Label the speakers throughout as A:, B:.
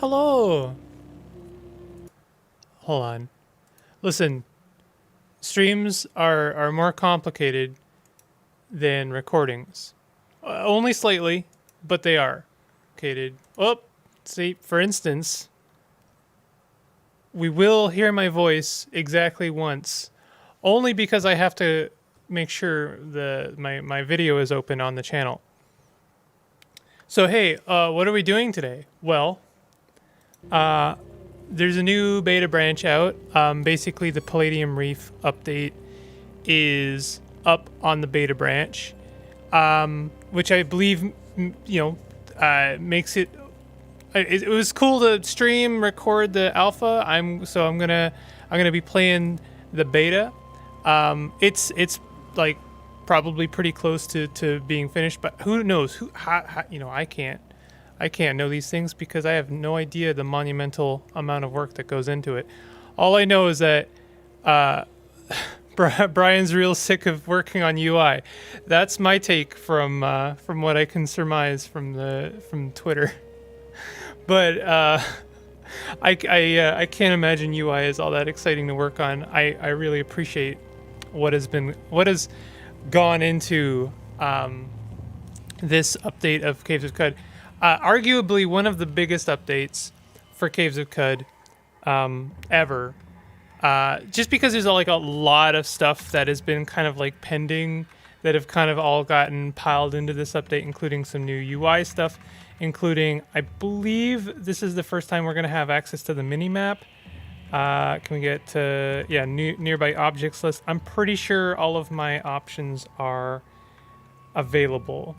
A: Hello. Hold on. Listen, streams are more complicated than recordings. Only slightly, but they are complicated. Oh, see, for instance, we will hear my voice exactly once, only because I have to make sure my video is open on the channel. So hey, what are we doing today? Well, there's a new beta branch out. Basically, the Palladium Reef update is up on the beta branch, which I believe makes it. It was cool to stream, record the alpha. I'm gonna be playing the beta. It's like probably pretty close to being finished, but who knows? I can't know these things because I have no idea the monumental amount of work that goes into it. All I know is that Brian's real sick of working on UI. That's my take from what I can surmise from Twitter. But I can't imagine UI is all that exciting to work on. I really appreciate what has gone into this update of Caves of Qud. Arguably one of the biggest updates for Caves of Qud ever. Just because there's like a lot of stuff that has been kind of like pending that have kind of all gotten piled into this update, including some new UI stuff, including, I believe this is the first time we're going to have access to the mini map. Can we get to, nearby objects list? I'm pretty sure all of my options are available.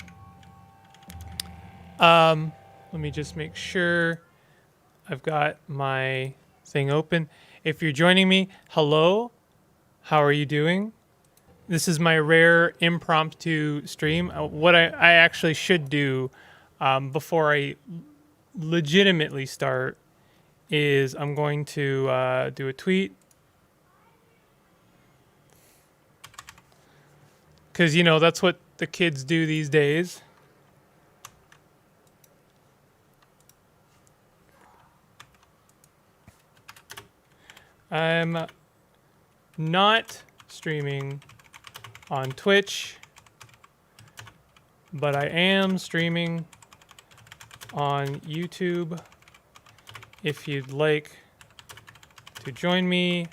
A: Let me just make sure I've got my thing open. If you're joining me, hello, how are you doing? This is my rare impromptu stream. What I actually should do before I legitimately start is I'm going to do a tweet. Because, that's what the kids do these days. I'm not streaming on Twitch, but I am streaming on YouTube. If you'd like to join me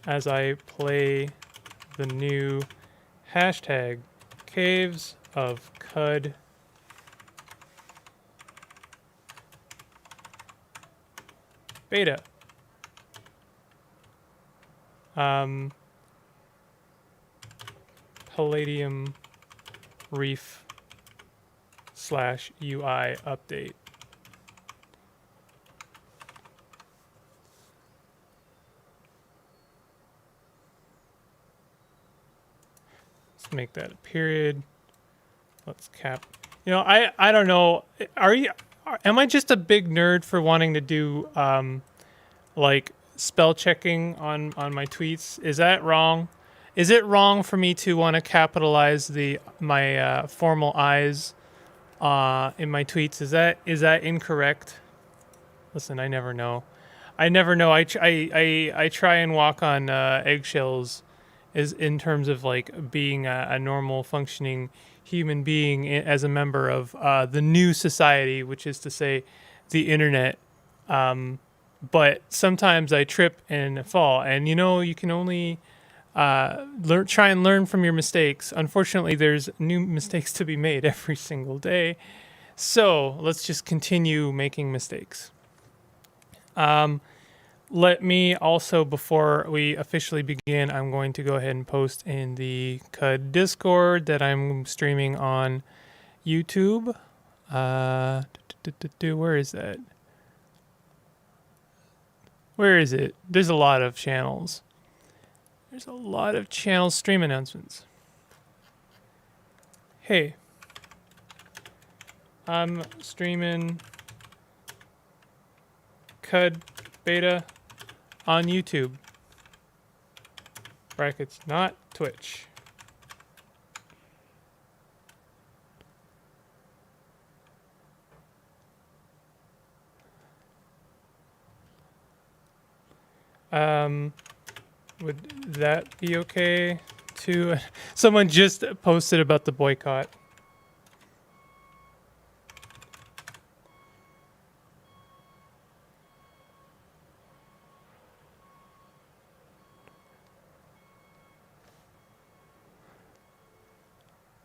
A: as I play the new hashtag Caves of Qud beta. Palladium Reef /UI update. Let's make that a period. Let's cap. I don't know. Am I just a big nerd for wanting to do like spell checking on my tweets? Is that wrong? Is it wrong for me to want to capitalize my formal I's in my tweets? Is that incorrect? Listen, I never know. I try and walk on eggshells, is in terms of like being a normal functioning human being as a member of the new society, which is to say, the internet. But sometimes I trip and fall, and you can only try and learn from your mistakes. Unfortunately, there's new mistakes to be made every single day, so let's just continue making mistakes. Let me also, before we officially begin, I'm going to go ahead and post in the Qud Discord that I'm streaming on YouTube. Where is that? Where is it? There's a lot of channels. There's a lot of channel stream announcements. Hey, I'm streaming Qud beta on YouTube. Brackets, not Twitch. Would that be okay to... Someone just posted about the boycott.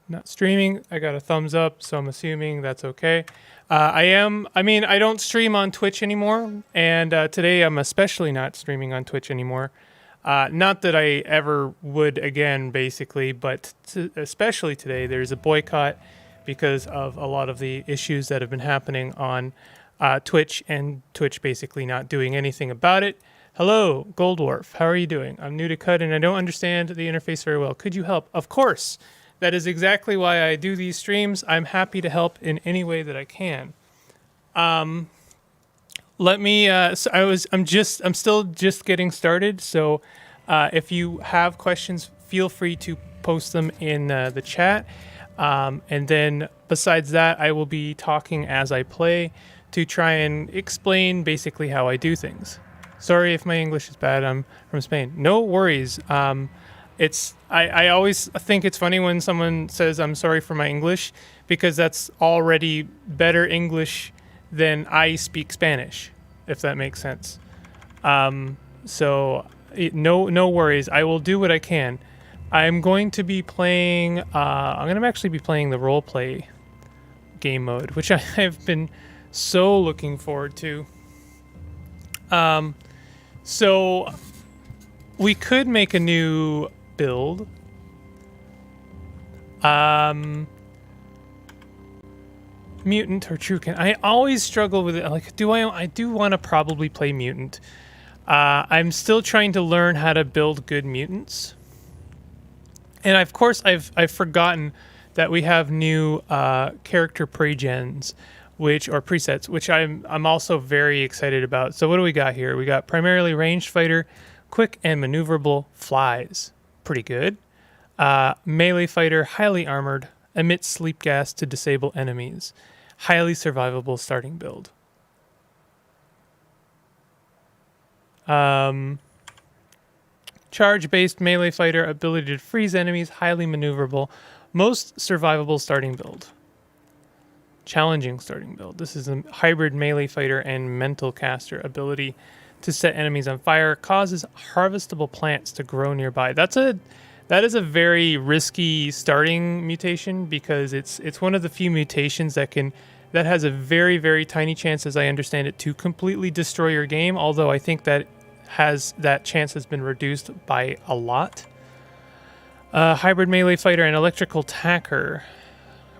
A: Not streaming. I got a thumbs up, so I'm assuming that's okay. I don't stream on Twitch anymore, and today I'm especially not streaming on Twitch anymore. Not that I ever would again, basically, but especially today, there's a boycott because of a lot of the issues that have been happening on Twitch, and Twitch basically not doing anything about it. Hello, Goldwarf. How are you doing? I'm new to CUD, and I don't understand the interface very well. Could you help? Of course. That is exactly why I do these streams. I'm happy to help in any way that I can. Let me. I'm still just getting started. So, if you have questions, feel free to post them in the chat. And then, besides that, I will be talking as I play to try and explain basically how I do things. Sorry if my English is bad. I'm from Spain. No worries. I always think it's funny when someone says I'm sorry for my English, because that's already better English than I speak Spanish, if that makes sense. No worries. I will do what I can. I'm going to be playing. I'm going to actually be playing the roleplay game mode, which I have been so looking forward to. So we could make a new build. Mutant or Truecan. I always struggle with it. Like, I do want to probably play Mutant. I'm still trying to learn how to build good mutants. And of course, I've forgotten that we have new character pregens, or presets, which I'm also very excited about. So what do we got here? We got primarily ranged fighter, quick and maneuverable, flies. Pretty good. Melee fighter, highly armored, emits sleep gas to disable enemies. Highly survivable starting build. Charge-based melee fighter, ability to freeze enemies, highly maneuverable. Most survivable starting build. Challenging starting build. This is a hybrid melee fighter and mental caster, ability to set enemies on fire, causes harvestable plants to grow nearby. That is a very risky starting mutation, because it's one of the few mutations that has a very, very tiny chance, as I understand it, to completely destroy your game, although I think that chance has been reduced by a lot. Hybrid melee fighter and electrical tacker.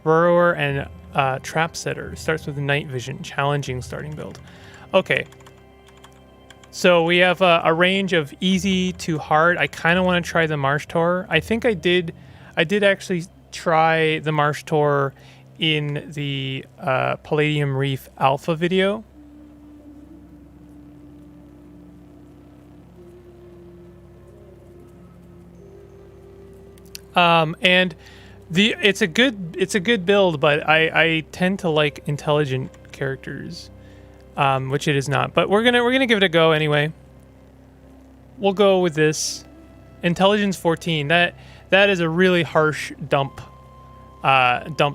A: Burrower and trap setter. Starts with night vision. Challenging starting build. Okay. So we have a range of easy to hard. I kind of want to try the Marsh Tor. I think I did actually try the Marsh Tor in the Palladium Reef alpha video. And it's a good build, but I tend to like intelligent characters. Which it is not, but we're gonna give it a go anyway. We'll go with this. Intelligence 14. That is a really harsh dump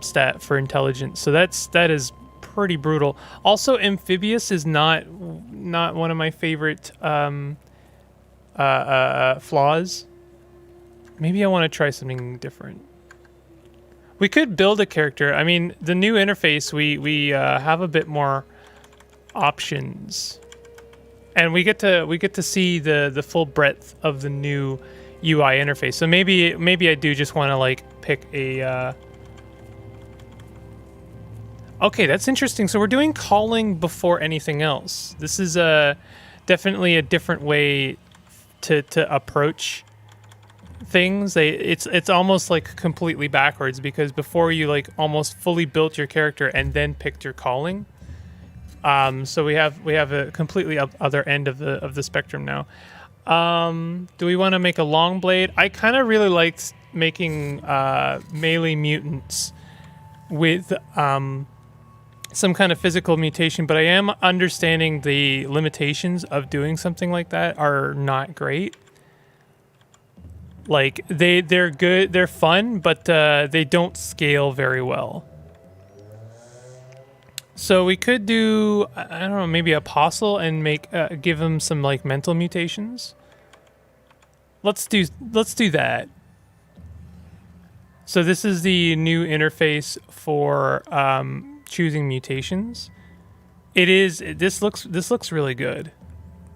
A: stat for intelligence. So that is pretty brutal. Also, amphibious is not one of my favorite flaws. Maybe I want to try something different. We could build a character. I mean, the new interface, we have a bit more options, and we get to see the full breadth of the new UI interface. So maybe I do just want to like pick a okay, that's interesting. So we're doing calling before anything else. This is definitely a different way to approach things. It's almost like completely backwards, because before you like almost fully built your character and then picked your calling. So we have a completely other end of the spectrum now. Do we want to make a long blade? I kind of really liked making melee mutants with some kind of physical mutation, but I am understanding the limitations of doing something like that are not great. Like they're good, they're fun, but they don't scale very well. So we could do, I don't know, maybe Apostle and make give him some like mental mutations. Let's do that. So this is the new interface for choosing mutations. This looks really good.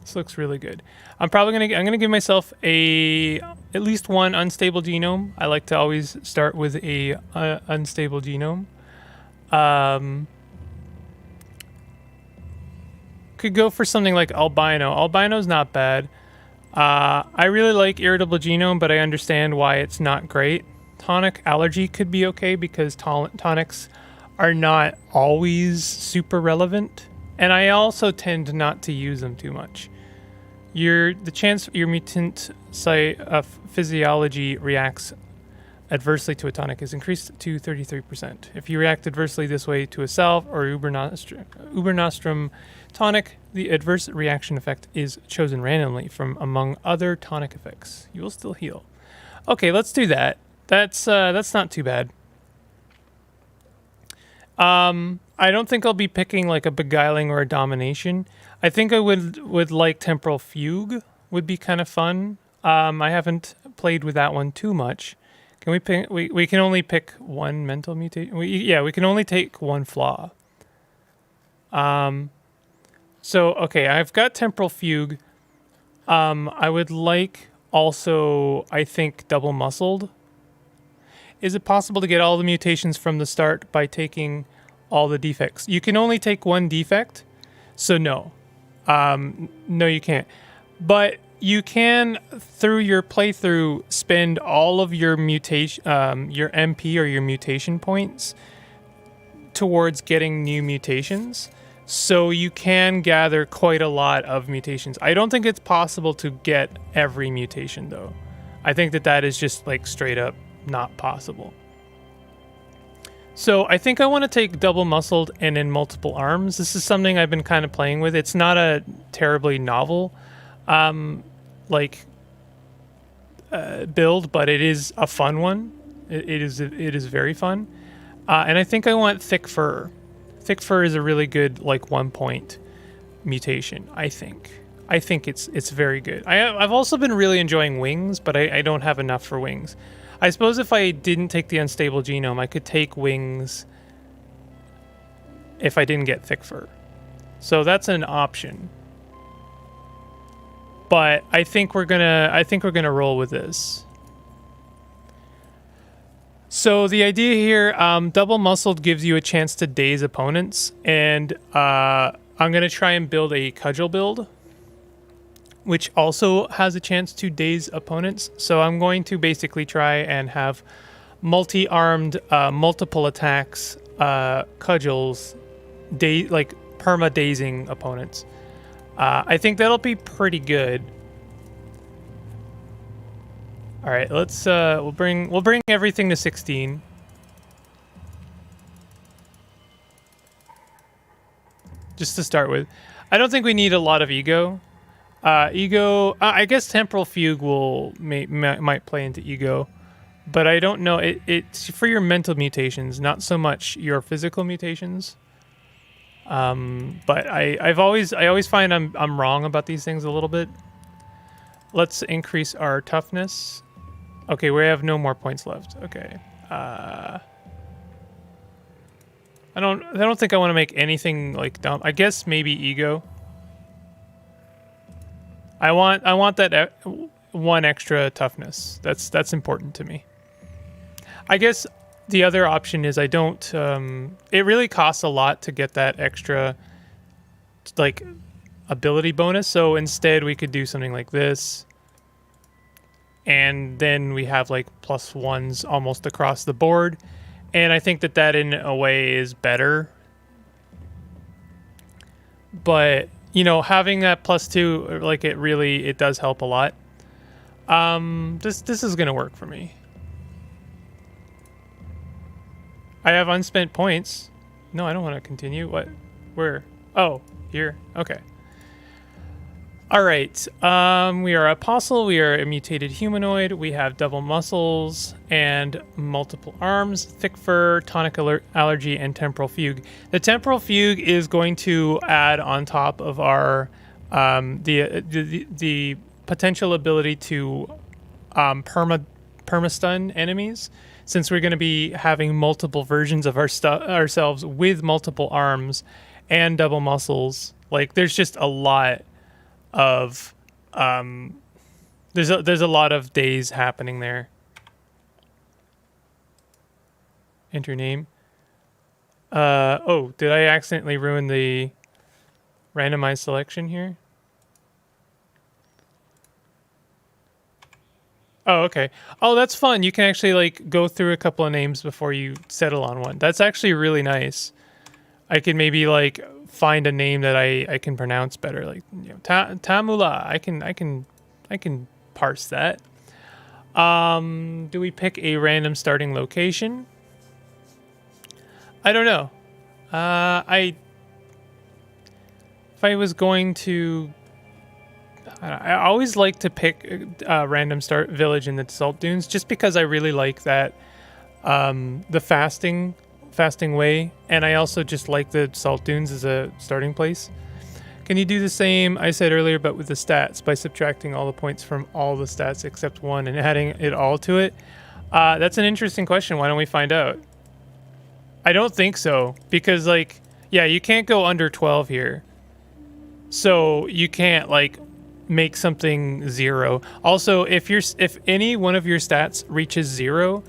A: This looks really good. I'm gonna give myself at least one unstable genome. I like to always start with a unstable genome. Could go for something like albino. Albino's not bad. I really like irritable genome, but I understand why it's not great. Tonic allergy could be okay because tonics are not always super relevant, and I also tend not to use them too much. The chance your mutant physiology reacts adversely to a tonic is increased to 33%. If you react adversely this way to a salve or Ubernostrum tonic, the adverse reaction effect is chosen randomly from among other tonic effects. You will still heal. Okay, let's do that. That's not too bad. I don't think I'll be picking like a beguiling or a domination. I think I would like temporal fugue. Would be kind of fun. I haven't played with that one too much. Can we pick? We can only pick one mental mutation. We can only take one flaw. So okay, I've got temporal fugue. I would like also, I think, double muscled. Is it possible to get all the mutations from the start by taking all the defects? You can only take one defect, so no. No, you can't. But you can, through your playthrough, spend all of your mutation, your MP or your mutation points towards getting new mutations. So you can gather quite a lot of mutations. I don't think it's possible to get every mutation, though. I think that is just like straight up not possible. So I think I want to take double muscled and in multiple arms. This is something I've been kind of playing with. It's not a terribly novel build, but it is a fun one. It is very fun. And I think I want thick fur. Thick fur is a really good like 1 point mutation. I think it's very good. I've also been really enjoying wings, but I don't have enough for wings. I suppose if I didn't take the unstable genome, I could take wings if I didn't get thick fur. So that's an option. But I think we're gonna roll with this. So the idea here, double muscled gives you a chance to daze opponents, and I'm gonna try and build a cudgel build, which also has a chance to daze opponents. So I'm going to basically try and have multi-armed, multiple attacks, cudgels, like perma-dazing opponents. I think that'll be pretty good. All right, let's we'll bring everything to 16. Just to start with. I don't think we need a lot of ego. I guess temporal fugue might play into ego, but I don't know. It's for your mental mutations, not so much your physical mutations. But I always find I'm wrong about these things a little bit. Let's increase our toughness. Okay, we have no more points left. Okay. I don't think I want to make anything like dumb. I guess maybe ego. I want that one extra toughness. That's important to me. I guess the other option is I don't. It really costs a lot to get that extra, like, ability bonus. So instead, we could do something like this, and then we have like +1s almost across the board. And I think that in a way is better. But you know, having that +2, like it does help a lot. This is gonna work for me. I have unspent points. No, I don't want to continue. What? Where? Oh, here. Okay. All right. We are apostle. We are a mutated humanoid. We have double muscles and multiple arms, thick fur, tonic allergy, and temporal fugue. The temporal fugue is going to add on top of our the potential ability to permastun enemies, since we're going to be having multiple versions of ourselves with multiple arms and double muscles. Like, there's just a lot of there's a lot of days happening there. Enter name. Oh, did I accidentally ruin the randomized selection here? Oh, okay. Oh, that's fun. You can actually like go through a couple of names before you settle on one. That's actually really nice. I can maybe like find a name that I can pronounce better, like, you know, Tamula. I can parse that. Do we pick a random starting location? I don't know. If I was going to, I always like to pick a random start village in the Salt Dunes, just because I really like that the fasting way, and I also just like the Salt Dunes as a starting place. Can you do the same I said earlier, but with the stats, by subtracting all the points from all the stats except one and adding it all to it? That's an interesting question. Why don't we find out? I don't think so, because like, yeah, you can't go under 12 here. So you can't like make something 0. Also, if any one of your stats reaches 0,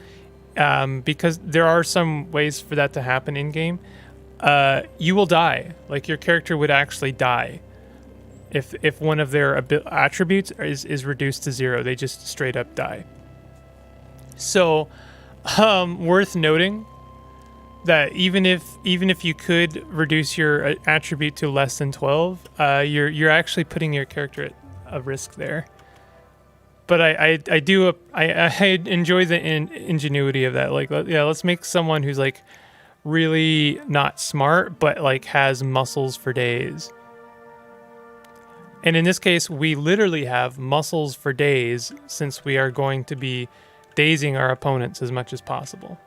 A: because there are some ways for that to happen in game, you will die. Like, your character would actually die if one of their attributes is reduced to 0. They just straight up die. So, worth noting that even if you could reduce your attribute to less than 12, you're actually putting your character at a risk there. But I enjoy the ingenuity of that. Like, yeah, let's make someone who's like really not smart, but like has muscles for days. And in this case, we literally have muscles for days, since we are going to be dazing our opponents as much as possible.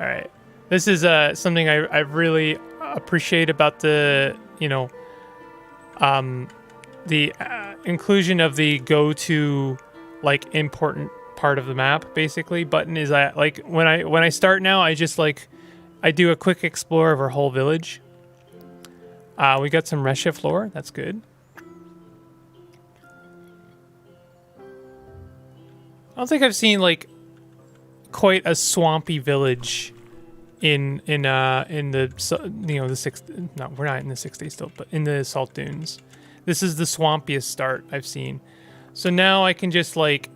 A: All right. This is something I really appreciate about the, you know, the inclusion of the go to like important part of the map basically button. Is that like when I start now, I just like I do a quick explore of our whole village. We got some Resha floor. That's good. I don't think I've seen like quite a swampy village in the the sixth. No, we're not in the 6 days still, but in the Salt Dunes. This is the swampiest start I've seen. So now I can just like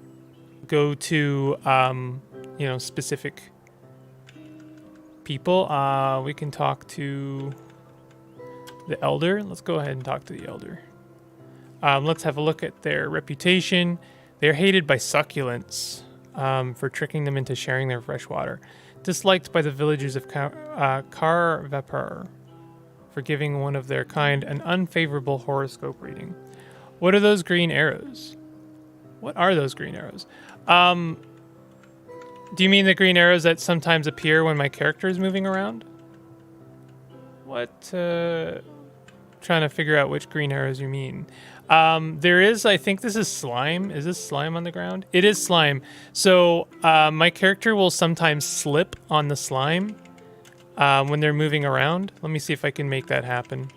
A: go to specific people. We can talk to the elder. Let's go ahead and talk to the elder. Let's have a look at their reputation. They're hated by succulents for tricking them into sharing their fresh water. Disliked by the villagers of Kar Vapor for giving one of their kind an unfavorable horoscope reading. What are those green arrows? What are those green arrows? Do you mean the green arrows that sometimes appear when my character is moving around? What? Trying to figure out which green arrows you mean. There is, I think this is slime. Is this slime on the ground? It is slime. So my character will sometimes slip on the slime when they're moving around. Let me see if I can make that happen.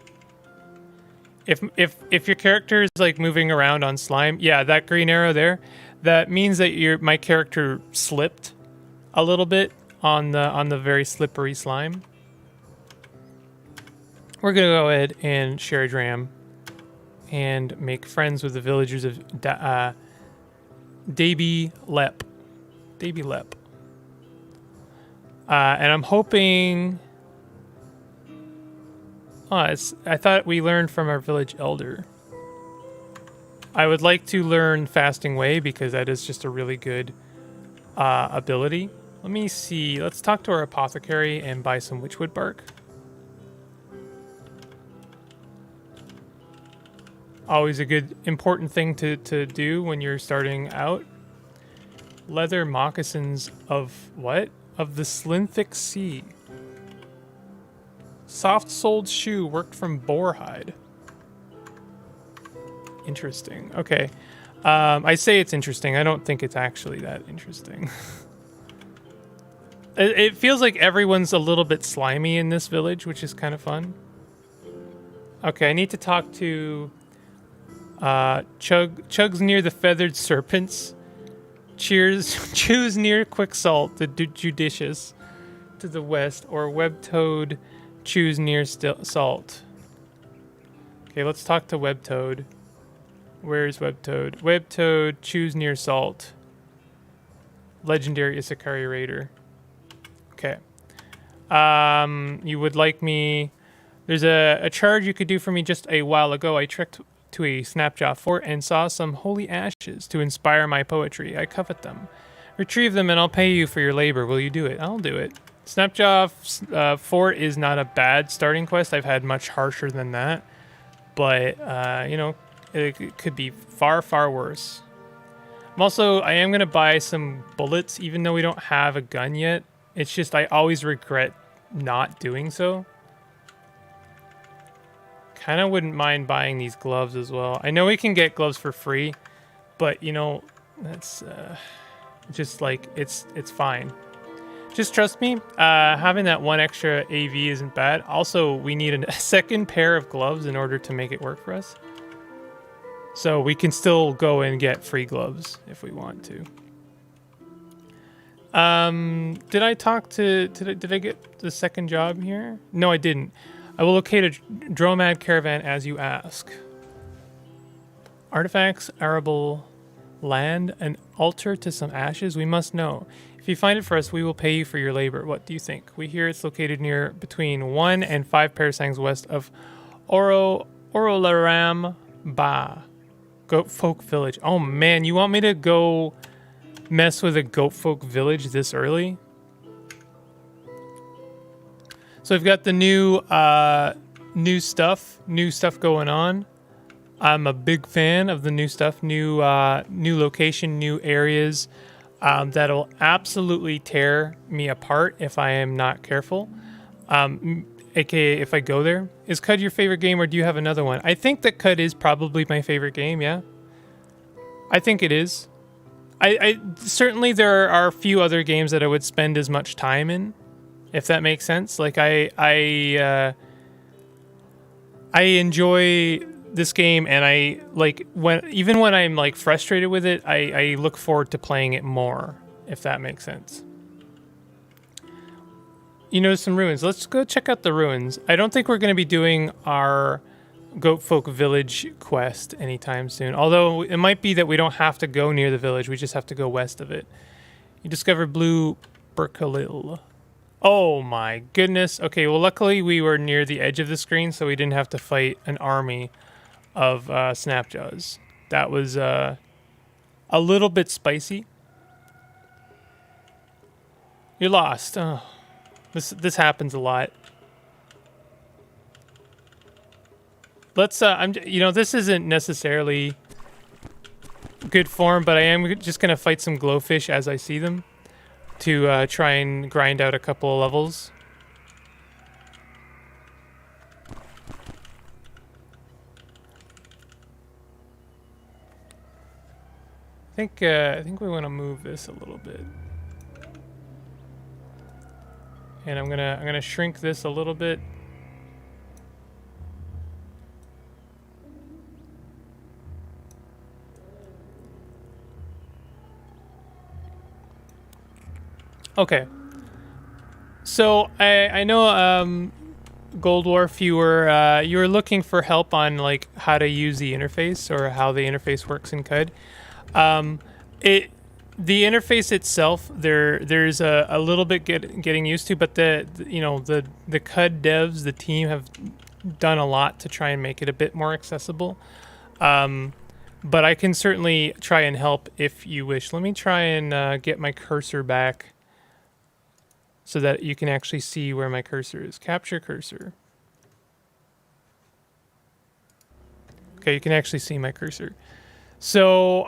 A: If your character is like moving around on slime, yeah, that green arrow there, that means that my character slipped a little bit on the very slippery slime. We're gonna go ahead and share a dram and make friends with the villagers of Daby Lep. Daby Lep. And I'm hoping... I thought we learned from our village elder. I would like to learn Fasting Way because that is just a really good ability. Let me see. Let's talk to our apothecary and buy some witchwood bark. Always a good, important thing to do when you're starting out. Leather moccasins of what? Of the Slinthic Sea. Soft-soled shoe worked from boar hide. Interesting. Okay. I say it's interesting. I don't think it's actually that interesting. It feels like everyone's a little bit slimy in this village, which is kind of fun. Okay, I need to talk to Chugs near the feathered serpents. Choose near Quicksalt, the judicious, to the west, or Webtoad, choose near salt. Okay, let's talk to Webtoad. Where's Webtoad? Webtoad, choose near salt. Legendary Isakari Raider. Okay. You would like me... There's a charge you could do for me just a while ago. I trekked to a Snapjaw fort and saw some holy ashes to inspire my poetry. I covet them. Retrieve them and I'll pay you for your labor. Will you do it? I'll do it. Snapjaw fort is not a bad starting quest. I've had much harsher than that. But, you know, it could be far, far worse. I am going to buy some bullets, even though we don't have a gun yet. It's just I always regret not doing so. Kind of wouldn't mind buying these gloves as well. I know we can get gloves for free, but, you know, that's just like, it's fine. Just trust me, having that one extra AV isn't bad. Also, we need a second pair of gloves in order to make it work for us. So we can still go and get free gloves if we want to. Did I talk to... Did I get the second job here? No, I didn't. I will locate a Dromad caravan as you ask. Artifacts, arable land, an altar to some ashes. We must know. If you find it for us, we will pay you for your labor. What do you think? We hear it's located near between 1 and 5 parasangs west of Orolaram Ba. Goat Folk Village. Oh man, you want me to go mess with a Goat Folk Village this early? So we've got the new stuff going on. I'm a big fan of the new stuff, new location, new areas that'll absolutely tear me apart if I am not careful. AKA if I go there. Is CUD your favorite game or do you have another one? I think that CUD is probably my favorite game, yeah. I think it is. I certainly there are a few other games that I would spend as much time in, if that makes sense. Like I enjoy this game, and I like even when I'm like frustrated with it, I look forward to playing it more, if that makes sense. You know, some ruins. Let's go check out the ruins. I don't think we're going to be doing our Goat Folk Village quest anytime soon. Although it might be that we don't have to go near the village. We just have to go west of it. You discovered Blue Berkalil. Oh my goodness. Okay, well luckily we were near the edge of the screen, so we didn't have to fight an army of Snapjaws. That was a little bit spicy. You're lost. Oh. This happens a lot. Let's this isn't necessarily good form, but I am just gonna fight some glowfish as I see them to try and grind out a couple of levels. I think we want to move this a little bit. And I'm gonna shrink this a little bit. Okay. So I know Gold Dwarf, you were looking for help on like how to use the interface or how the interface works in CUD. The interface itself, there's a little bit getting used to, but the CUD devs, the team have done a lot to try and make it a bit more accessible. but I can certainly try and help if you wish. Let me try and get my cursor back so that you can actually see where my cursor is. Capture cursor. Okay, you can actually see my cursor. So,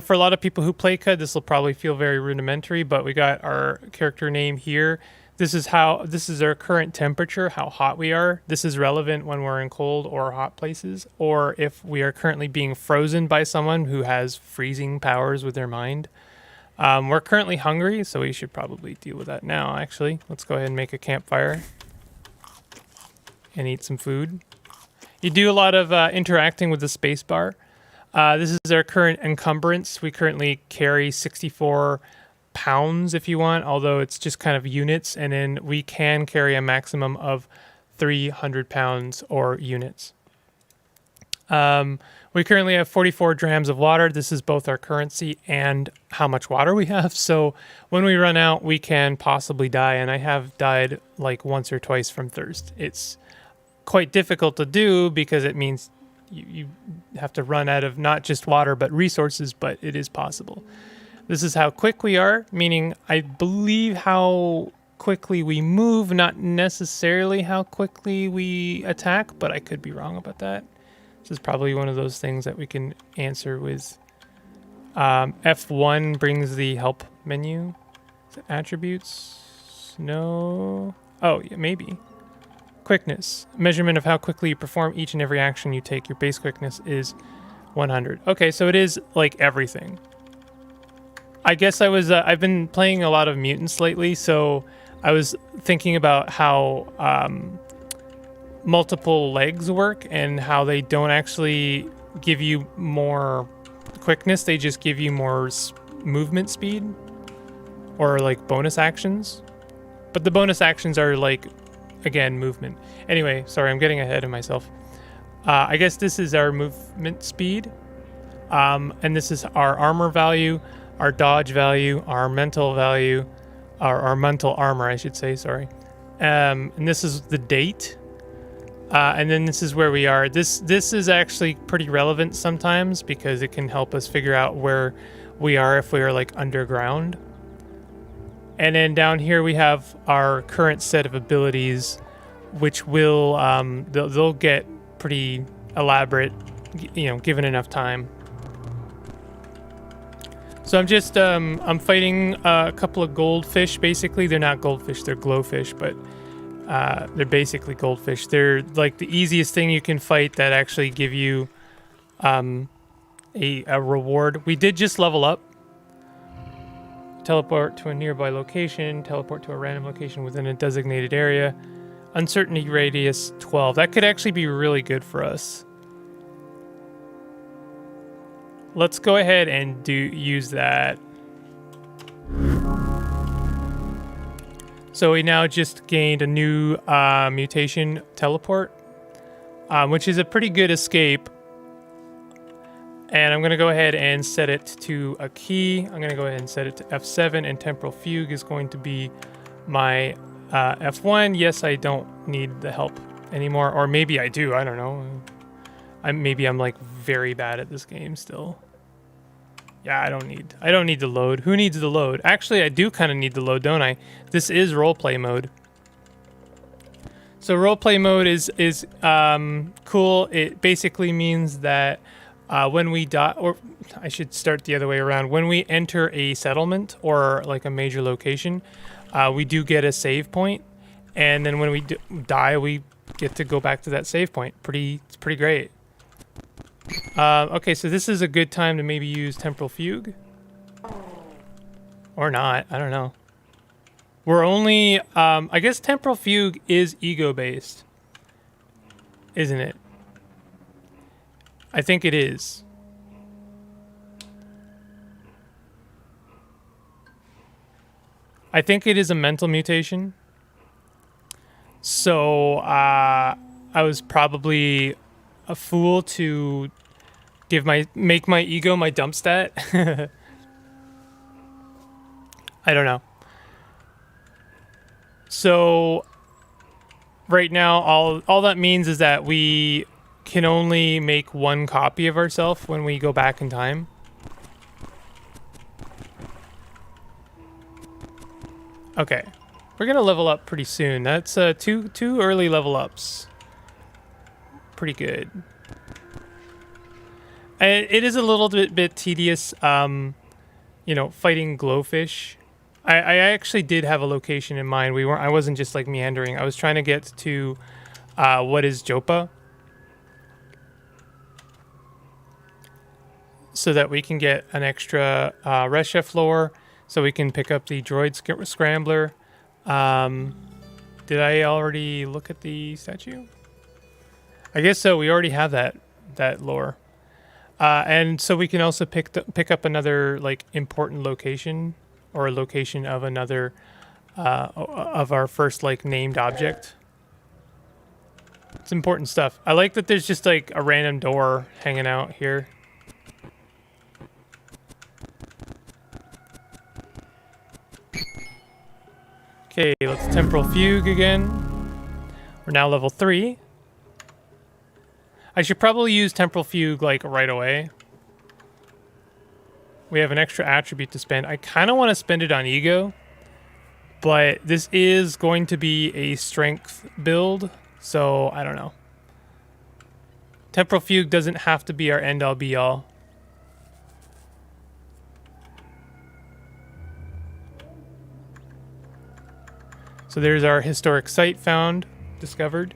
A: for a lot of people who play CUD, this will probably feel very rudimentary, but we got our character name here. This is our current temperature, how hot we are. This is relevant when we're in cold or hot places, or if we are currently being frozen by someone who has freezing powers with their mind. We're currently hungry, so we should probably deal with that now, actually. Let's go ahead and make a campfire and eat some food. You do a lot of interacting with the spacebar. This is our current encumbrance. We currently carry 64 pounds if you want, although it's just kind of units, and then we can carry a maximum of 300 pounds or units. We currently have 44 drams of water. This is both our currency and how much water we have. So when we run out, we can possibly die, and I have died like once or twice from thirst. It's quite difficult to do because it means you have to run out of not just water but resources, but it is possible. This is how quick we are, meaning I believe how quickly we move, not necessarily how quickly we attack, but I could be wrong about that. This is probably one of those things that we can answer with F1 brings the help menu. Is it attributes? No. Oh, yeah, maybe. Quickness, measurement of how quickly you perform each and every action you take. Your base quickness is 100. Okay, so it is like everything. I guess I've been playing a lot of mutants lately, so I was thinking about how multiple legs work and how they don't actually give you more quickness. They just give you more movement speed or like bonus actions. But the bonus actions are like, again, movement. Anyway, sorry, I'm getting ahead of myself. I guess this is our movement speed. And this is our armor value, our dodge value, our mental value, our mental armor, I should say, sorry. And this is the date. And then this is where we are. This is actually pretty relevant sometimes because it can help us figure out where we are if we are like underground. And then down here we have our current set of abilities, which will they'll get pretty elaborate, given enough time. So I'm just I'm fighting a couple of goldfish. Basically, they're not goldfish; they're glowfish, but they're basically goldfish. They're like the easiest thing you can fight that actually give you a reward. We did just level up. Teleport to a nearby location. Teleport to a random location within a designated area. Uncertainty radius 12. That could actually be really good for us. Let's go ahead and use that. So we now just gained a new mutation teleport, which is a pretty good escape. And I'm going to go ahead and set it to a key. I'm going to go ahead and set it to F7, and Temporal Fugue is going to be my F1. Yes, I don't need the help anymore. Or maybe I do. I don't know. Maybe I'm like very bad at this game still. Yeah, I don't need the load. Who needs the load? Actually, I do kind of need the load, don't I? This is roleplay mode. So roleplay mode is cool. It basically means that when we die, or I should start the other way around. When we enter a settlement or like a major location, we do get a save point, and then when we die, we get to go back to that save point. It's pretty great. Okay, so this is a good time to maybe use Temporal Fugue, or not. I don't know. We're only, I guess Temporal Fugue is ego based, isn't it? I think it is. I think it is a mental mutation. So I was probably a fool to make my ego my dump stat. I don't know. So right now all that means is that we can only make one copy of ourselves when we go back in time. Okay, we're gonna level up pretty soon. That's two early level ups. Pretty good. And it is a little bit tedious, you know, fighting glowfish. I actually did have a location in mind. I wasn't just like meandering. I was trying to get to what is Jopa, so that we can get an extra Resha floor, so we can pick up the droid scrambler. Did I already look at the statue? I guess so. We already have that lore. And so we can also pick up another like important location, or a location of another of our first like named object. It's important stuff. I like that there's just like a random door hanging out here. Okay, let's temporal fugue again. We're now level 3. I should probably use temporal fugue like right away. We have an extra attribute to spend. I kind of want to spend it on ego, but this is going to be a strength build, so I don't know. Temporal fugue doesn't have to be our end all be all. So there's our historic site discovered.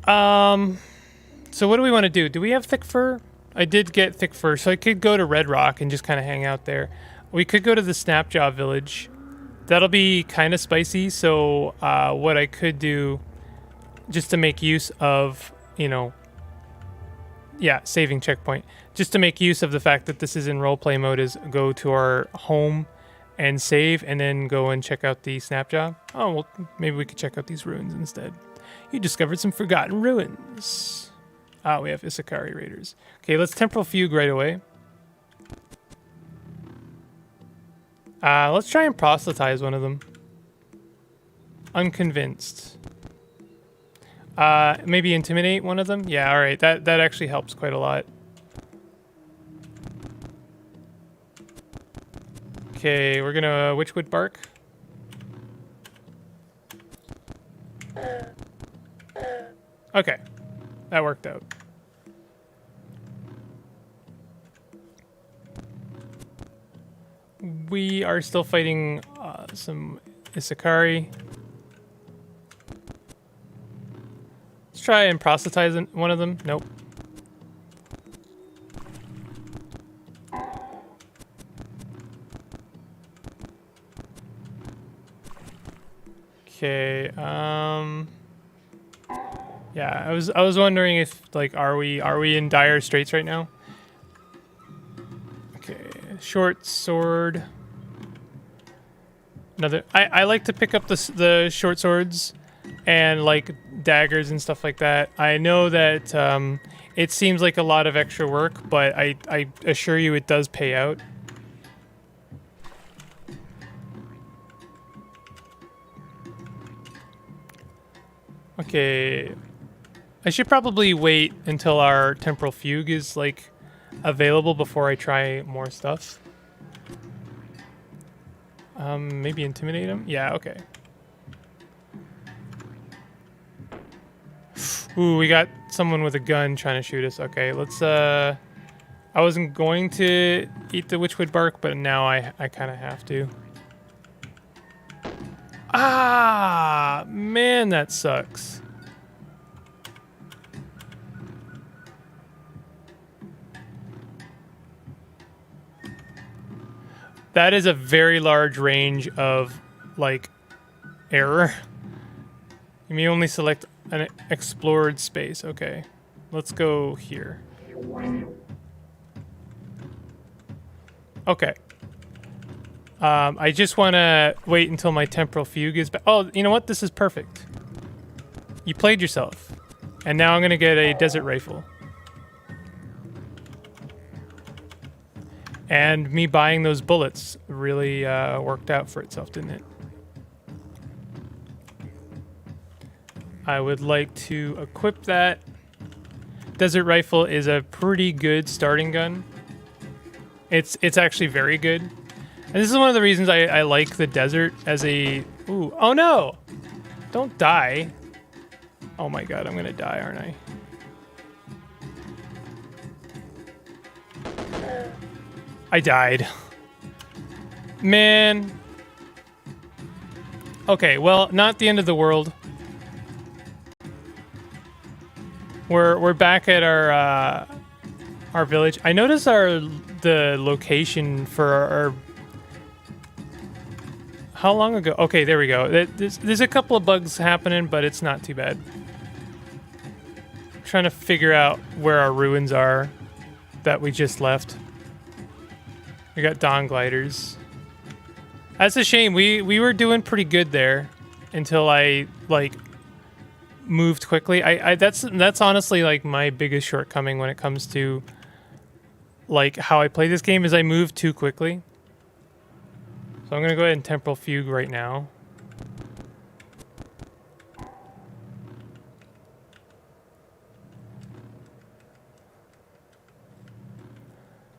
A: So what do we want to do? Do we have thick fur? I did get thick fur, so I could go to Red Rock and just kind of hang out there. We could go to the Snapjaw village. That'll be kind of spicy, so what I could do, just to make use of, you know, yeah, saving checkpoint. Just to make use of the fact that this is in roleplay mode, is go to our home and save, and then go and check out the Snapjaw. Oh, well, maybe we could check out these ruins instead. You discovered some forgotten ruins. Ah, we have Isakari raiders. Okay, let's temporal fugue right away. Let's try and proselytize one of them. Unconvinced. Maybe intimidate one of them? Yeah, alright. That actually helps quite a lot. Okay, we're gonna Witchwood Bark. Okay, that worked out. We are still fighting some Isakari. Let's try and proselytize one of them. Nope. Okay, yeah, I was wondering if, like, are we in dire straits right now? Okay, short sword. Another. I like to pick up the short swords and like daggers and stuff like that. I know that it seems like a lot of extra work, but I assure you it does pay out. Okay, I should probably wait until our temporal fugue is like available before I try more stuff. Maybe intimidate him? Yeah, okay. Ooh, we got someone with a gun trying to shoot us. Okay, let's I wasn't going to eat the Witchwood Bark, but now I kind of have to. Ah, man, that sucks. That is a very large range of, like, error. You may only select an explored space. Okay, let's go here. Okay. I just want to wait until my temporal fugue is back. Oh, you know what? This is perfect. You played yourself. And now I'm going to get a desert rifle. And me buying those bullets really worked out for itself, didn't it? I would like to equip that. Desert Rifle is a pretty good starting gun. It's actually very good. And this is one of the reasons I like the desert as a... Ooh, oh no! Don't die. Oh my god, I'm gonna die, aren't I? I died. Man. Okay, well, not the end of the world. We're back at our village. I noticed the location for our how long ago? Okay, there we go. There's a couple of bugs happening, but it's not too bad. I'm trying to figure out where our ruins are that we just left. We got Dawn Gliders. That's a shame. We were doing pretty good there until I like moved quickly. That's honestly like my biggest shortcoming when it comes to like how I play this game is I move too quickly. So I'm gonna go ahead and Temporal Fugue right now.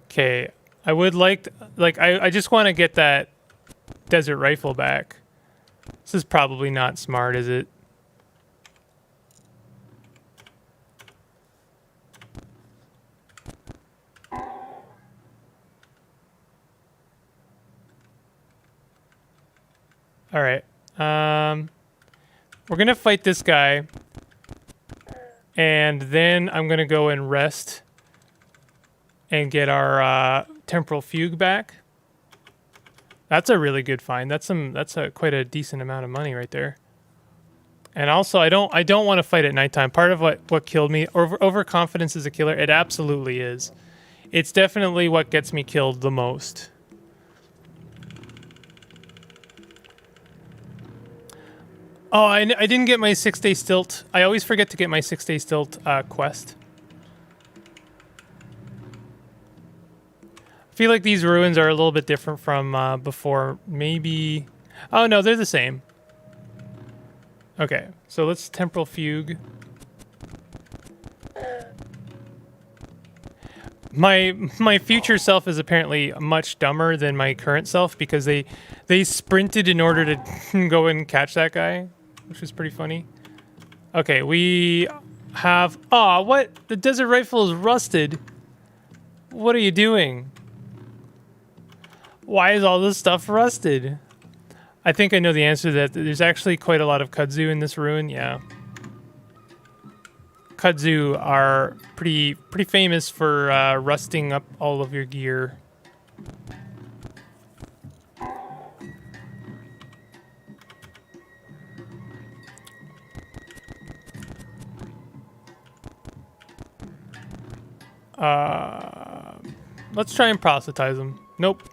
A: Okay, I would like I just want to get that Desert Rifle back. This is probably not smart, is it? All right. We're gonna fight this guy, and then I'm gonna go and rest and get our Temporal Fugue back. That's a really good find. That's quite a decent amount of money right there. And also, I don't want to fight at nighttime. Part of what killed me, overconfidence is a killer. It absolutely is. It's definitely what gets me killed the most. Oh, I didn't get my 6-day stilt. I always forget to get my 6-day stilt quest. I feel like these ruins are a little bit different from before. Maybe... Oh, no, they're the same. Okay, so let's Temporal Fugue. My future self is apparently much dumber than my current self because they sprinted in order to go and catch that guy, which was pretty funny. Okay, we have... Aw, what? The Desert Rifle is rusted. What are you doing? Why is all this stuff rusted? I think I know the answer to that. There's actually quite a lot of kudzu in this ruin, yeah. Kudzu are pretty famous for rusting up all of your gear. Let's try and proselytize them. Nope.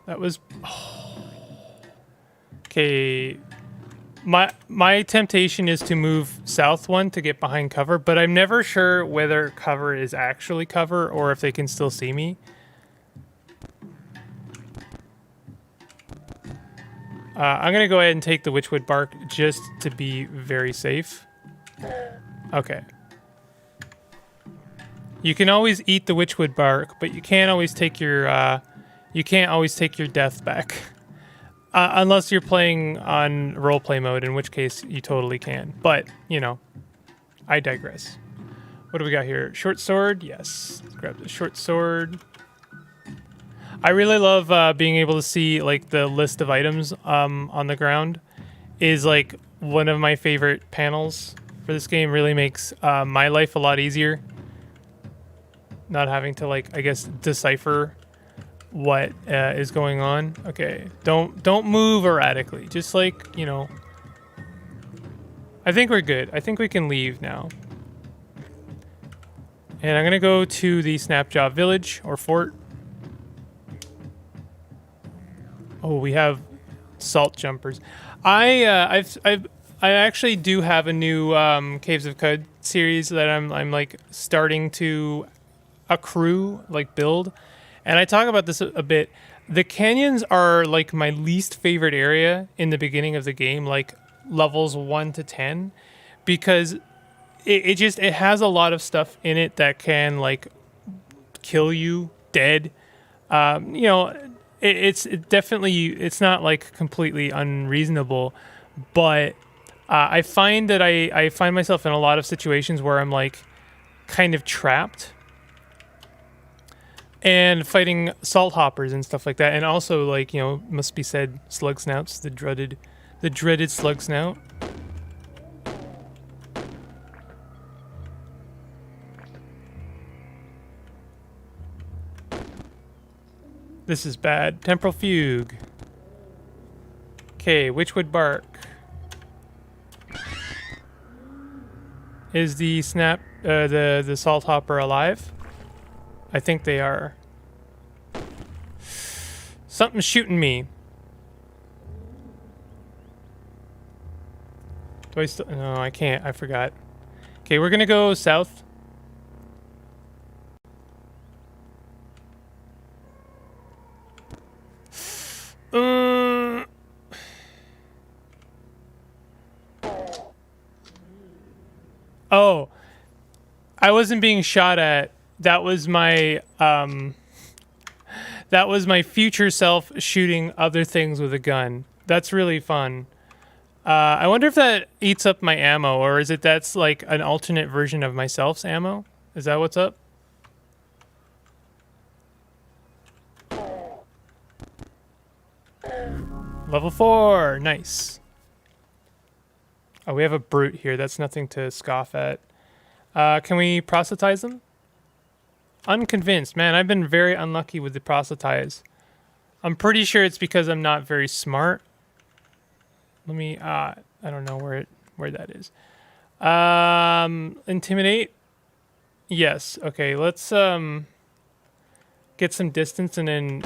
A: That was... Okay. My temptation is to move south one to get behind cover, but I'm never sure whether cover is actually cover or if they can still see me. I'm going to go ahead and take the Witchwood Bark just to be very safe. Okay. You can always eat the Witchwood Bark, but you can't always take your death back. Unless you're playing on roleplay mode, in which case you totally can. But, you know, I digress. What do we got here? Short sword? Yes. Let's grab the short sword. I really love being able to see, like, the list of items on the ground. Is, like, one of my favorite panels for this game. Really makes my life a lot easier. Not having to, like, I guess, decipher what is going on. Okay, don't move erratically. Just like, you know. I think we're good. I think we can leave now. And I'm gonna go to the Snapjaw village or fort. Oh, we have salt jumpers. I actually do have a new Caves of Qud series that I'm like starting to accrue, like build. And I talk about this a bit. The canyons are like my least favorite area in the beginning of the game, like levels 1 to 10, because it has a lot of stuff in it that can like kill you dead. You know, it's definitely, it's not like completely unreasonable, but I find that I find myself in a lot of situations where I'm like kind of trapped and fighting salt hoppers and stuff like that. And also, like, you know, must be said, slug snouts, the dreaded slug snout. This is bad. Temporal fugue. Okay, Witchwood bark. Is the the salt hopper alive? I think they are. Something's shooting me. Do I still? No, I can't. I forgot. Okay, we're gonna go south. Oh, I wasn't being shot at. That was my future self shooting other things with a gun. That's really fun. I wonder if that eats up my ammo, or is it that's like an alternate version of myself's ammo? Is that what's up? Level 4, nice. Oh, we have a brute here. That's nothing to scoff at. Can we proselytize them? Unconvinced. Man, I've been very unlucky with the proselytize. I'm pretty sure it's because I'm not very smart. Let me, I don't know where that is. Intimidate? Yes. Okay, let's, get some distance and then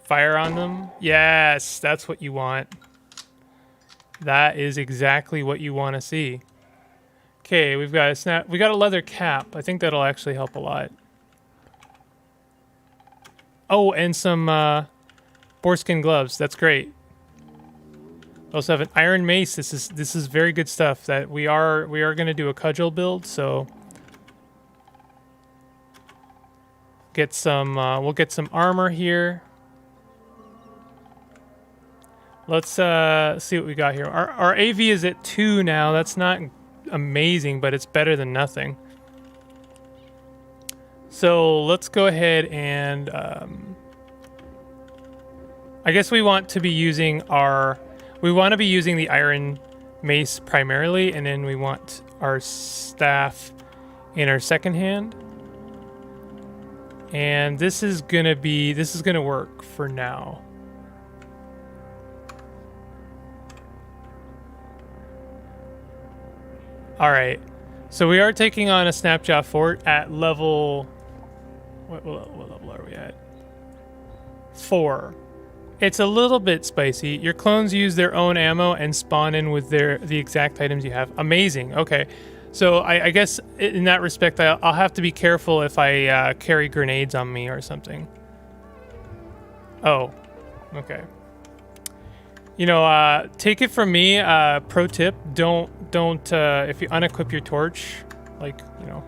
A: fire on them. Yes, that's what you want. That is exactly what you want to see. Okay, we've got a snap. We got a leather cap. I think that'll actually help a lot. Oh, and some boarskin gloves. That's great. We also have an iron mace. This is very good stuff. That we are going to do a cudgel build. So get some. We'll get some armor here. Let's see what we got here. Our AV is at 2 now. That's not amazing, but it's better than nothing. So let's go ahead and I guess we want to be using the iron mace primarily, and then we want our staff in our second hand. And this is gonna work for now. All right, so we are taking on a Snapjaw Fort at level. What level are we at? 4. It's a little bit spicy. Your clones use their own ammo and spawn in with the exact items you have. Amazing. Okay, so I guess in that respect, I'll have to be careful if I carry grenades on me or something. Oh, okay. You know, take it from me. Pro tip: don't if you unequip your torch, like, you know,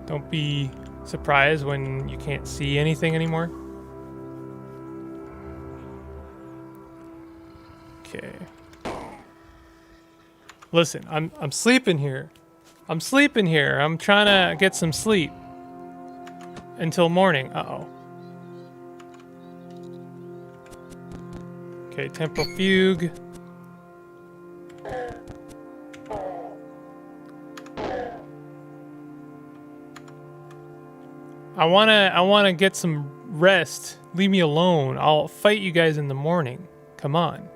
A: don't be surprised when you can't see anything anymore. Okay. Listen, I'm sleeping here. I'm sleeping here. I'm trying to get some sleep until morning. Uh-oh. Okay, temporal fugue. I wanna get some rest. Leave me alone. I'll fight you guys in the morning. Come on.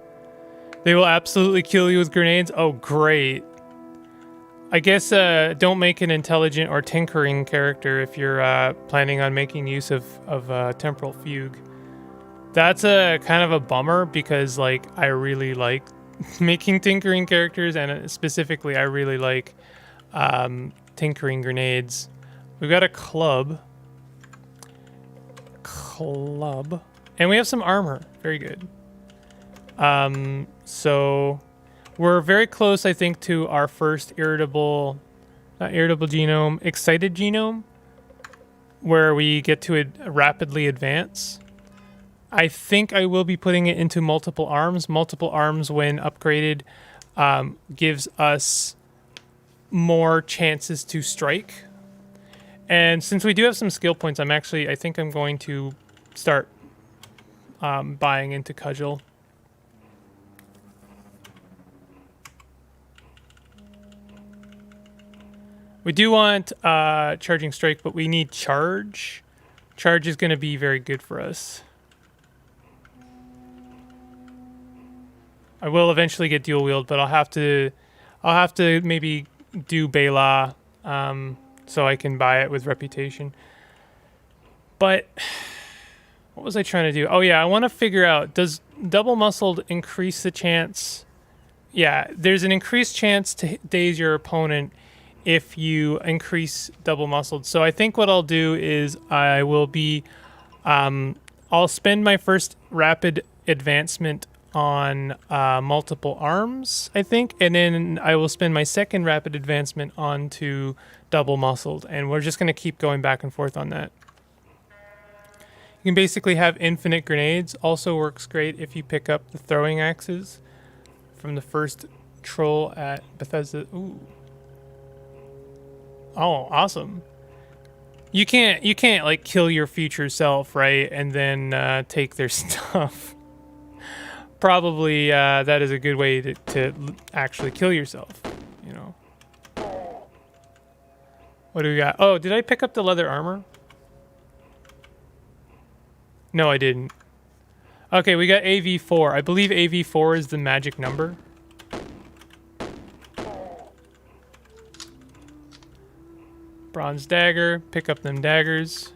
A: They will absolutely kill you with grenades. Oh, great. I guess don't make an intelligent or tinkering character if you're planning on making use of temporal fugue. That's a kind of a bummer because, like, I really like making tinkering characters, and specifically I really like tinkering grenades. We've got a club. And we have some armor. Very good. So we're very close, I think, to our first irritable Not irritable genome, excited genome, where we get to rapidly advance. I think I will be putting it into multiple arms. Multiple arms, when upgraded, gives us more chances to strike. And since we do have some skill points, I think I'm going to start buying into Cudgel. We do want Charging Strike, but we need Charge. Charge is going to be very good for us. I will eventually get Dual Wield, but I'll have to maybe do Bela so I can buy it with Reputation. But what was I trying to do? Oh yeah, I want to figure out, does Double Muscled increase the chance? Yeah, there's an increased chance to daze your opponent if you increase Double Muscled. So I think what I'll do is I will be, I'll spend my first rapid advancement on multiple arms, I think, and then I will spend my second rapid advancement onto Double Muscled, and we're just going to keep going back and forth on that. You can basically have infinite grenades. Also works great if you pick up the throwing axes from the first troll at Bethesda. Ooh. Oh, awesome. You can't like kill your future self, right? And then take their stuff. Probably that is a good way to actually kill yourself, you know. What do we got? Oh, did I pick up the leather armor? No, I didn't. Okay, we got AV4. I believe AV4 is the magic number. Bronze dagger. Pick up them daggers.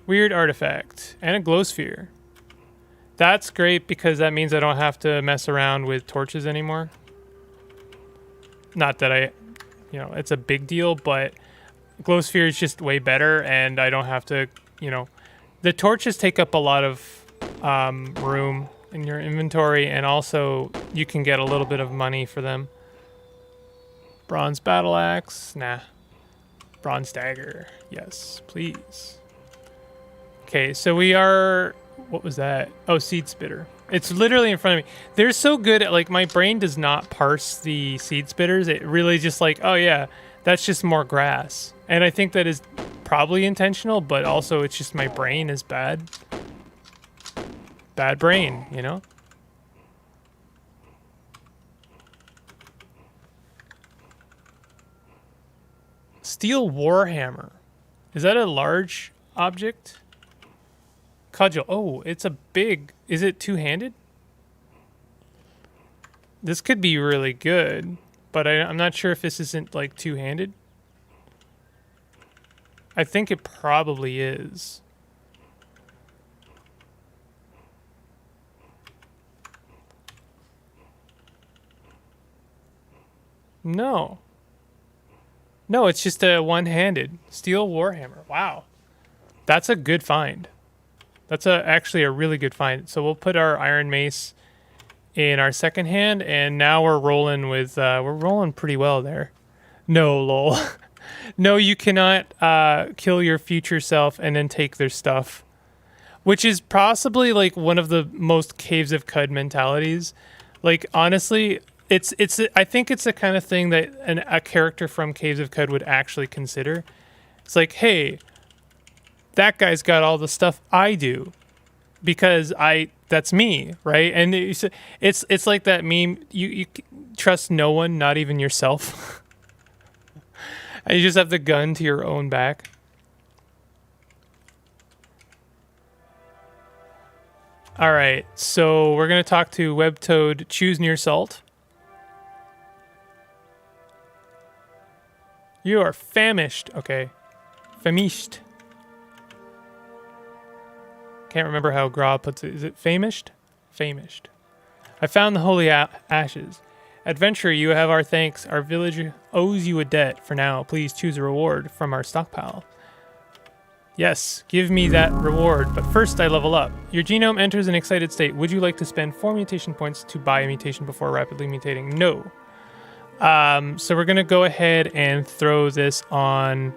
A: Weird artifact. And a glow sphere. That's great because that means I don't have to mess around with torches anymore. Not that it's a big deal, but glow sphere is just way better and I don't have to, the torches take up a lot of room in your inventory, and also you can get a little bit of money for them. Bronze battle axe, nah. Bronze dagger, yes, please. Okay, so we are, what was that? Oh, seed spitter. It's literally in front of me. They're so good at, like, my brain does not parse the seed spitters. It really just like, oh yeah, that's just more grass. And I think that is probably intentional, but also it's just my brain is bad. Bad brain, you know? Steel warhammer. Is that a large object? Cudgel. Oh, it's a big... Is it two-handed? This could be really good, but I'm not sure if this isn't, like, two-handed. I think it probably is. No. No, it's just a one-handed steel warhammer. Wow. That's a good find. That's actually a really good find. So we'll put our iron mace in our second hand, and now we're rolling with... we're rolling pretty well there. No, lol. No, you cannot kill your future self and then take their stuff. Which is possibly like one of the most Caves of Cud mentalities. Like, honestly, it's. I think it's the kind of thing that a character from Caves of Cud would actually consider. It's like, hey, that guy's got all the stuff I do. Because that's me, right? And it's like that meme, you trust no one, not even yourself. And you just have the gun to your own back. All right, so we're going to talk to Webtoad. Choose near salt. You are famished. Okay. Famished. Can't remember how Gra puts it. Is it famished? Famished. I found the holy ashes. Adventurer, you have our thanks. Our village owes you a debt. For now, please choose a reward from our stockpile. Yes, give me that reward, but first I level up. Your genome enters an excited state. Would you like to spend 4 mutation points to buy a mutation before rapidly mutating? No. So we're going to go ahead and throw this on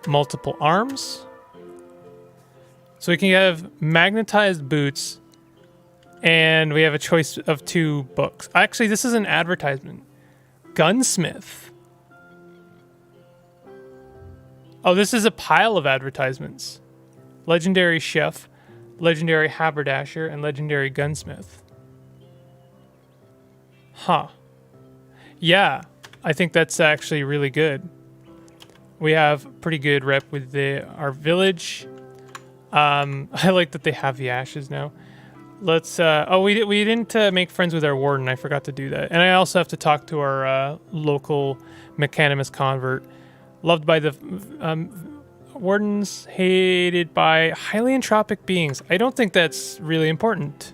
A: multiple arms. So we can have magnetized boots, and we have a choice of 2 books. Actually, this is an advertisement. Gunsmith. Oh, this is a pile of advertisements. Legendary chef, legendary haberdasher, and legendary gunsmith. Huh. Yeah, I think that's actually really good. We have pretty good rep with our village. I like that they have the ashes now. Let's. We didn't make friends with our warden. I forgot to do that. And I also have to talk to our local Mechanimus convert. Loved by the wardens, hated by highly entropic beings. I don't think that's really important.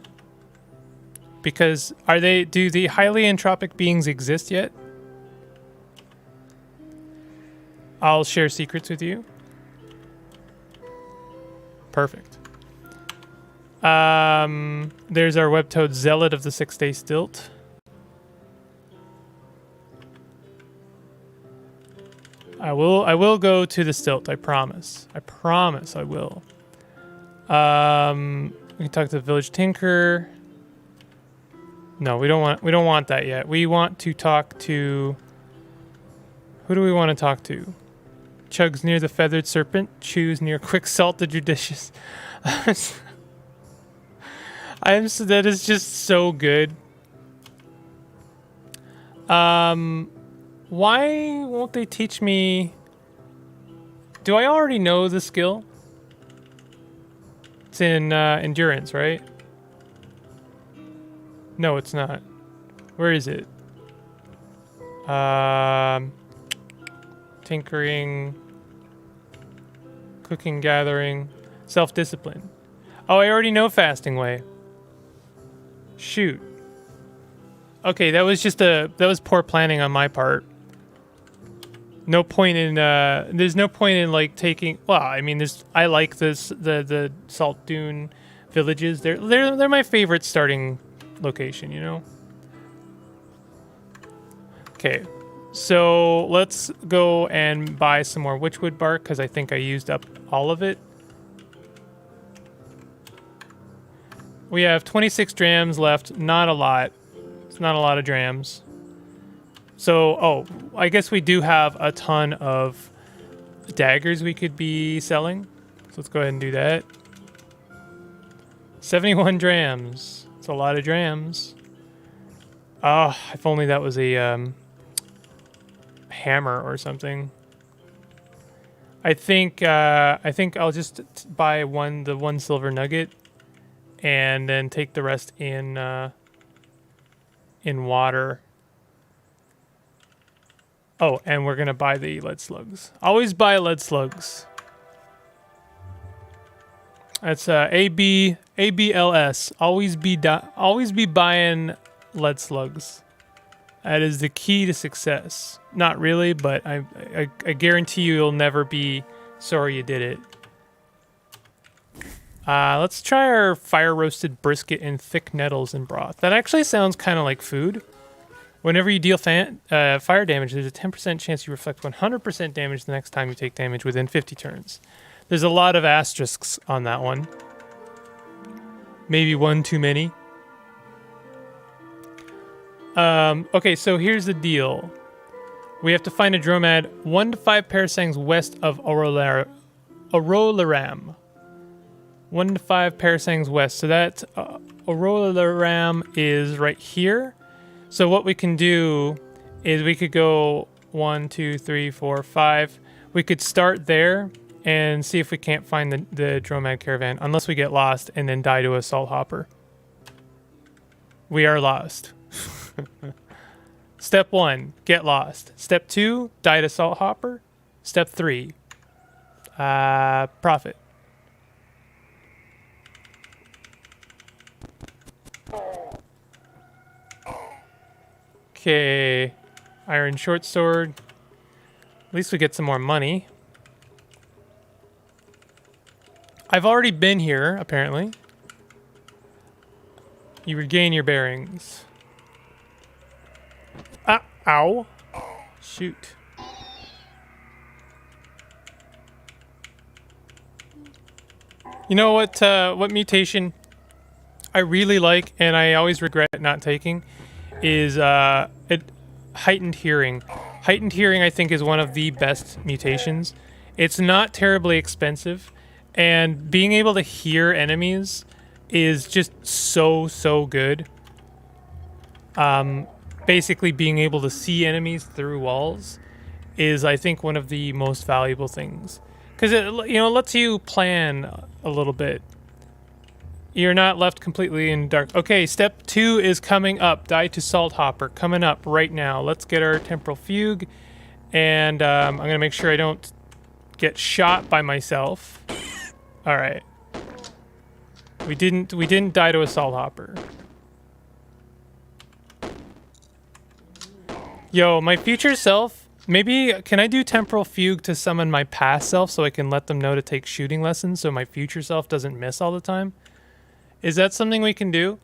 A: Because do the highly entropic beings exist yet? I'll share secrets with you. Perfect. There's our webtoad Zealot of the 6-Day Stilt. I will go to the stilt, I promise. I promise I will. We can talk to the village tinker. No, we don't want that yet. We want to talk to... Who do we want to talk to? Chugs near the feathered serpent. Chews near quick salt the judicious. That is just so good. Why won't they teach me? Do I already know the skill? It's in endurance, right? No, it's not. Where is it? Tinkering, cooking, gathering, self-discipline. Oh, I already know fasting way. Shoot. Okay, that was poor planning on my part. No point in there's no point in like taking. Well, I mean, I like the Salt Dune villages. They're my favorite starting location. You know. Okay, so let's go and buy some more witchwood bark because I think I used up all of it. We have 26 drams left. Not a lot. It's not a lot of drams. So, I guess we do have a ton of daggers we could be selling. So let's go ahead and do that. 71 drams. It's a lot of drams. Oh, if only that was a hammer or something. I think I'll just buy the one silver nugget and then take the rest in water. Oh, and we're gonna buy the lead slugs. Always buy lead slugs. That's ABLS. Always be buying lead slugs. That is the key to success. Not really, but I guarantee you'll never be sorry you did it. Let's try our fire roasted brisket in thick nettles and broth. That actually sounds kind of like food. Whenever you deal fire damage, there's a 10% chance you reflect 100% damage the next time you take damage within 50 turns. There's a lot of asterisks on that one. Maybe one too many. Okay, so here's the deal. We have to find a dromad 1 to 5 parasangs west of Orolaram. 1 to 5 parasangs west. So that Orolaram is right here. So what we can do is we could go 1, 2, 3, 4, 5. We could start there and see if we can't find the dromad caravan, unless we get lost and then die to a salt hopper. We are lost. Step 1, get lost. Step 2, die to salt hopper. Step 3, profit. Okay, iron short sword. At least we get some more money. I've already been here, apparently. You regain your bearings. Ah, ow. Shoot. You know what mutation I really like, and I always regret not taking, is heightened hearing. Heightened hearing, I think, is one of the best mutations. It's not terribly expensive, and being able to hear enemies is just so good. Basically, being able to see enemies through walls is, I think, one of the most valuable things, because it lets you plan a little bit. You're not left completely in dark. Okay, step 2 is coming up. Die to Salt Hopper. Coming up right now. Let's get our Temporal Fugue. And I'm going to make sure I don't get shot by myself. Alright. We didn't die to a Salt Hopper. Yo, my future self. Maybe, can I do Temporal Fugue to summon my past self so I can let them know to take shooting lessons so my future self doesn't miss all the time? Is that something we can do?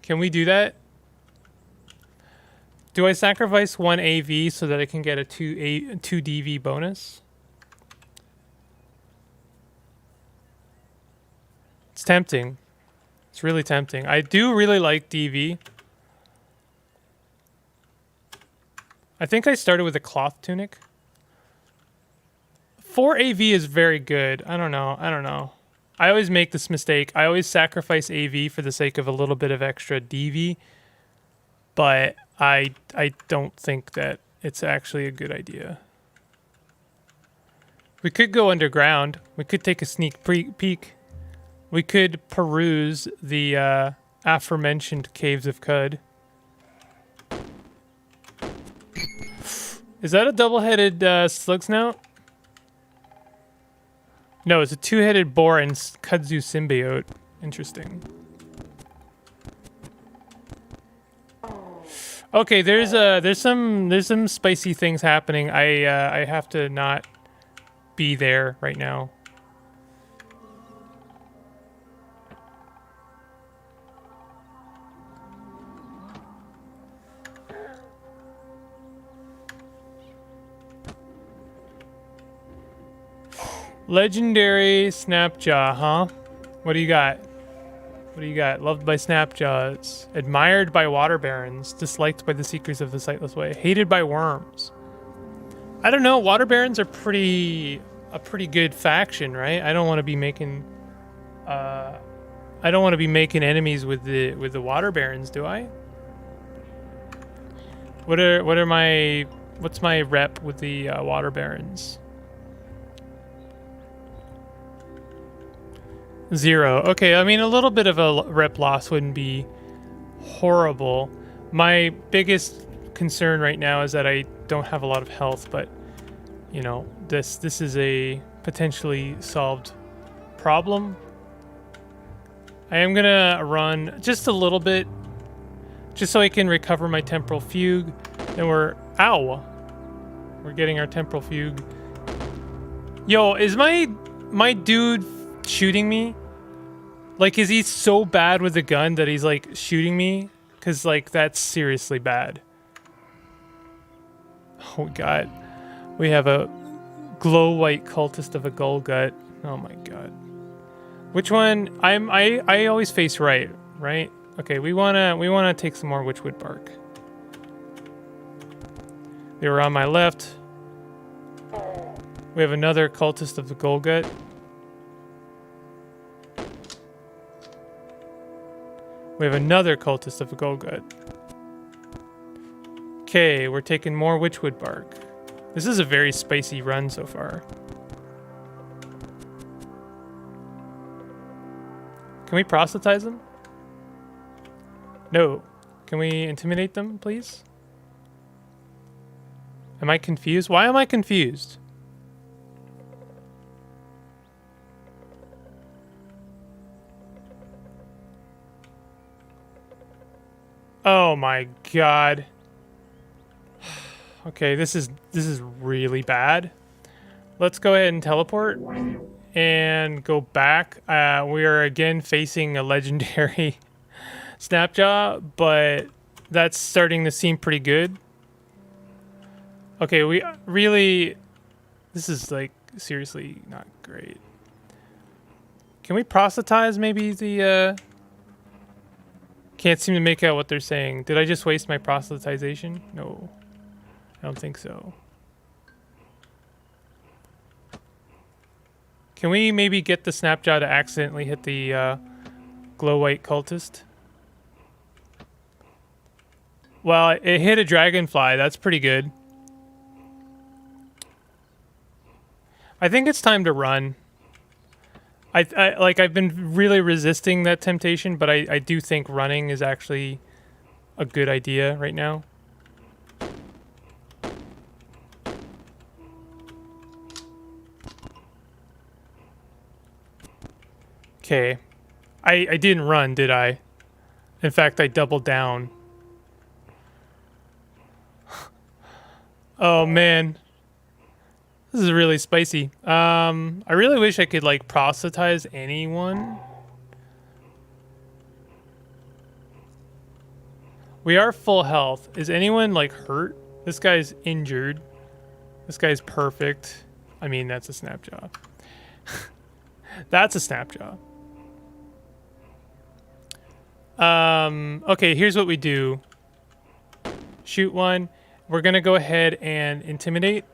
A: Can we do that? Do I sacrifice 1 AV so that I can get a 2 DV bonus? It's tempting. It's really tempting. I do really like DV. I think I started with a cloth tunic. 4 AV is very good. I don't know. I always make this mistake. I always sacrifice AV for the sake of a little bit of extra DV, but I don't think that it's actually a good idea. We could go underground. We could take a sneak peek. We could peruse the aforementioned Caves of Cud. Is that a double-headed slug snout? No, it's a 2-headed boar and kudzu symbiote. Interesting. Okay, there's some spicy things happening. I have to not be there right now. Legendary Snapjaw, huh? What do you got? What do you got? Loved by Snapjaws. Admired by Water Barons. Disliked by the Seekers of the Sightless Way. Hated by worms. I don't know. Water Barons are a pretty good faction, right? I don't want to be making enemies with the Water Barons, do I? What's my rep with the Water Barons? 0. Okay, I mean, a little bit of a rep loss wouldn't be horrible. My biggest concern right now is that I don't have a lot of health, but, you know, this is a potentially solved problem. I am gonna run just a little bit, just so I can recover my Temporal Fugue. And we're getting our Temporal Fugue. Yo, is my dude shooting me? Like, is he so bad with the gun that he's, like, shooting me? Because, like, that's seriously bad. Oh, God. We have a glow-white cultist of a Golgut. Oh, my God. Which one? I always face right? Okay, we wanna take some more Witchwood bark. They were on my left. We have another cultist of the Golgut. We have another cultist of the Golgut. Okay, we're taking more Witchwood bark. This is a very spicy run so far. Can we proselytize them? No. Can we intimidate them, please? Am I confused? Why am I confused? Oh my God. Okay, this is really bad. Let's go ahead and teleport and go back. We are again facing a legendary Snapjaw, but that's starting to seem pretty good. Okay, we really... This is, like, seriously not great. Can we proselytize maybe the... Can't seem to make out what they're saying. Did I just waste my proselytization? No. I don't think so. Can we maybe get the Snapjaw to accidentally hit the glow white cultist? Well, it hit a dragonfly. That's pretty good. I think it's time to run. I've been really resisting that temptation, but I do think running is actually a good idea right now. Okay. I didn't run, did I? In fact, I doubled down. Oh, man. This is really spicy. I really wish I could, like, proselytize anyone. We are full health. Is anyone, like, hurt? This guy's injured. This guy's perfect. I mean, that's a Snapjaw. That's a Snapjaw. Okay, here's what we do. Shoot one. We're gonna go ahead and intimidate.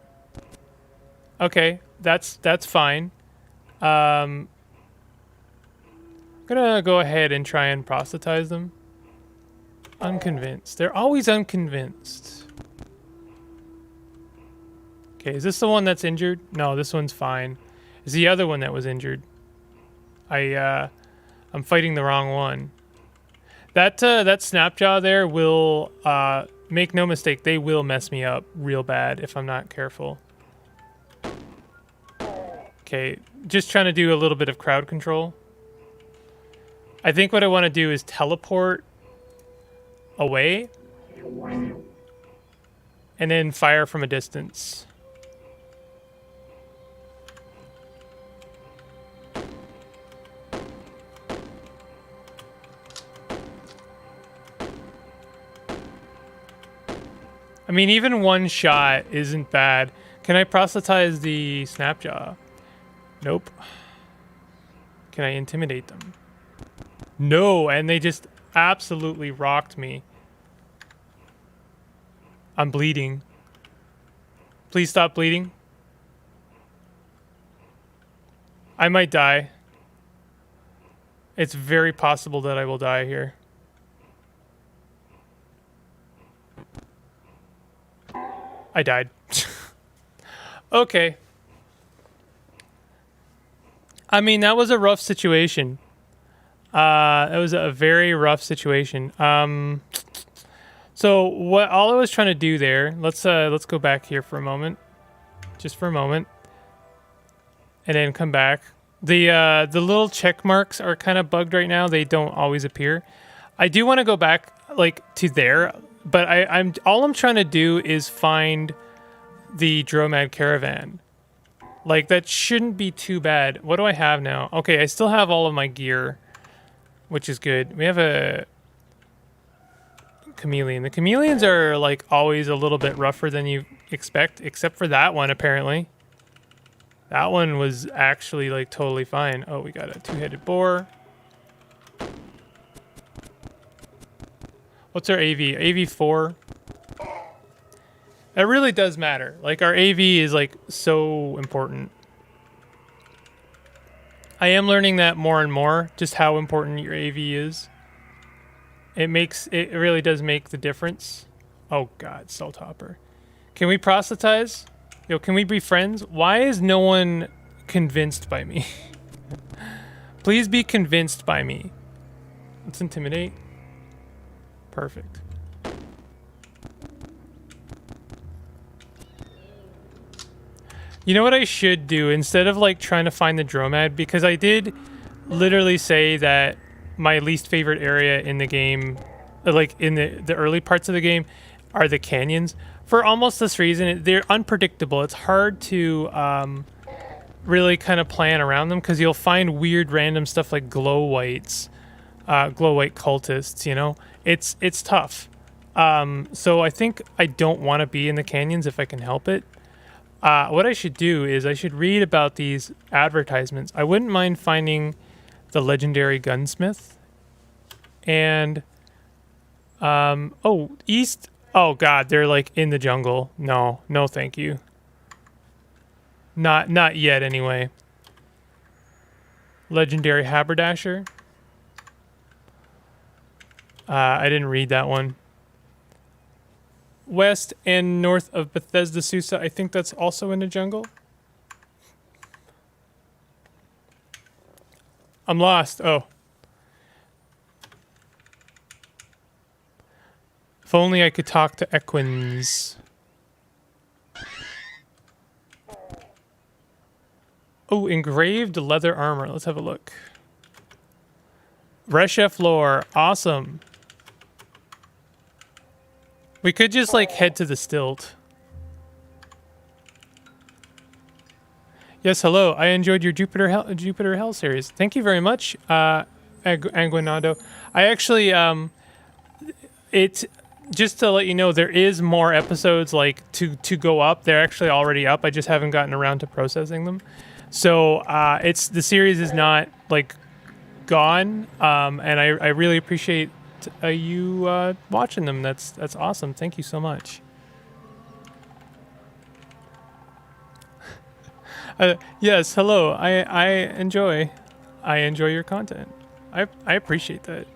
A: Okay, that's fine. I'm gonna go ahead and try and proselytize them. Unconvinced. They're always unconvinced. Okay, is this the one that's injured? No, this one's fine. It's the other one that was injured. I'm fighting the wrong one. That Snapjaw there will, make no mistake, they will mess me up real bad if I'm not careful. Okay, just trying to do a little bit of crowd control. I think what I want to do is teleport away and then fire from a distance. I mean, even one shot isn't bad. Can I proselytize the Snapjaw? Nope. Can I intimidate them? No, and they just absolutely rocked me. I'm bleeding. Please stop bleeding. I might die. It's very possible that I will die here. I died. Okay. I mean, that was a rough situation. It was a very rough situation. So what all I was trying to do there, let's go back here for a moment. Just for a moment. And then come back. The little check marks are kind of bugged right now. They don't always appear. I do want to go back like to there, but all I'm trying to do is find the Dromad caravan. Like, that shouldn't be too bad. What do I have now? Okay, I still have all of my gear, which is good. We have a chameleon. The chameleons are, like, always a little bit rougher than you expect, except for that one, apparently. That one was actually, like, totally fine. Oh, we got a two-headed boar. What's our AV? AV 4. That really does matter. Like, our AV is, like, so important. I am learning that more and more, just how important your AV is. It really does make the difference. Oh, God, Salt Hopper. Can we proselytize? Yo, can we be friends? Why is no one convinced by me? Please be convinced by me. Let's intimidate. Perfect. You know what I should do? Instead of like trying to find the Dromad, because I did literally say that my least favorite area in the game, like in the early parts of the game, are the canyons. For almost this reason, they're unpredictable. It's hard to really kind of plan around them because you'll find weird random stuff like glow white cultists, you know? It's tough. So I think I don't want to be in the canyons if I can help it. What I should do is I should read about these advertisements. I wouldn't mind finding the legendary gunsmith. And oh, east. Oh god, they're like in the jungle. No, no, thank you. Not yet, anyway. Legendary haberdasher. I didn't read that one. West and north of Bethesda Susa. I think that's also in the jungle. I'm lost. Oh. If only I could talk to equins. Oh, engraved leather armor. Let's have a look. Reshef lore. Awesome. We could just like head to the stilt. Yes, hello. I enjoyed your Jupiter Hell series. Thank you very much, Anguinado. I actually it just to let you know, there is more episodes like to go up. They're actually already up. I just haven't gotten around to processing them. So it's the series is not like gone, and I really appreciate you watching them. That's awesome. Thank you so much. Yes, hello. I enjoy your content. I appreciate that.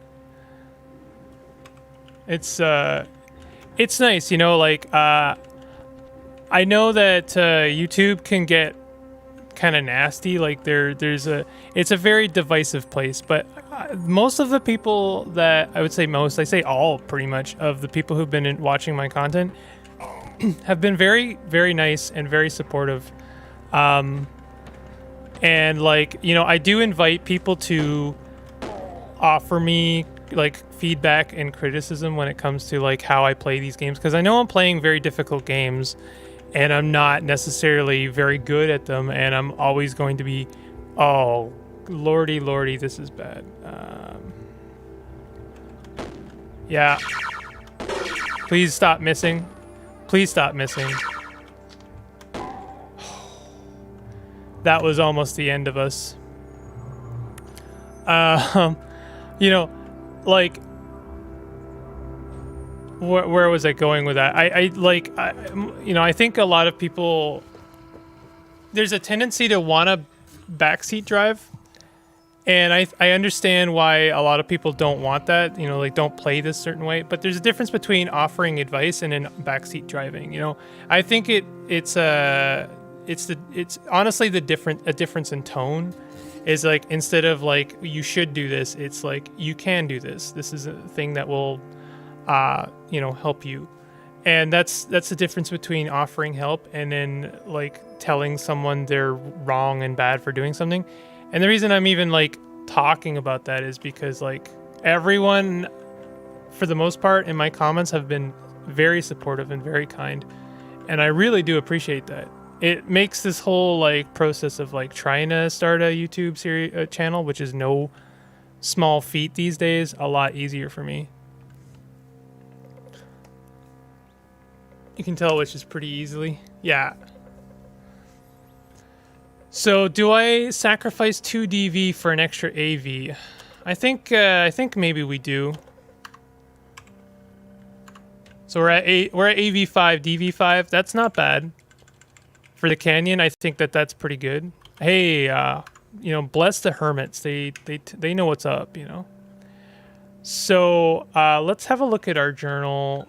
A: It's nice, you know. Like I know that YouTube can get kind of nasty. Like it's a very divisive place. But most of the people that I say all pretty much of the people who've been watching my content have been very, very nice and very supportive. And like, you know, I do invite people to offer me like feedback and criticism when it comes to like how I play these games, because I know I'm playing very difficult games and I'm not necessarily very good at them, and I'm always going to be, oh lordy, this is bad. Yeah, please stop missing. That was almost the end of us. You know, like, where was I going with that? I think a lot of people, there's a tendency to want to backseat drive, and I understand why a lot of people don't want that. You know, like, don't play this certain way. But there's a difference between offering advice and in backseat driving. You know, I think it's honestly a difference in tone. Is like, instead of like you should do this, it's like you can do this. This is a thing that will, help you, and that's the difference between offering help and then like telling someone they're wrong and bad for doing something. And the reason I'm even like talking about that is because like everyone, for the most part, in my comments have been very supportive and very kind, and I really do appreciate that. It makes this whole like process of like trying to start a YouTube series channel, which is no small feat these days, a lot easier for me. You can tell which is pretty easily. Yeah. So do I sacrifice 2 DV for an extra AV? I think maybe we do. So we're at AV5, DV5. That's not bad. For the canyon, I think that's pretty good. Hey, bless the hermits. They know what's up, you know. So let's have a look at our journal.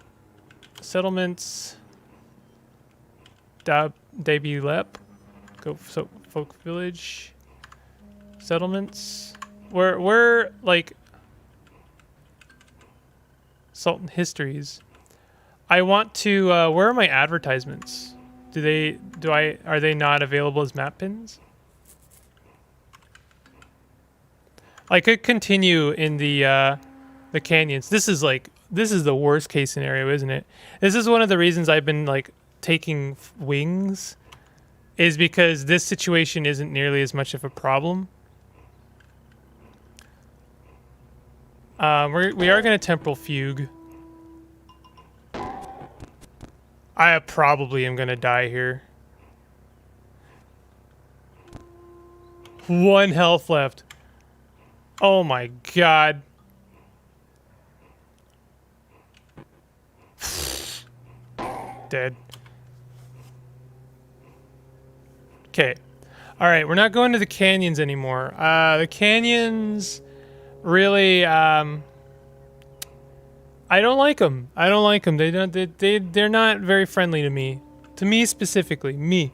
A: Settlements. Debi Lep. Go so folk village. Settlements. We're like Sultan histories. I want to. Where are my advertisements? Are they not available as map pins? I could continue in the canyons. This is the worst case scenario, isn't it? This is one of the reasons I've been like taking wings, is because this situation isn't nearly as much of a problem. We are going to temporal fugue. I probably am gonna die here. 1 health left. Oh my god. Dead. Okay. Alright, we're not going to the canyons anymore. The canyons really, I don't like them. I don't like them. They're not very friendly to me. To me specifically. Me.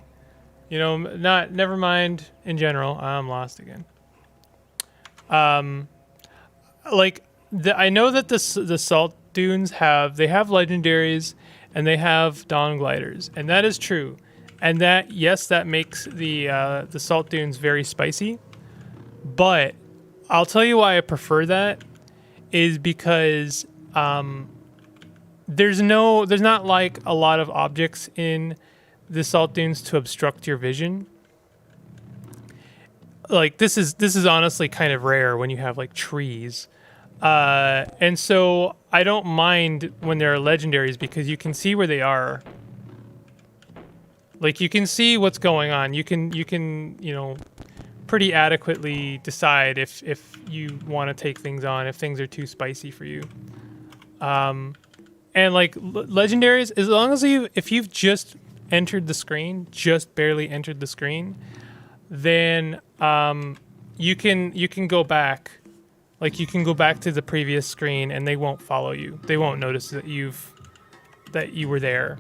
A: You know, never mind in general. I'm lost again. Like, I know that the salt dunes have legendaries and they have dawn gliders, and that is true. And that, yes, that makes the salt dunes very spicy. But I'll tell you why I prefer that is because there's not like a lot of objects in the salt dunes to obstruct your vision. Like this is honestly kind of rare when you have like trees. And so I don't mind when there are legendaries because you can see where they are. Like you can see what's going on. You can you know, pretty adequately decide if you want to take things on, if things are too spicy for you. And like legendaries, as long as if you've just entered the screen, just barely entered the screen, then you can go back. Like you can go back to the previous screen and they won't follow you. They won't notice that you were there.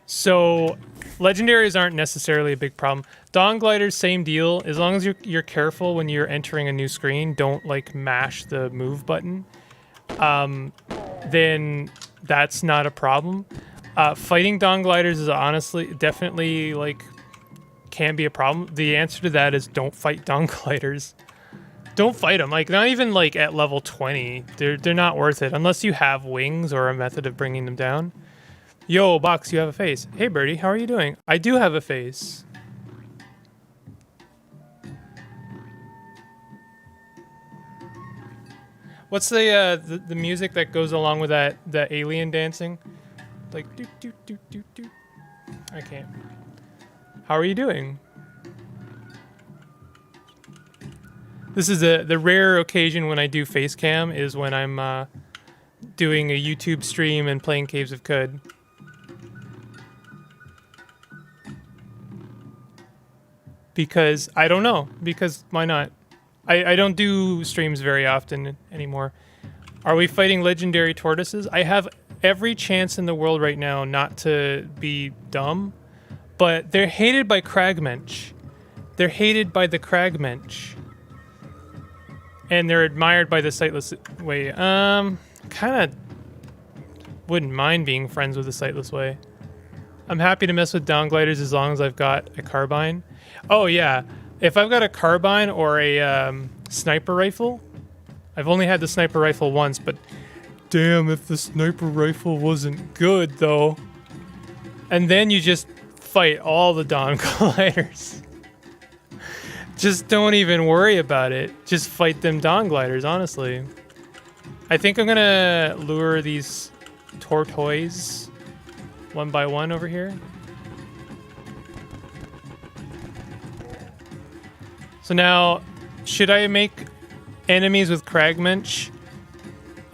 A: So legendaries aren't necessarily a big problem. Dawn gliders, same deal. As long as you're careful when you're entering a new screen, don't like mash the move button. Then that's not a problem. Fighting dawn gliders is honestly definitely like can be a problem. The answer to that is don't fight dawn gliders. Don't fight them. Like not even like at level 20. They're not worth it unless you have wings or a method of bringing them down. Yo, Box, you have a face. Hey, Birdie, how are you doing? I do have a face. What's the music that goes along with that alien dancing? Like doot doot doot doot doot. I can't. How are you doing? This is the rare occasion when I do face cam is when I'm doing a YouTube stream and playing Caves of Qud. Because I don't know. Because why not? I don't do streams very often anymore. Are we fighting legendary tortoises? I have every chance in the world right now not to be dumb, but they're hated by Cragmensch. They're hated by the Cragmensch. And they're admired by the Sightless Way. Kind of wouldn't mind being friends with the Sightless Way. I'm happy to mess with dawn gliders as long as I've got a carbine. Oh yeah, if I've got a carbine or a sniper rifle, I've only had the sniper rifle once, but damn if the sniper rifle wasn't good though. And then you just fight all the dawn gliders. Just don't even worry about it. Just fight them dawn gliders, honestly. I think I'm gonna lure these tortoises one by one over here. So now, should I make enemies with Cragmensch?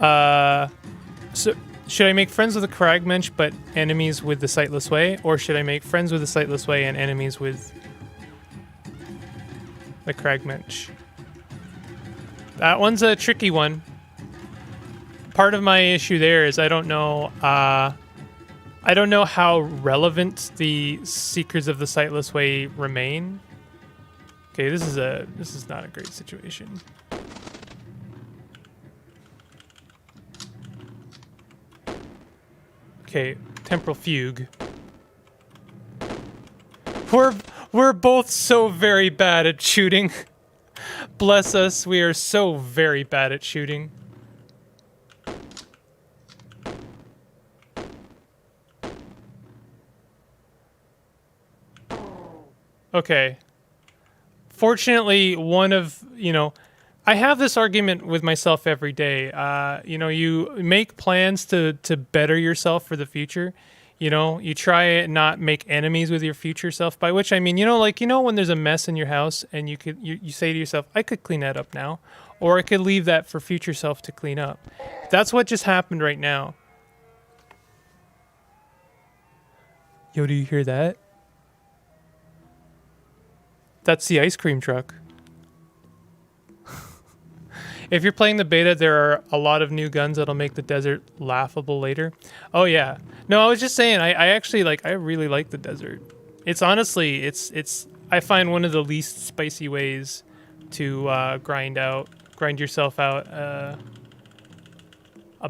A: So should I make friends with the Cragmensch but enemies with the Sightless Way, or should I make friends with the Sightless Way and enemies with the Cragmensch? That one's a tricky one. Part of my issue there is I don't know how relevant the Seekers of the Sightless Way remain. Okay, this is not a great situation. Okay, Temporal Fugue. We're both so very bad at shooting. Bless us, we are so very bad at shooting. Okay. Fortunately, one of, you know, I have this argument with myself every day. You know, you make plans to better yourself for the future. You know, you try and not make enemies with your future self. By which I mean, you know, like you know, when there's a mess in your house, and you say to yourself, "I could clean that up now," or I could leave that for future self to clean up. That's what just happened right now. Yo, do you hear that? That's the ice cream truck. If you're playing the beta, there are a lot of new guns that'll make the desert laughable later. Oh yeah. No, I was just saying, I actually like, I really like the desert. It's honestly, it's, I find one of the least spicy ways to grind yourself out a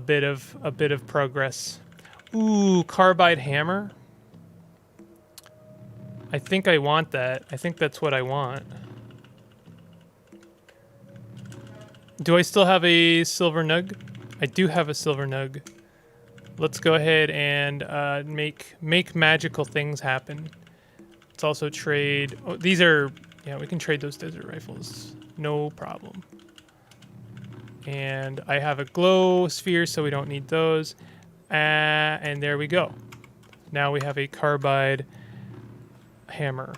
A: bit of progress. Ooh, carbide hammer. I think I want that. I think that's what I want. Do I still have a silver nug? I do have a silver nug. Let's go ahead and make magical things happen. Let's also trade. Oh, these are, yeah, we can trade those desert rifles. No problem. And I have a glow sphere, so we don't need those. And there we go. Now we have a carbide hammer.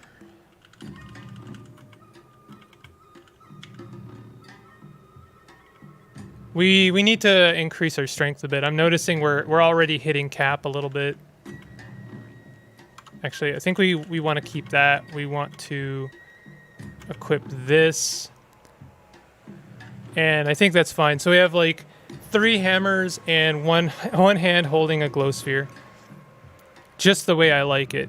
A: We need to increase our strength a bit. I'm noticing we're already hitting cap a little bit. Actually, I think we want to keep that. We want to equip this. And I think that's fine. So we have like 3 hammers and one hand holding a glow sphere. Just the way I like it.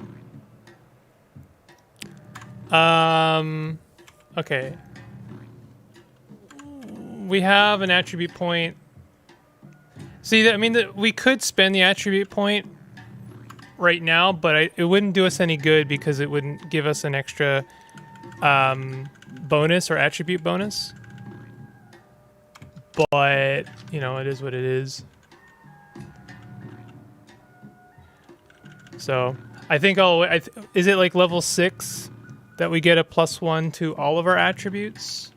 A: Okay. We have an attribute point. See, I mean, we could spend the attribute point right now, but it wouldn't do us any good because it wouldn't give us an extra bonus or attribute bonus. But, you know, it is what it is. So, I think is it like level 6 that we get a +1 to all of our attributes?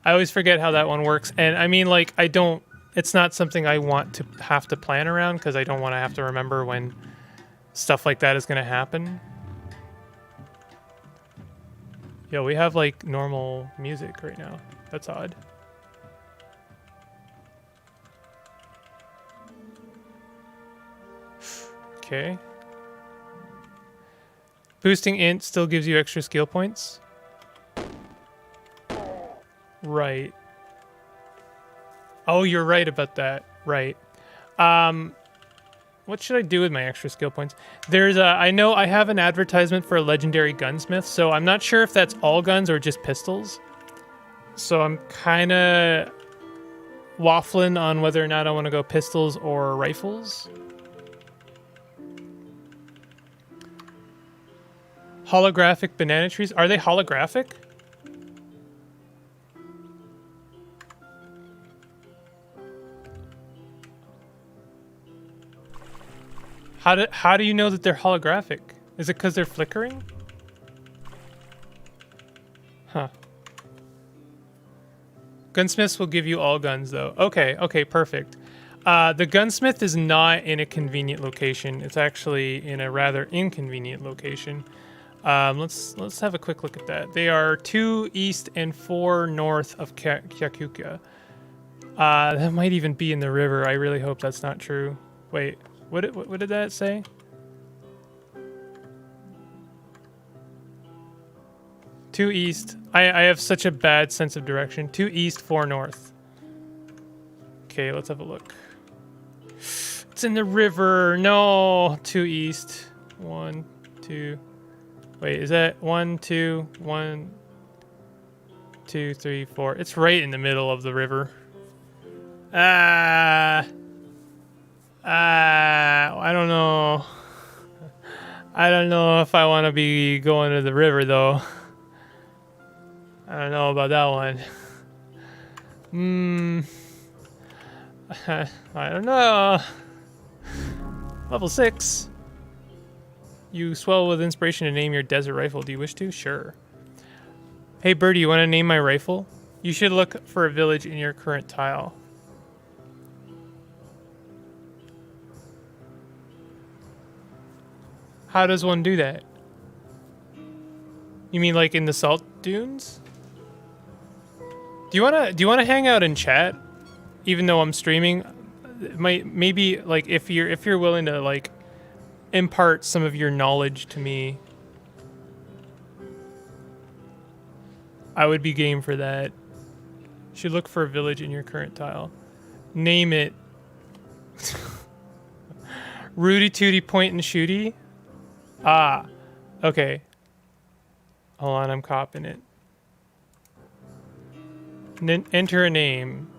A: I always forget how that one works. And I mean, like, it's not something I want to have to plan around because I don't want to have to remember when stuff like that is going to happen. Yo, we have like normal music right now. That's odd. Okay. Boosting int still gives you extra skill points. Right. Oh, you're right about that. Right. What should I do with my extra skill points? I know I have an advertisement for a legendary gunsmith, so I'm not sure if that's all guns or just pistols. So I'm kind of waffling on whether or not I want to go pistols or rifles. Holographic banana trees. Are they holographic? How do you know that they're holographic? Is it because they're flickering? Huh. Gunsmiths will give you all guns, though. Okay, perfect. The gunsmith is not in a convenient location. It's actually in a rather inconvenient location. Let's have a quick look at that. They are 2 east and 4 north of Kyakuka. That might even be in the river. I really hope that's not true. Wait. What did that say? Two east. I have such a bad sense of direction. 2 east, 4 north. Okay, let's have a look. It's in the river. No, 2 east. 1, 2. Wait, is that 1, 2, 1, 2, 3, 4? It's right in the middle of the river. I don't know. I don't know if I want to be going to the river, though. I don't know about that one. I don't know. Level 6. You swell with inspiration to name your desert rifle. Do you wish to? Sure. Hey, Birdie, you want to name my rifle? You should look for a village in your current tile. How does one do that? You mean like in the salt dunes? Do you wanna hang out in chat, even though I'm streaming? Maybe like if you're willing to like impart some of your knowledge to me, I would be game for that. Should look for a village in your current tile. Name it. Rudy Tooty Point and Shooty. Ah, okay. Hold on, I'm copying it. Enter a name.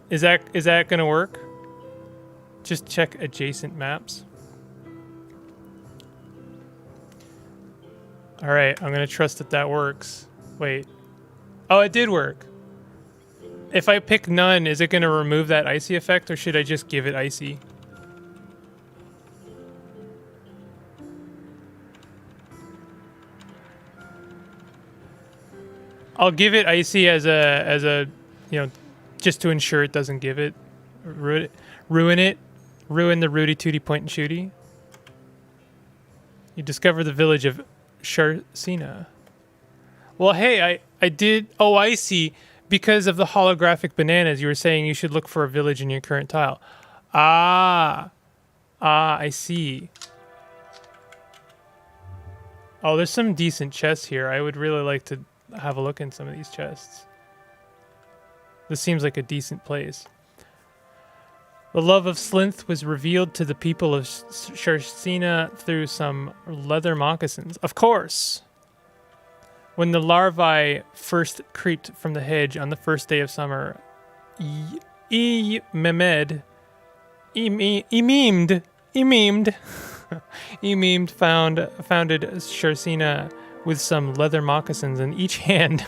A: Is that gonna work? Just check adjacent maps. All right, I'm gonna trust that works. Wait. Oh, it did work. If I pick none, is it gonna remove that icy effect, or should I just give it icy? I'll give it icy as a, you know, just to ensure it doesn't give it, ruin the Rudy Tooty Point and Shooty. You discover the village of Sharsina. Well, hey, I did. Oh, I see. Because of the holographic bananas, you were saying you should look for a village in your current tile. Ah, I see. Oh, there's some decent chests here. I would really like to have a look in some of these chests. This seems like a decent place. The love of Slinth was revealed to the people of Sharsina through some leather moccasins. Of course! When the larvae first creeped from the hedge on the first day of summer, Ememed founded Sharsina with some leather moccasins in each hand.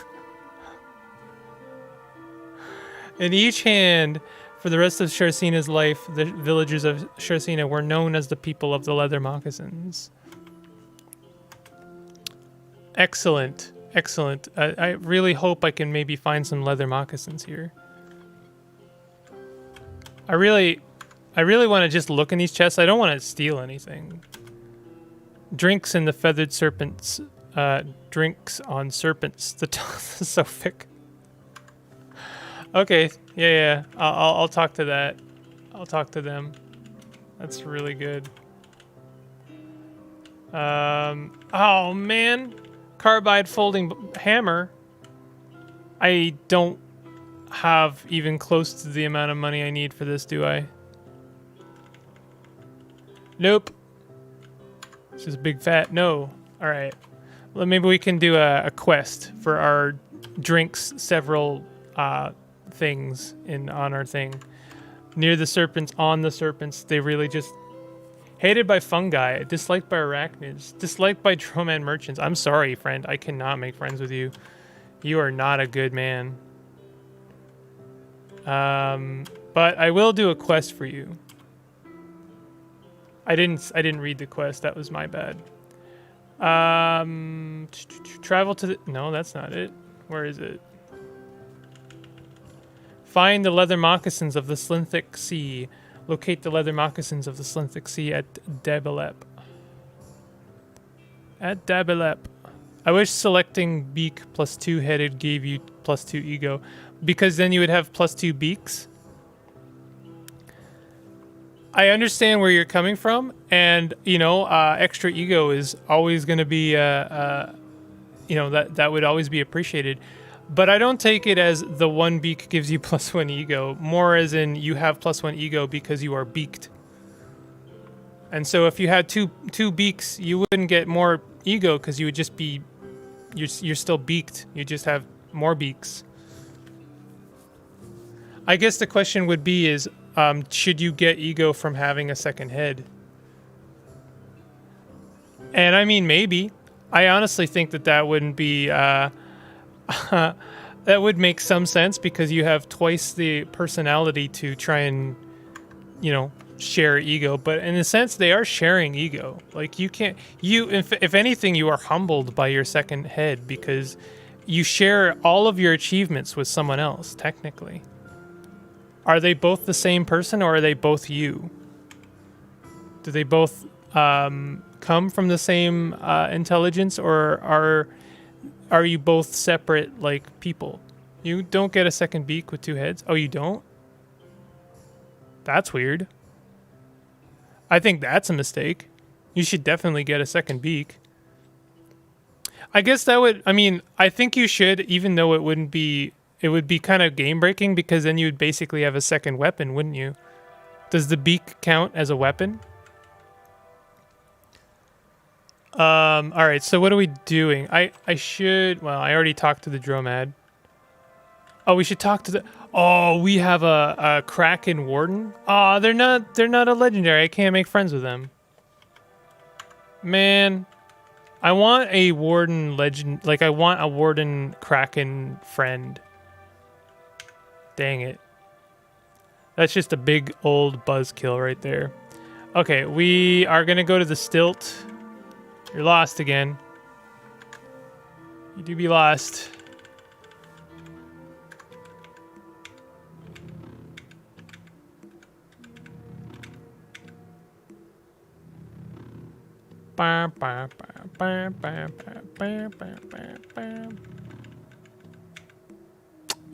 A: In each hand, for the rest of Sharsina's life, the villagers of Sharsina were known as the people of the leather moccasins. Excellent. Excellent. I really hope I can maybe find some leather moccasins here. I really want to just look in these chests. I don't want to steal anything. Drinks in the feathered serpents. Drinks on serpents. The Sophic. Okay. Yeah. I'll talk to that. I'll talk to them. That's really good. Oh man. Carbide folding hammer. I don't have even close to the amount of money I need for this, do I? Nope. It's just big fat no. All right. Well, maybe we can do a quest for our drinks several things on our thing. Near the serpents, on the serpents, they really just... Hated by fungi, disliked by arachnids, disliked by Droman merchants. I'm sorry, friend. I cannot make friends with you. You are not a good man. But I will do a quest for you. I didn't read the quest. That was my bad. Travel to the... No, that's not it. Where is it? Find the leather moccasins of the Slinthic Sea. Locate the leather moccasins of the Slinthic Sea at Dabalep. At Dabalep. I wish selecting beak plus 2 headed gave you plus 2 ego. Because then you would have plus 2 beaks. I understand where you're coming from. And, you know, extra ego is always going to be, you know, that would always be appreciated. But I don't take it as the one beak gives you plus 1 ego. More as in you have plus 1 ego because you are beaked. And so if you had two beaks, you wouldn't get more ego because you would just be... You're still beaked. You just have more beaks. I guess the question would be is, should you get ego from having a second head? And I mean, maybe. I honestly think that wouldn't be... that would make some sense because you have twice the personality to try and, you know, share ego. But in a sense, they are sharing ego. Like you can't, if anything, you are humbled by your second head because you share all of your achievements with someone else, technically. Are they both the same person, or are they both you? Do they both come from the same intelligence, or are you both separate, like, people? You don't get a second beak with 2 heads? Oh, you don't? That's weird. I think that's a mistake. You should definitely get a second beak. I guess that would, I mean, I think you should, even though it would be kind of game breaking, because then you'd basically have a second weapon, wouldn't you? Does the beak count as a weapon? All right, so what are we doing? I should, well, I already talked to the Dromad. Oh, we should talk to the, oh, we have a Kraken Warden. Oh, they're not a legendary. I can't make friends with them. Man, I want a Warden legend, like I want a Warden Kraken friend. Dang it. That's just a big old buzzkill right there. Okay, we are gonna go to the Stilt. You're lost again. You do be lost.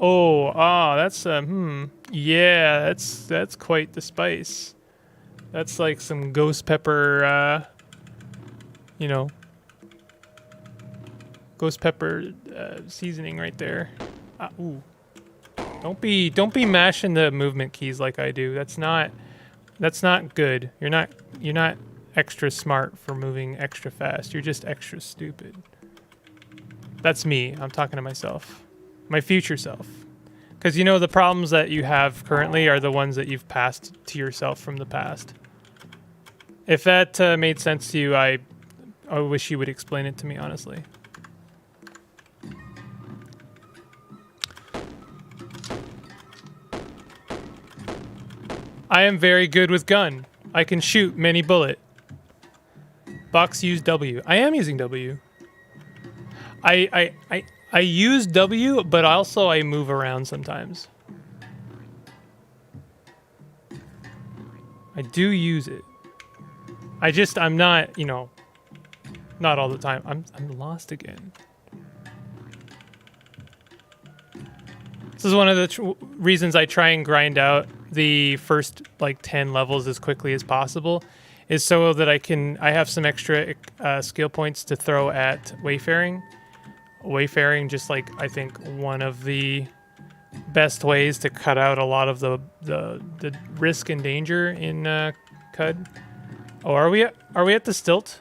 A: Oh, that's yeah, that's quite the spice. That's like some ghost pepper, you know, ghost pepper seasoning right there. Ooh, don't be mashing the movement keys like I do. That's not good. You're not extra smart for moving extra fast. You're just extra stupid. That's me. I'm talking to myself. My future self. Because you know the problems that you have currently are the ones that you've passed to yourself from the past. If that made sense to you, I wish you would explain it to me, honestly. I am very good with gun. I can shoot many bullet. Box use W. I am using W. I use W, but also I move around sometimes. I do use it. I'm not, you know, not all the time. I'm lost again. This is one of the reasons I try and grind out the first like 10 levels as quickly as possible, is so that I have some extra skill points to throw at Wayfaring. Wayfaring, just like I think one of the best ways to cut out a lot of the risk and danger in CUD. Oh, are we at the Stilt?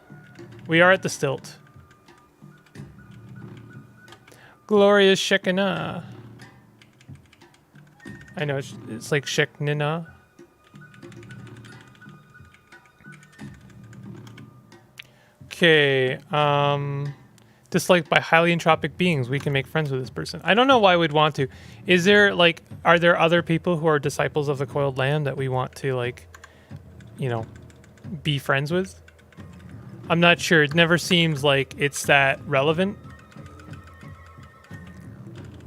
A: We are at the Stilt. Glorious Shekinah. I know it's like Shekinah. Okay, disliked by highly entropic beings. We can make friends with this person. I don't know why we'd want to. Is there, like, are there other people who are disciples of the Coiled Lamb that we want to, like, you know, be friends with? I'm not sure. It never seems like it's that relevant.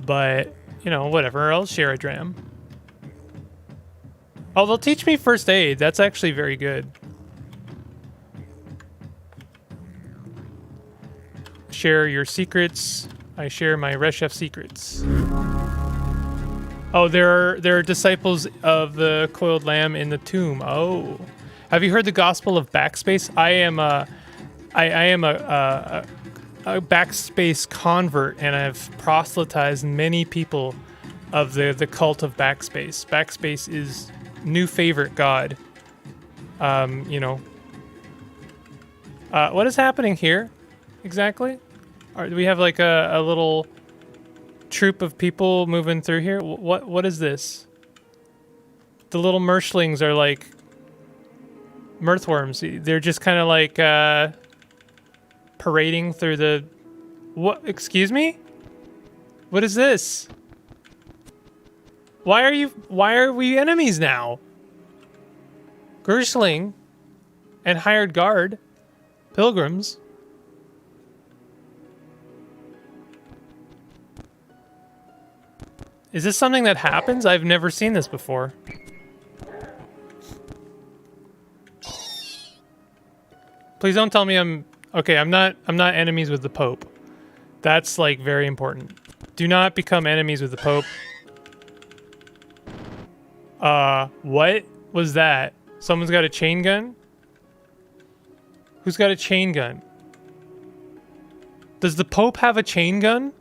A: But, you know, whatever. I'll share a dram. Oh, they'll teach me first aid. That's actually very good. Share your secrets. I share my Reshef secrets. Oh, there are disciples of the Coiled Lamb in the tomb. Oh, have you heard the gospel of backspace? I am a backspace convert, and I've proselytized many people of the cult of backspace. Backspace is new favorite god. You know. What is happening here exactly? Do we have like a little troop of people moving through here? What is this? The little Merchlings are like mirthworms. They're just kind of like parading through the... What? Excuse me? What is this? Why are we enemies now? Gershling and hired guard, pilgrims. Is this something that happens? I've never seen this before. Please don't tell me I'm okay. I'm not enemies with the Pope. That's like very important. Do not become enemies with the Pope. What was that? Someone's got a chain gun? Who's got a chain gun? Does the Pope have a chain gun?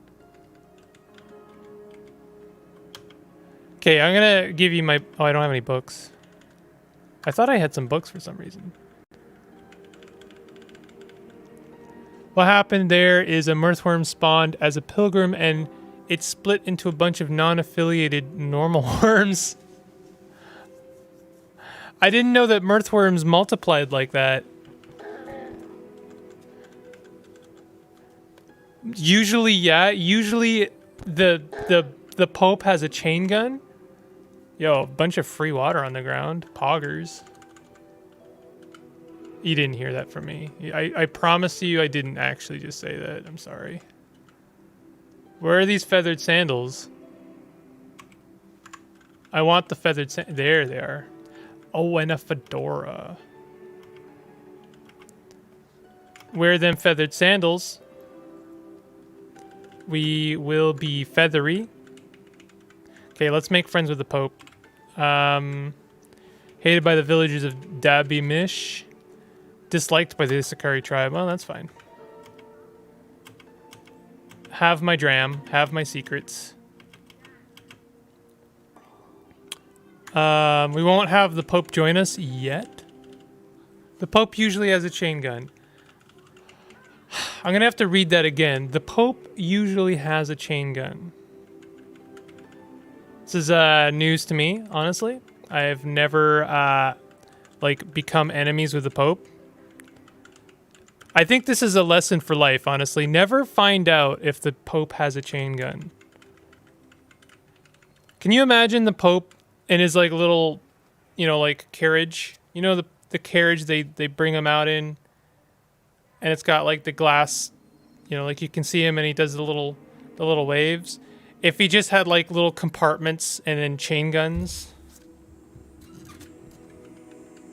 A: Okay, I'm gonna give you my... Oh, I don't have any books. I thought I had some books for some reason. What happened there is a Mirthworm spawned as a pilgrim and it split into a bunch of non-affiliated normal worms. I didn't know that Mirthworms multiplied like that. Usually, yeah. Usually the Pope has a chain gun. Yo, a bunch of free water on the ground. Poggers. You didn't hear that from me. I promise you I didn't actually just say that. I'm sorry. Where are these feathered sandals? I want the feathered there they are. Oh, and a fedora. Wear them feathered sandals. We will be feathery. Okay, let's make friends with the Pope. Hated by the villagers of Dabimish. Disliked by the Isakari tribe. Well, that's fine. Have my dram. Have my secrets. We won't have the Pope join us yet. The Pope usually has a chain gun. I'm going to have to read that again. The Pope usually has a chain gun. This is news to me, honestly. I've never become enemies with the Pope. I think this is a lesson for life, honestly. Never find out if the Pope has a chain gun. Can you imagine the Pope in his like little, carriage? You know the carriage they bring him out in, and it's got like the glass, like you can see him and he does the little waves. If he just had like little compartments and then chain guns,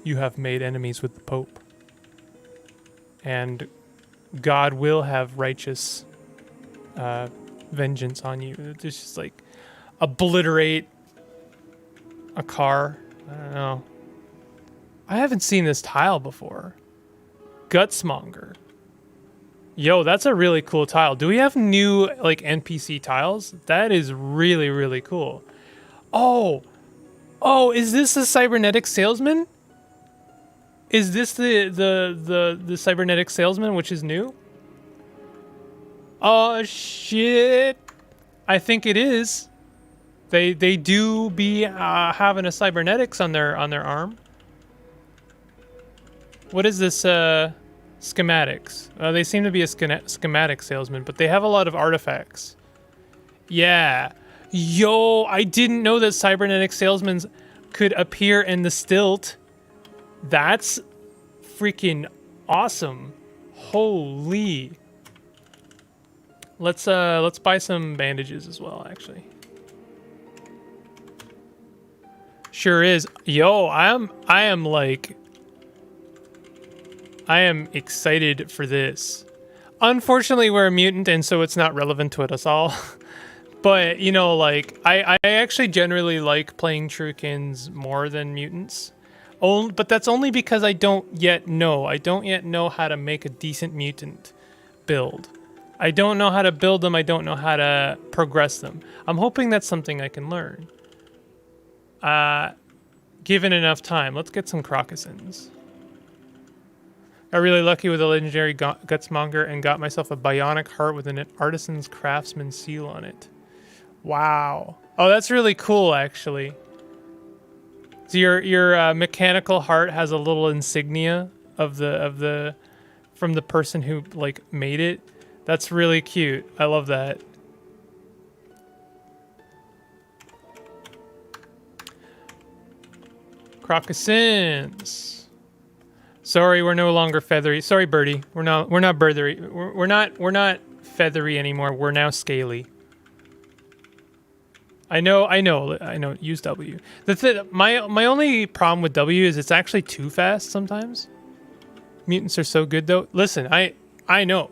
A: you have made enemies with the Pope. And God will have righteous vengeance on you. It's just like obliterate a car. I don't know. I haven't seen this tile before. Gutsmonger. Yo, that's a really cool tile. Do we have new like NPC tiles? That is really, really cool. Oh, is this a cybernetic salesman? Is this the cybernetic salesman, which is new? Oh shit! I think it is. They do be having a cybernetics on their arm. What is this? Schematics. They seem to be a schematic salesman, but they have a lot of artifacts. Yeah. Yo, I didn't know that cybernetic salesmen could appear in the stilt. That's freaking awesome. Holy. Let's buy some bandages as well, actually. Sure is. Yo, I am excited for this. Unfortunately, we're a mutant, and so it's not relevant to us all. But, I actually generally like playing Truekins more than mutants. But that's only because I don't yet know. I don't yet know how to make a decent mutant build. I don't know how to build them. I don't know how to progress them. I'm hoping that's something I can learn. Given enough time. Let's get some Crocossins. Got really lucky with a legendary Gutsmonger and got myself a bionic heart with an artisan's craftsman seal on it. Wow. Oh, that's really cool, actually. So your mechanical heart has a little insignia of the from the person who like made it. That's really cute. I love that. Crocossins. Sorry, we're no longer feathery. Sorry, Birdie. We're not birthery. We're not feathery anymore. We're now scaly. I know. Use W. My only problem with W is it's actually too fast sometimes. Mutants are so good though. Listen, I know.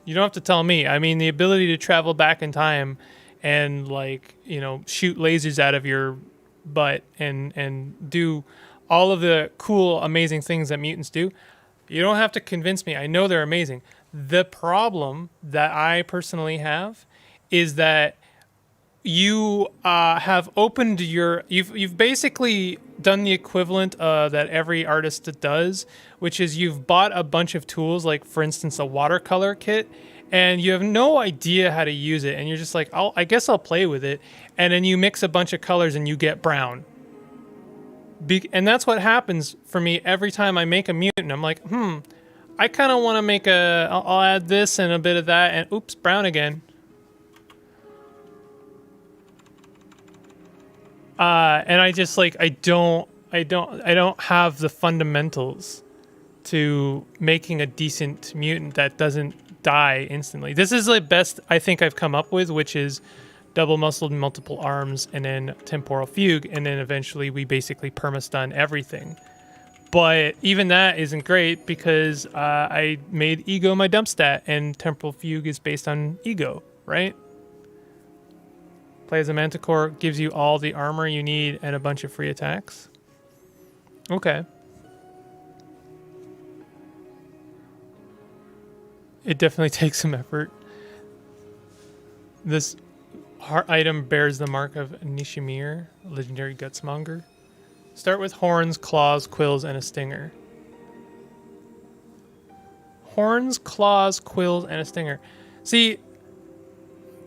A: You don't have to tell me. I mean, the ability to travel back in time and like, shoot lasers out of your butt and do all of the cool, amazing things that mutants do. You don't have to convince me. I know they're amazing. The problem that I personally have is that you have opened you've basically done the equivalent that every artist does, which is you've bought a bunch of tools, like for instance a watercolor kit, and you have no idea how to use it, and you're just like, I guess I'll play with it, and then you mix a bunch of colors and you get brown. And that's what happens for me every time I make a mutant. I'm like, I kind of want to make I'll add this and a bit of that, and oops, brown again. And I just like I don't have the fundamentals to making a decent mutant that doesn't die instantly. This is the best I think I've come up with, which is double muscled, multiple arms, and then temporal fugue, and then eventually we basically perma-stun everything. But even that isn't great because I made ego my dump stat, and temporal fugue is based on ego, right? Play as a Manticore, gives you all the armor you need and a bunch of free attacks. Okay. It definitely takes some effort. This item bears the mark of Nishimir, legendary gutsmonger. Start with horns, claws, quills, and a stinger. Horns, claws, quills, and a stinger. See,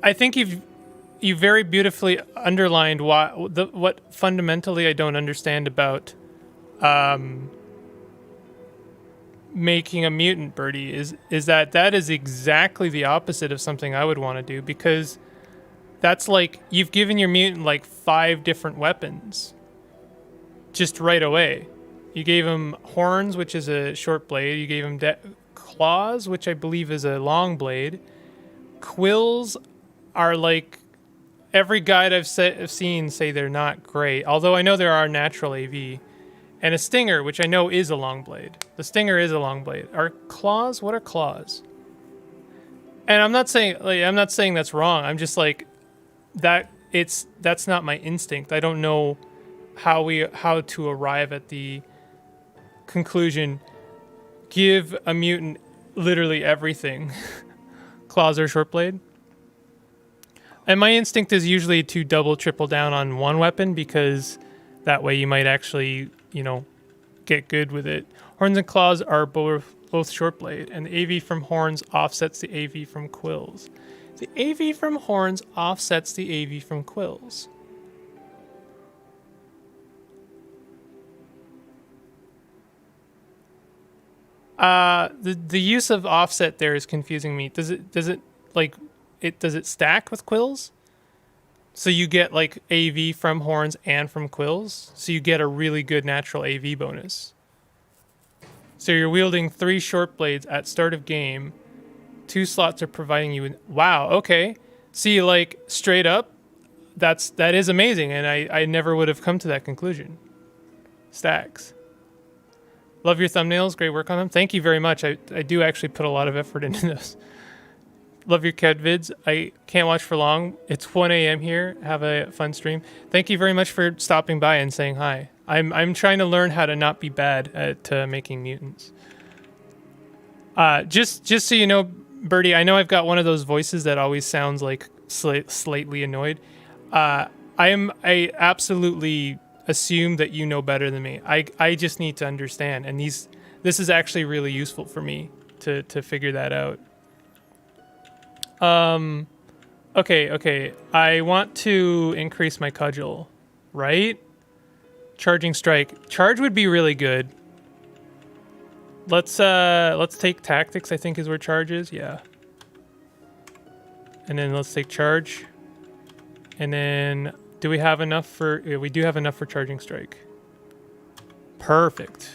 A: I think you very beautifully underlined what fundamentally I don't understand about making a mutant, Birdie, is that is exactly the opposite of something I would want to do, because that's like you've given your mutant like 5 different weapons just right away. You gave him horns, which is a short blade. You gave him claws, which I believe is a long blade. Quills are like, every guide I've seen say they're not great, although I know there are natural AV. And a stinger, which I know is a long blade. The stinger is a long blade. Are claws? What are claws? And I'm not saying that's wrong. I'm just like that's not my instinct. I don't know how to arrive at the conclusion. Give a mutant literally everything. Claws or short blade. And my instinct is usually to double, triple down on one weapon, because that way you might actually, get good with it. Horns and claws are both short blade, and the AV from horns offsets the AV from quills. The AV from horns offsets the AV from quills. The use of offset there is confusing me. Does it stack with quills? So you get like AV from horns and from quills. So you get a really good natural AV bonus. So you're wielding 3 short blades at start of game. 2 slots are providing you with, wow, okay. See, like straight up, that is amazing, and I never would have come to that conclusion. Stacks. Love your thumbnails, great work on them. Thank you very much. I do actually put a lot of effort into this. Love your CAD vids. I can't watch for long. It's 1 a.m. here. Have a fun stream. Thank you very much for stopping by and saying hi. I'm trying to learn how to not be bad at making mutants. Just so you know, Birdie, I know I've got one of those voices that always sounds like slightly annoyed. I absolutely assume that you know better than me. I just need to understand, and this is actually really useful for me to figure that out. Okay. I want to increase my cudgel, right? Charging strike. Charge would be really good. Let's take tactics, I think is where charge is. Yeah. And then let's take charge. And then do we have enough for, yeah, we do have enough for charging strike. Perfect.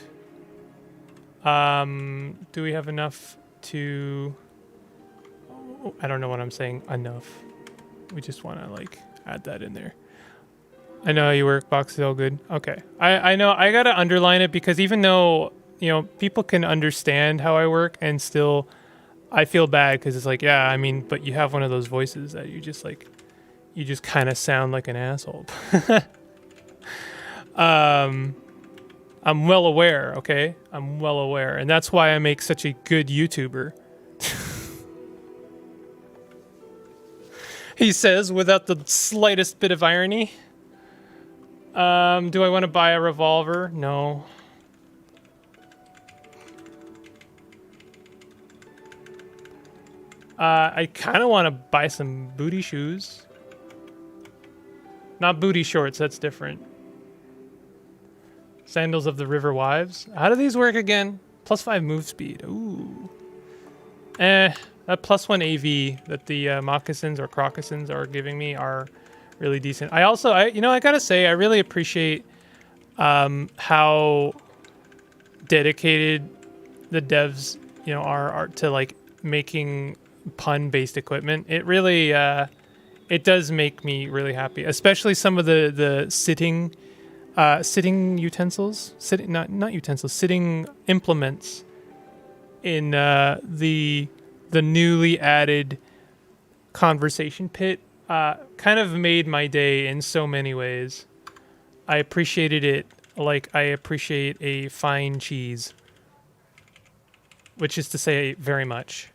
A: Do we have enough to, I don't know what I'm saying, enough. We just want to like add that in there. I know how you work, Box is all good. Okay. I know I gotta underline it because even though, you know, people can understand how I work and still I feel bad because it's like, yeah, I mean, but you have one of those voices that you just like, you just kind of sound like an asshole. I'm well aware, okay? I'm well aware. And that's why I make such a good YouTuber. He says without the slightest bit of irony. Do I want to buy a revolver? No. I kind of want to buy some booty shoes. Not booty shorts, that's different. Sandals of the River Wives. How do these work again? +5 move speed. Ooh. That +1 AV that the moccasins or croccasins are giving me are really decent. I gotta say, I really appreciate how dedicated the devs, you know, are to like making pun-based equipment. It really, it does make me really happy, especially some of the sitting utensils, not utensils, sitting implements in the newly added conversation pit. Kind of made my day in so many ways. I appreciated it like I appreciate a fine cheese, which is to say very much.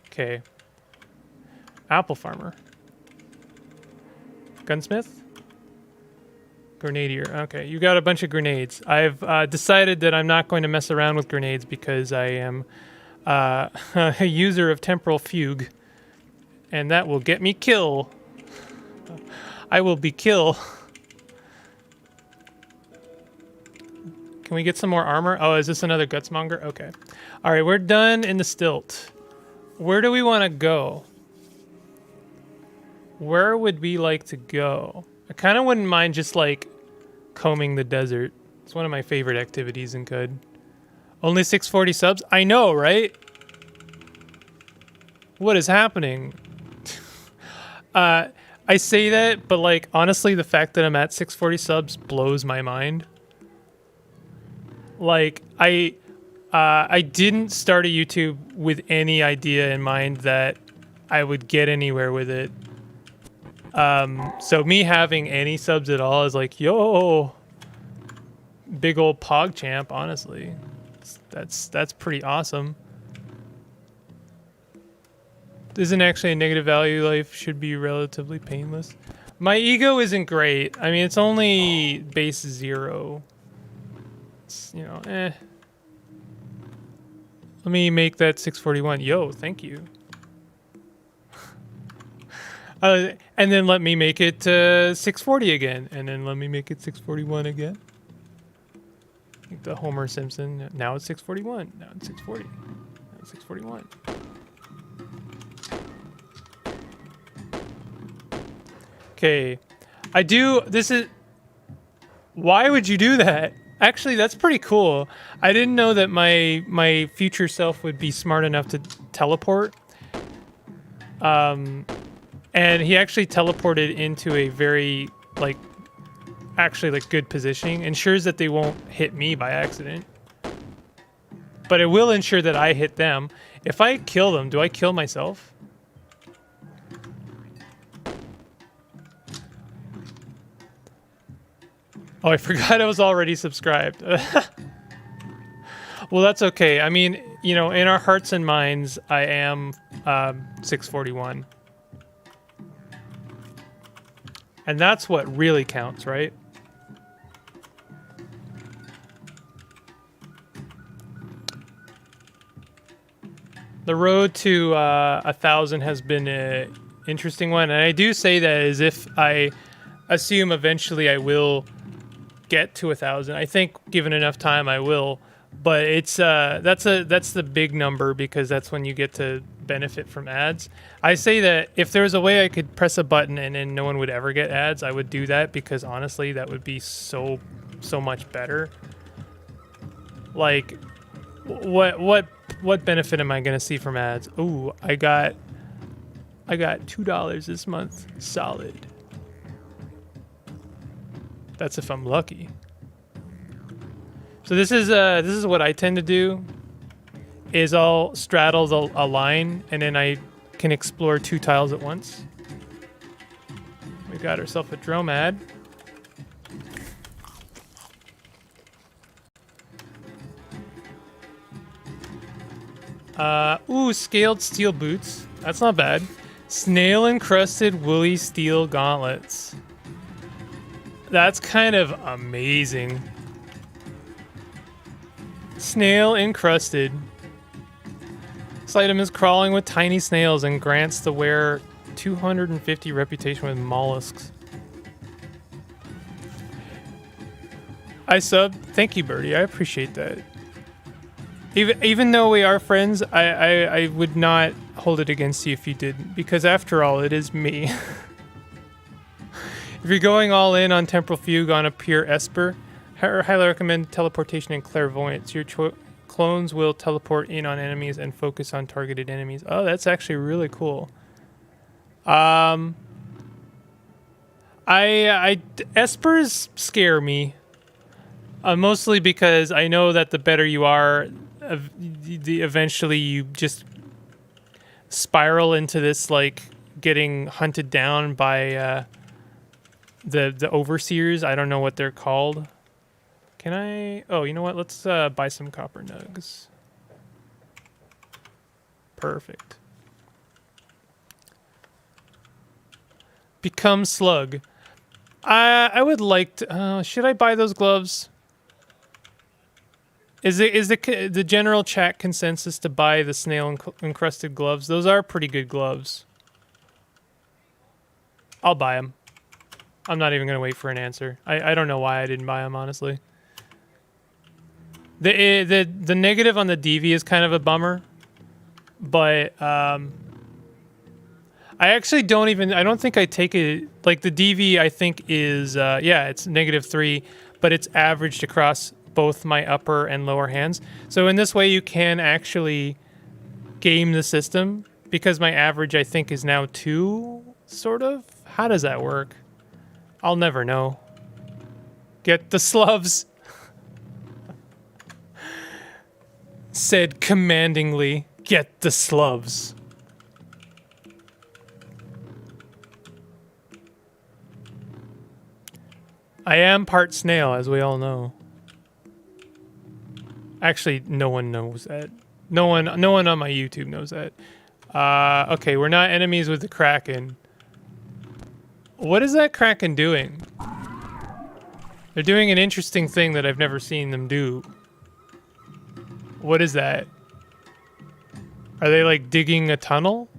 A: Okay. Apple farmer. Gunsmith? Grenadier. Okay, you got a bunch of grenades. I've decided that I'm not going to mess around with grenades because I am a user of temporal fugue, and that will get me kill. I will be kill. Can we get some more armor? Oh, is this another Gutsmonger? Okay. All right, we're done in the stilt. Where do we want to go? Where would we like to go? I kind of wouldn't mind just like combing the desert. It's one of my favorite activities in CUD. Only 640 subs? I know, right? What is happening? I say that, but like honestly, the fact that I'm at 640 subs blows my mind. Like I didn't start a YouTube with any idea in mind that I would get anywhere with it. So me having any subs at all is like, yo, big old pog champ, honestly. That's pretty awesome. Isn't actually a negative value life should be relatively painless. My ego isn't great. I mean, it's only base 0. It's, you know, eh. Let me make that 641. Yo, thank you. And then let me make it 640 again. And then let me make it 641 again. Like the Homer Simpson. Now it's 641. Now it's 640. Now it's 641. Okay. Why would you do that? Actually, that's pretty cool. I didn't know that my future self would be smart enough to teleport. And he actually teleported into a very, like, actually, like, good positioning. Ensures that they won't hit me by accident. But it will ensure that I hit them. If I kill them, do I kill myself? Oh, I forgot I was already subscribed. Well, that's okay. I mean, you know, in our hearts and minds, I am 641. And that's what really counts, right? The road to 1,000 has been an interesting one. And I do say that as if I assume eventually I will get to 1,000. I think given enough time I will, but it's that's the big number because that's when you get to benefit from ads. I say that if there was a way I could press a button and then no one would ever get ads, I would do that because honestly that would be so much better. Like what benefit am I going to see from ads? Ooh, I got I got $2 this month. Solid. That's if I'm lucky. So this is what I tend to do. Is I'll straddle a line and then I can explore 2 tiles at once. We got ourselves a Dromad. Ooh, scaled steel boots. That's not bad. Snail encrusted woolly steel gauntlets. That's kind of amazing. Snail encrusted. This item is crawling with tiny snails and grants the wearer 250 reputation with mollusks. I sub. Thank you, Birdie. I appreciate that. Even though we are friends, I would not hold it against you if you didn't, because after all, it is me. If you're going all in on Temporal Fugue on a pure Esper, I highly recommend Teleportation and Clairvoyance. Your clones will teleport in on enemies and focus on targeted enemies. Oh, that's actually really cool. Espers scare me. Mostly because I know that the better you are, eventually you just spiral into this, like, getting hunted down by the overseers. I don't know what they're called. Can I? Oh, you know what? Let's buy some copper nugs. Perfect. Become slug. I would like to. Should I buy those gloves? Is the general chat consensus to buy the snail encrusted gloves? Those are pretty good gloves. I'll buy them. I'm not even gonna wait for an answer. I don't know why I didn't buy them, honestly. The negative on the DV is kind of a bummer, but I actually don't even. I don't think I take it like the DV. I think is yeah, it's -3, but it's averaged across both my upper and lower hands. So in this way, you can actually game the system because my average, I think, is now 2, sort of. How does that work? I'll never know. Get the sloves. Said commandingly, get the sloves. I am part snail, as we all know. Actually, no one knows that. No one on my YouTube knows that. Okay, we're not enemies with the Kraken. What is that Kraken doing? They're doing an interesting thing that I've never seen them do. What is that? Are they like digging a tunnel?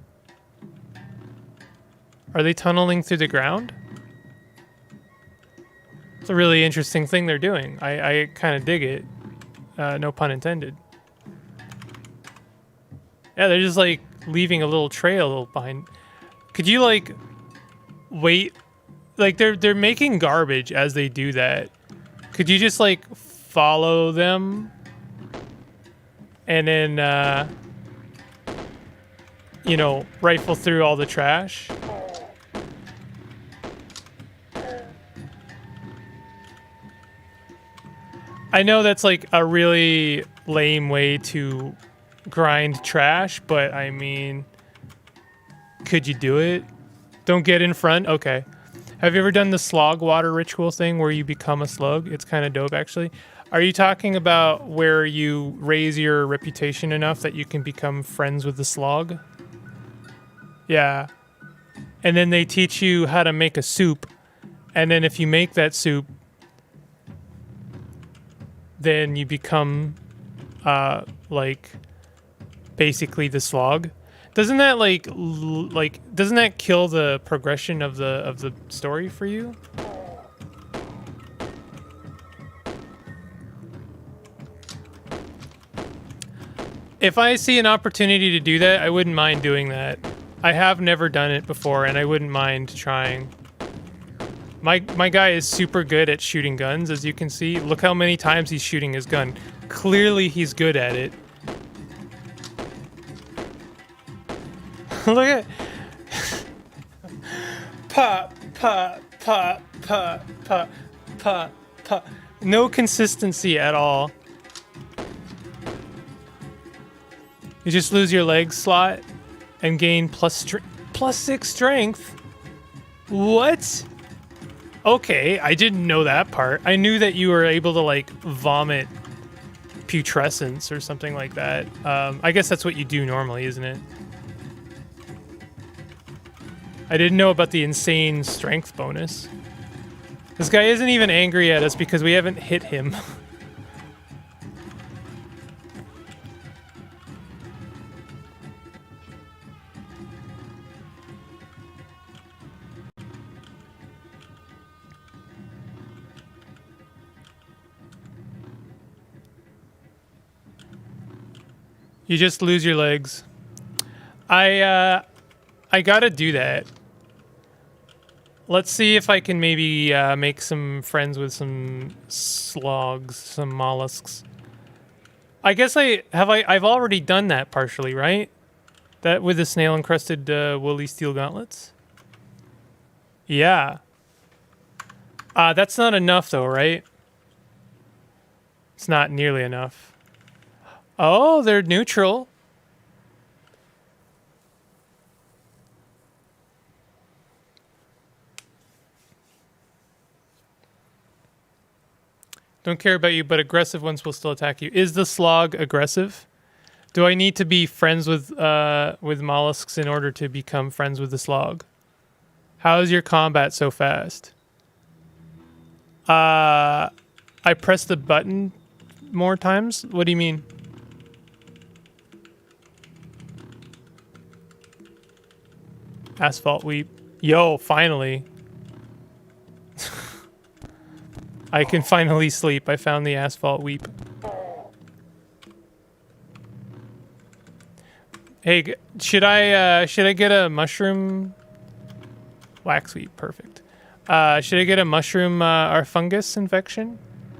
A: Are they tunneling through the ground? It's a really interesting thing they're doing. I kind of dig it. No pun intended. Yeah, they're just like leaving a little trail behind. Could you like wait? Like they're making garbage as they do that. Could you just like follow them and then you know, rifle through all the trash? I know that's like a really lame way to grind trash, but I mean, could you do it? Don't get in front? Okay. Have you ever done the slog water ritual thing where you become a slug? It's kind of dope, actually. Are you talking about where you raise your reputation enough that you can become friends with the slog? Yeah. And then they teach you how to make a soup. And then if you make that soup, then you become, like, basically the slog. Doesn't that doesn't that kill the progression of the story for you? If I see an opportunity to do that, I wouldn't mind doing that. I have never done it before, and I wouldn't mind trying. My guy is super good at shooting guns, as you can see. Look how many times he's shooting his gun. Clearly, he's good at it. Look at pa, pa, pa, pa, pa, pa, pa. No consistency at all. You just lose your leg slot and gain plus 6 strength. What? Okay, I didn't know that part. I knew that you were able to like vomit putrescence or something like that. I guess that's what you do normally, isn't it? I didn't know about the insane strength bonus. This guy isn't even angry at us because we haven't hit him. You just lose your legs. I gotta do that. Let's see if I can maybe make some friends with some slogs, some mollusks. I guess I've already done that partially, right? That with the snail encrusted woolly steel gauntlets. Yeah. That's not enough though, right? It's not nearly enough. Oh, they're neutral. Don't care about you, but aggressive ones will still attack you. Is the slog aggressive? Do I need to be friends with mollusks in order to become friends with the slog? How is your combat so fast? I pressed the button more times? What do you mean? Asphalt weep. Yo, finally. I can finally sleep. I found the asphalt weep. Hey, should I get a mushroom? Wax weep, perfect. Should I get a mushroom or fungus infection?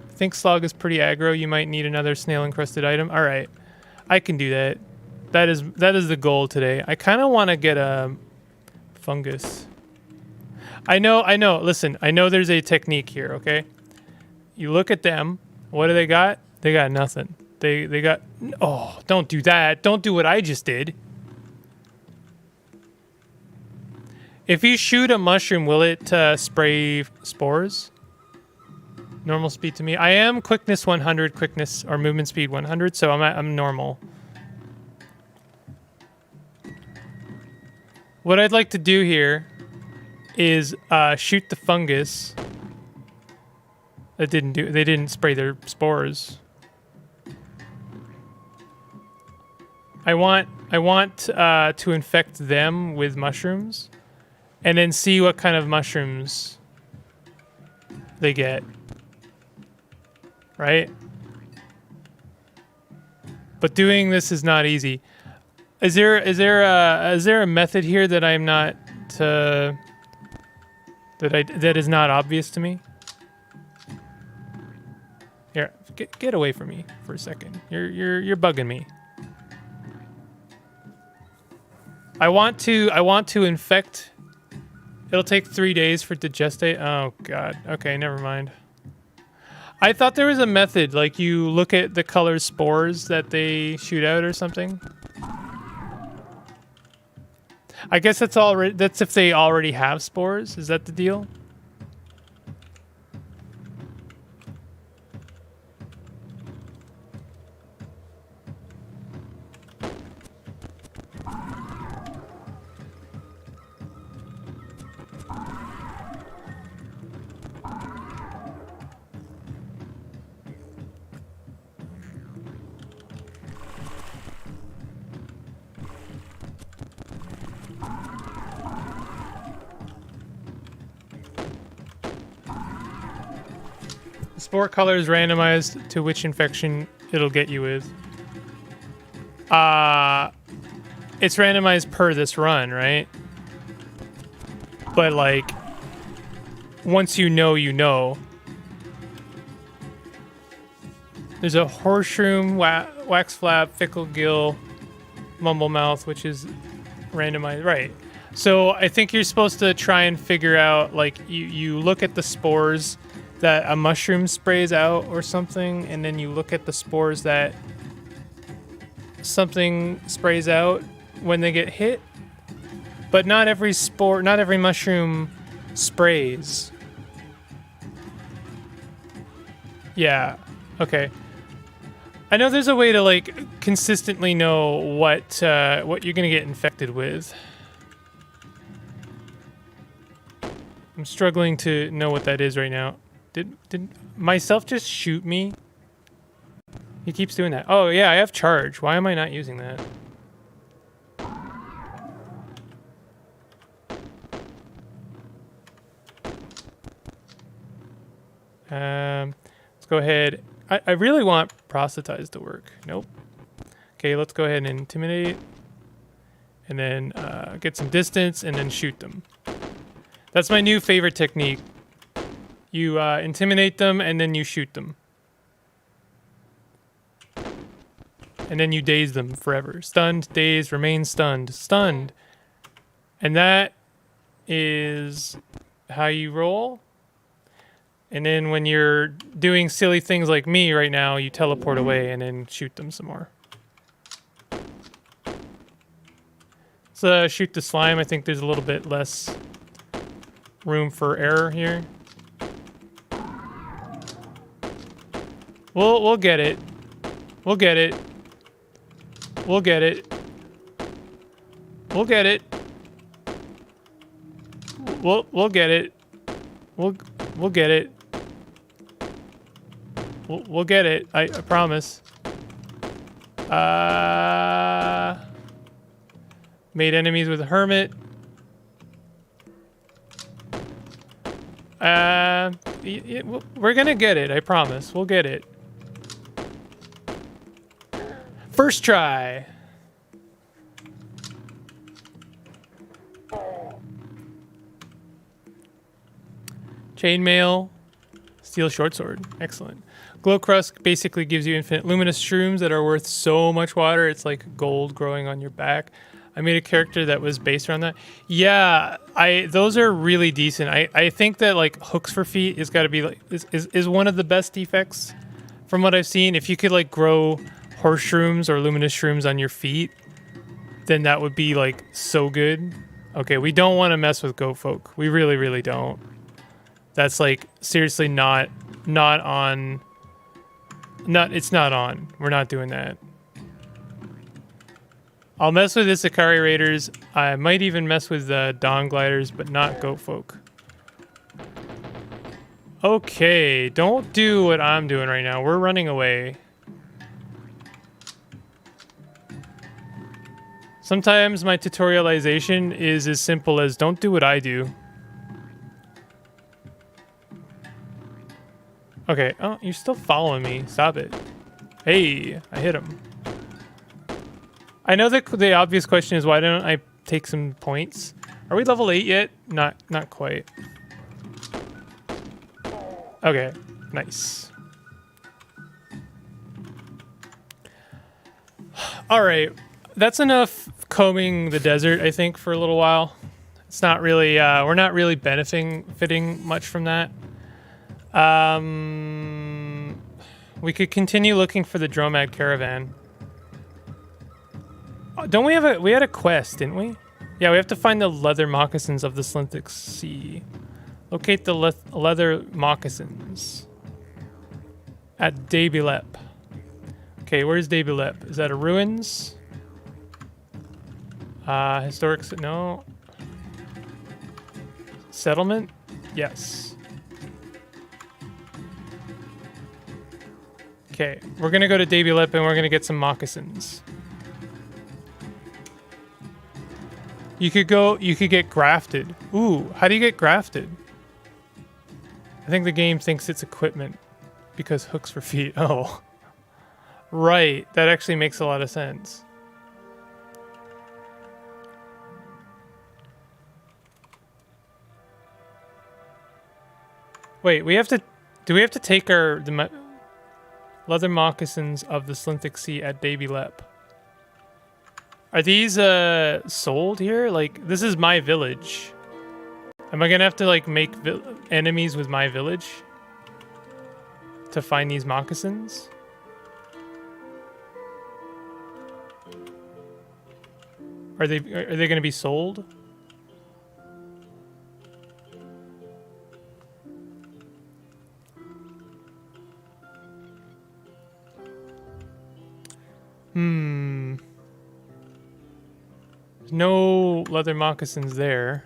A: I think slog is pretty aggro. You might need another snail encrusted item. All right, I can do that. That is the goal today. I kind of want to get a fungus. I know. Listen, I know there's a technique here, okay? You look at them. What do they got? They got nothing. They got... Oh, don't do that. Don't do what I just did. If you shoot a mushroom, will it spray spores? Normal speed to me. I am quickness 100, quickness or movement speed 100, so I'm normal. What I'd like to do here is shoot the fungus. That didn't do. They didn't spray their spores. I want to infect them with mushrooms, and then see what kind of mushrooms they get. Right? But doing this is not easy. Is there a method here that I'm not that is not obvious to me? Here, get away from me for a second. You're bugging me. I want to infect. It'll take 3 days for it to gestate. Oh god. Okay, never mind. I thought there was a method, like you look at the color spores that they shoot out or something. I guess that's if they already have spores. Is that the deal? Spore color is randomized to which infection it'll get you with. It's randomized per this run, right? But like, once you know, you know. There's a horseshroom, wax flap, fickle gill, mumble mouth, which is randomized, right? So I think you're supposed to try and figure out, like, you look at the spores that a mushroom sprays out or something, and then you look at the spores that something sprays out when they get hit. But not every spore, not every mushroom sprays. Yeah, okay. I know there's a way to, like, consistently know what you're gonna get infected with. I'm struggling to know what that is right now. Did myself just shoot me? He keeps doing that. Oh yeah, I have charge. Why am I not using that? Let's go ahead. I really want proselytize to work. Nope. Okay, let's go ahead and intimidate. And then get some distance and then shoot them. That's my new favorite technique. You intimidate them and then you shoot them. And then you daze them forever. Stunned, dazed, remain stunned. Stunned. And that is how you roll. And then when you're doing silly things like me right now, you teleport away and then shoot them some more. So shoot the slime. I think there's a little bit less room for error here. We'll get it. We'll get it. We'll get it. We'll get it. We'll get it. We'll get it. We'll get it. I promise. Made enemies with a hermit. We're gonna get it. I promise. We'll get it. First try. Chainmail. Steel shortsword. Excellent. Glow Crust basically gives you infinite luminous shrooms that are worth so much water. It's like gold growing on your back. I made a character that was based around that. Yeah, those are really decent. I think that like hooks for feet is got to be like is one of the best defects from what I've seen. If you could like grow horse shrooms or luminous shrooms on your feet, then that would be like so good. Okay, we don't want to mess with goat folk. We really, really don't. That's like seriously not on. It's not on. We're not doing that. I'll mess with the Sakari Raiders. I might even mess with the Dawn Gliders, but not goat folk. Okay, don't do what I'm doing right now. We're running away. Sometimes my tutorialization is as simple as don't do what I do. Okay, oh, you're still following me. Stop it. Hey, I hit him. I know that the obvious question is why don't I take some points? Are we level 8 yet? Not quite. Okay, nice. All right, that's enough combing the desert, I think, for a little while. It's not really, we're not really benefiting much from that. We could continue looking for the Dromad Caravan. Don't we have we had a quest, didn't we? Yeah, we have to find the leather moccasins of the Slinthic Sea. Locate the leather moccasins at Dabilep. Okay, where's Dabilep? Is that a ruins? Historic, no. Settlement? Yes. Okay, we're gonna go to Dabilep and we're gonna get some moccasins. You could get grafted. Ooh, how do you get grafted? I think the game thinks it's equipment because hooks for feet. Oh, right. That actually makes a lot of sense. Wait, do we have to take the leather moccasins of the Slinthic Sea at Dabilep? Are these sold here? Like, this is my village. Am I gonna have to like make enemies with my village to find these moccasins? Are they gonna be sold? Hmm. No leather moccasins there.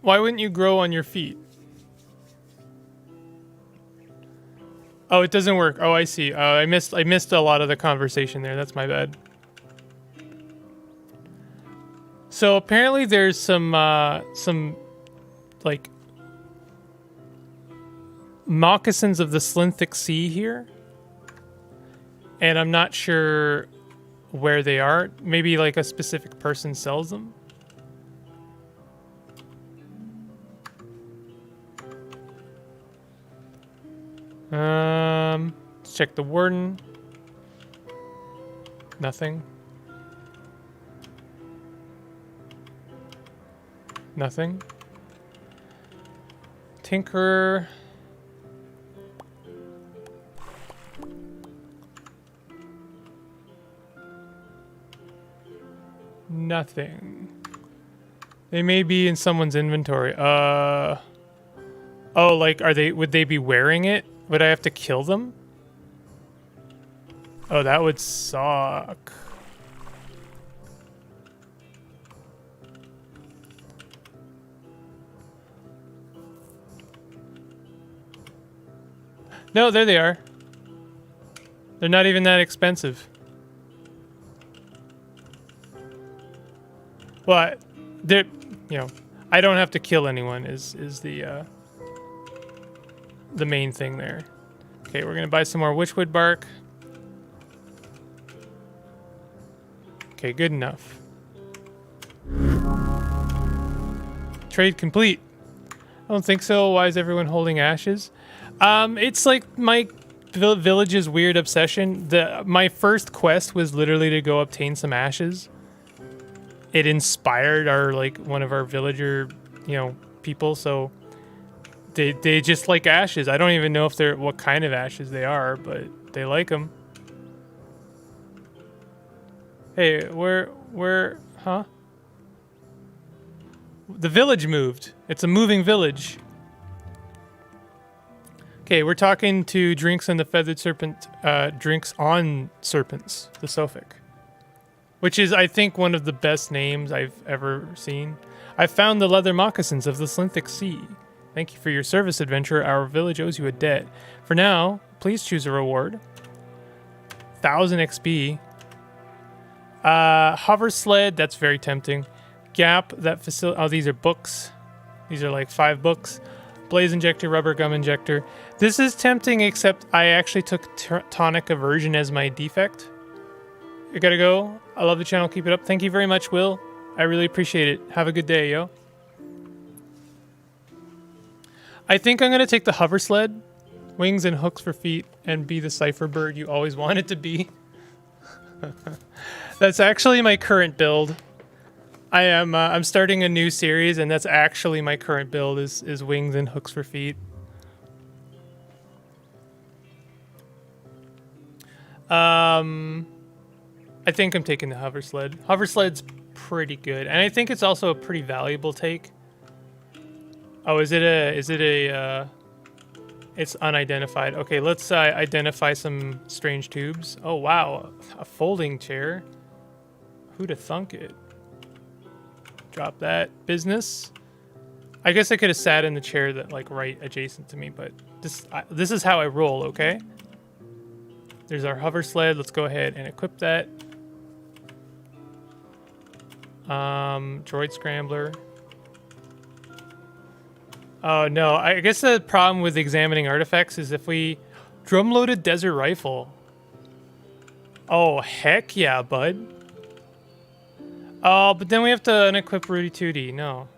A: Why wouldn't you grow on your feet? Oh, it doesn't work. Oh, I see. I missed a lot of the conversation there. That's my bad. So apparently there's some like moccasins of the Slinthic Sea here. And I'm not sure where they are. Maybe like a specific person sells them. Let's check the warden. Nothing. Nothing. Tinkerer. Nothing. They may be in someone's inventory. Oh, like, would they be wearing it? Would I have to kill them? Oh, that would suck. No, there they are. They're not even that expensive. But they're, you know, I don't have to kill anyone is the main thing there. Okay, we're gonna buy some more witchwood bark. Okay, good enough. Trade complete. I don't think so. Why is everyone holding ashes? It's like my village's weird obsession. My first quest was literally to go obtain some ashes. It inspired one of our villager, people. So they just like ashes. I don't even know if they're what kind of ashes they are, but they like them. Hey, where, huh? The village moved. It's a moving village. Okay, we're talking to Drinks on the Feathered Serpent, Drinks on Serpents, the Sophic. Which is, I think, one of the best names I've ever seen. I found the leather moccasins of the Slinthic Sea. Thank you for your service, adventurer. Our village owes you a debt. For now, please choose a reward. 1,000 XP. Hover sled, that's very tempting. Gap, that facility. Oh, these are books. These are like 5 books. Blaze injector, rubber gum injector. This is tempting, except I actually took tonic aversion as my defect. I gotta go. I love the channel. Keep it up. Thank you very much, Will. I really appreciate it. Have a good day, yo. I think I'm gonna take the hover sled, wings and hooks for feet, and be the cipher bird you always wanted to be. That's actually my current build. I'm starting a new series, and that's actually my current build is wings and hooks for feet. I think I'm taking the hover sled. Hover sled's pretty good, and I think it's also a pretty valuable take. Oh, is it a it's unidentified. Okay, let's identify some strange tubes. Oh wow, a folding chair. Who'da thunk it? Drop that business. I guess I could have sat in the chair that right adjacent to me, but this is how I roll, okay? There's our hover sled. Let's go ahead and equip that. Droid scrambler. Oh no, I guess the problem with examining artifacts is if we drum-loaded desert rifle. Oh heck yeah, bud. Oh, but then we have to unequip Rudy Tooty. No.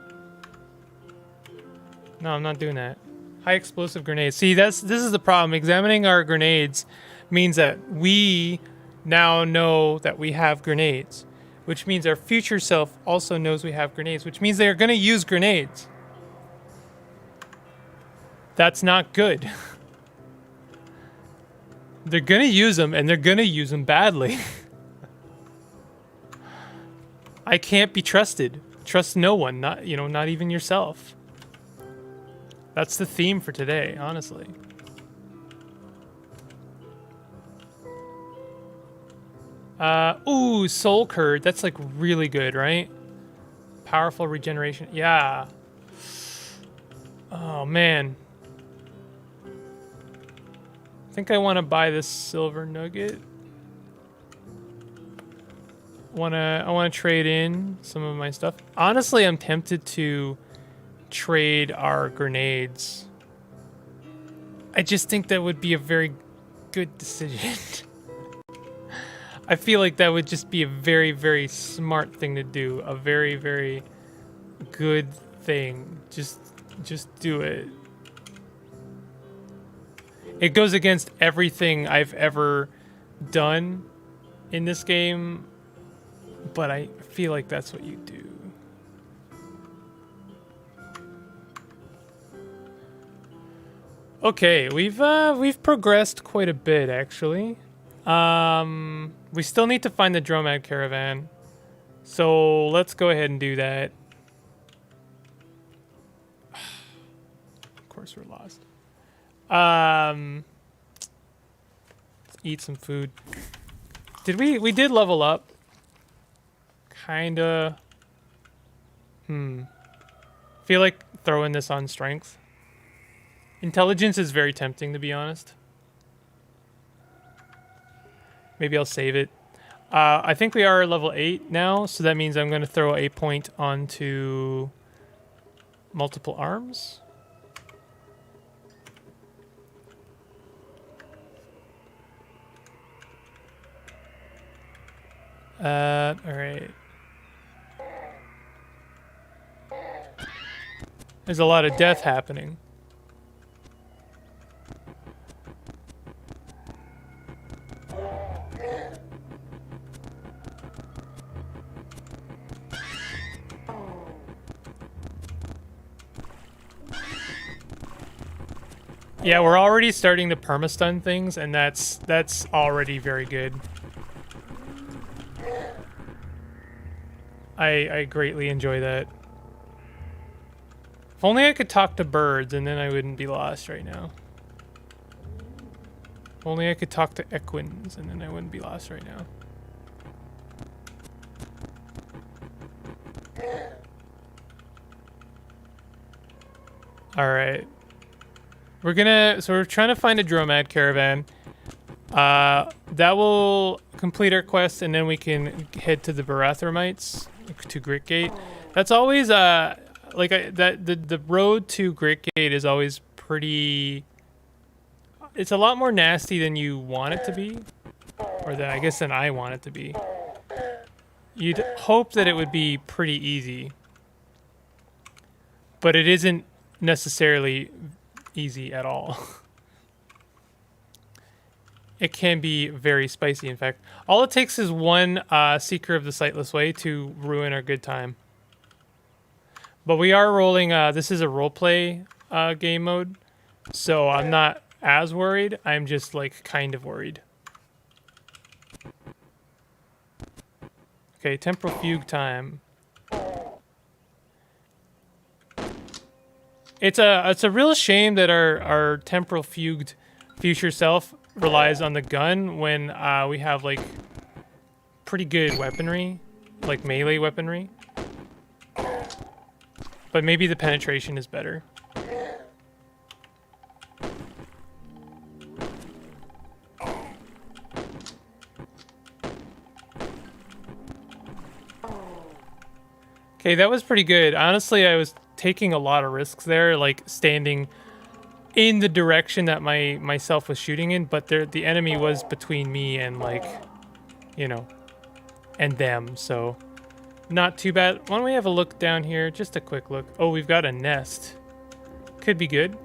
A: No, I'm not doing that. High explosive grenades. See, this is the problem. Examining our grenades means that we now know that we have grenades, which means our future self also knows we have grenades, which means they're going to use grenades. That's not good. They're going to use them, and they're going to use them badly. I can't be trusted. Trust no one, not even yourself. That's the theme for today, honestly. Ooh, Soul Curd. That's like really good, right? Powerful regeneration. Yeah. Oh, man. I think I want to buy this silver nugget. I want to trade in some of my stuff. Honestly, I'm tempted to trade our grenades. I just think that would be a very good decision. I feel like that would just be a very, very smart thing to do. A very, very good thing. Just do it. It goes against everything I've ever done in this game, but I feel like that's what you do. Okay, we've progressed quite a bit, actually. We still need to find the Dromad Caravan, so let's go ahead and do that. Of course, we're lost. Let's eat some food. We did level up? Kinda. Feel like throwing this on strength. Intelligence is very tempting, to be honest. Maybe I'll save it. I think we are level 8 now, so that means I'm going to throw a point onto multiple arms. Alright. There's a lot of death happening. Yeah, we're already starting to permastun things, and that's already very good. I greatly enjoy that. If only I could talk to birds, and then I wouldn't be lost right now. If only I could talk to equins, and then I wouldn't be lost right now. Alright. So we're trying to find a Dromad Caravan. That will complete our quest, and then we can head to the Barathromites, to Gritgate. That's always the road to Gritgate is always pretty. It's a lot more nasty than you want it to be, or than I want it to be. You'd hope that it would be pretty easy, but it isn't necessarily easy at all. It can be very spicy, in fact. All it takes is one Seeker of the Sightless Way to ruin our good time. But we are rolling, this is a roleplay game mode, so I'm not as worried. I'm just, like, kind of worried. Okay, Temporal Fugue time. It's a real shame that our Temporal Fuged future self relies on the gun when we have like pretty good weaponry, like melee weaponry. But maybe the penetration is better. Okay, that was pretty good. Honestly, I was taking a lot of risks there, like standing in the direction that myself was shooting in, but the enemy was between me and, like, you know, and them, so not too bad. Why don't we have a look down here? Just a quick look. Oh, we've got a nest. Could be good.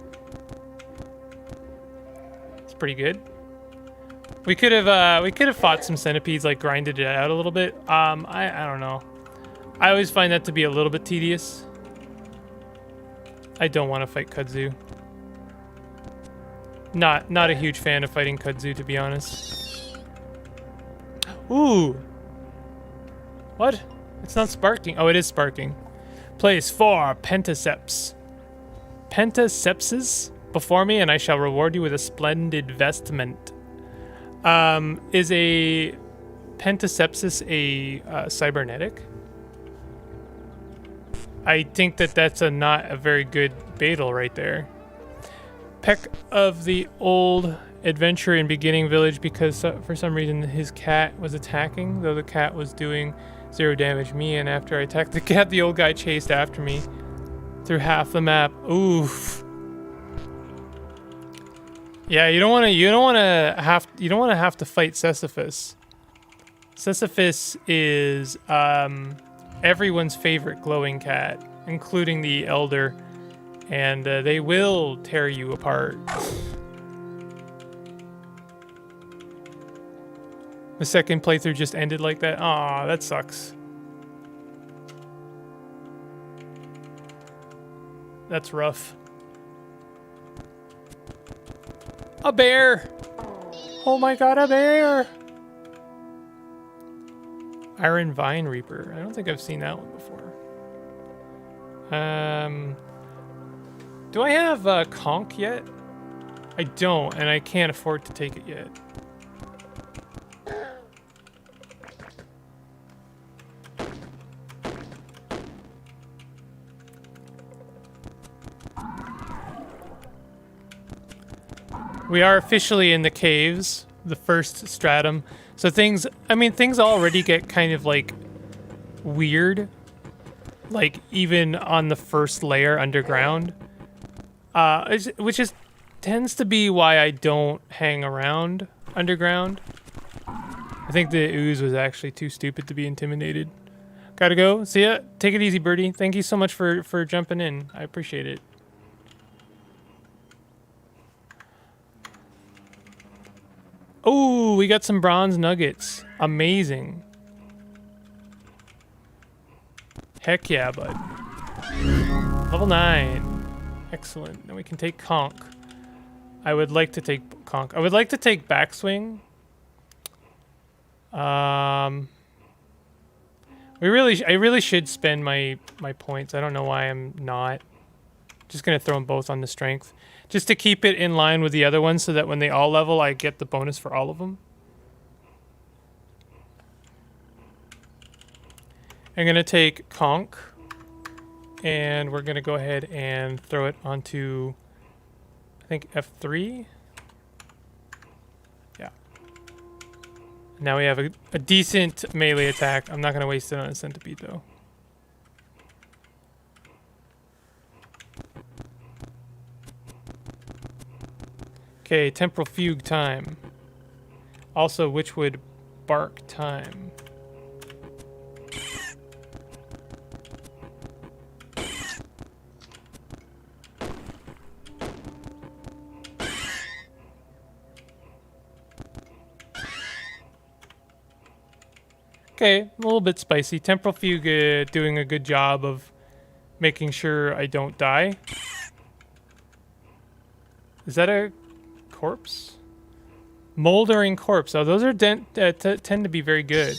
A: It's pretty good. We could have fought some centipedes, like grinded it out a little bit. I don't know. I always find that to be a little bit tedious. I don't want to fight kudzu. Not a huge fan of fighting kudzu, to be honest. Ooh. What? It's not sparking. Oh, it is sparking. Place 4, Pentaceps. Pentacepses before me, and I shall reward you with a splendid vestment. Is a Pentacepsis a cybernetic? I think that's not a very good Beetle right there. Peck of the old adventurer in beginning village because for some reason his cat was attacking, though the cat was doing 0 damage me, and after I attacked the cat, the old guy chased after me through half the map. Oof. Yeah, you don't want to have to fight Sisyphus. Sisyphus is everyone's favorite glowing cat, including the elder, and they will tear you apart. The second playthrough just ended like that. Aw, that sucks. That's rough. A bear! Oh my god, a bear! Iron Vine Reaper. I don't think I've seen that one before. Do I have Conch yet? I don't, and I can't afford to take it yet. We are officially in the caves, the first stratum. So things already get kind of like weird, like even on the first layer underground, which tends to be why I don't hang around underground. I think the ooze was actually too stupid to be intimidated. Gotta go. See ya. Take it easy, birdie. Thank you so much for jumping in. I appreciate it. Oh, we got some bronze nuggets. Amazing. Heck yeah, bud. Level 9. Excellent. Now we can take Conch. I would like to take Conch. I would like to take Backswing. I really should spend my points. I don't know why I'm not. Just gonna throw them both on the strength. Just to keep it in line with the other ones so that when they all level, I get the bonus for all of them. I'm going to take Conch, and we're going to go ahead and throw it onto, I think, F3. Yeah. Now we have a decent melee attack. I'm not going to waste it on a centipede, though. Okay, temporal fugue time. Also, Witchwood bark time. Okay, a little bit spicy. Temporal fugue doing a good job of making sure I don't die. Is that a corpse? Moldering corpse. Oh, those are tend to be very good.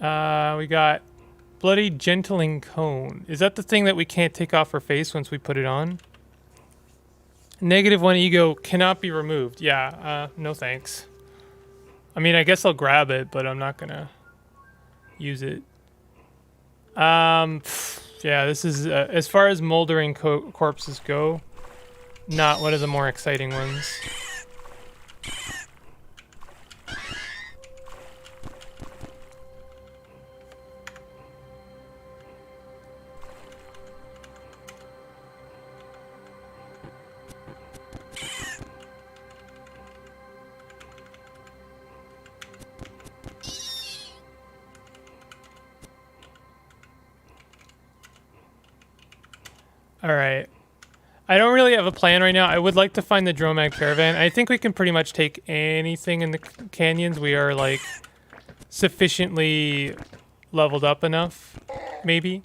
A: We got bloody gentling cone. Is that the thing that we can't take off our face once we put it on? -1 ego cannot be removed. Yeah, no thanks. I mean, I guess I'll grab it, but I'm not gonna use it. Yeah, this is, as far as moldering corpses go, not one of the more exciting ones. All right. I don't really have a plan right now. I would like to find the Dromad Caravan. I think we can pretty much take anything in the canyons. We are like sufficiently leveled up enough, maybe.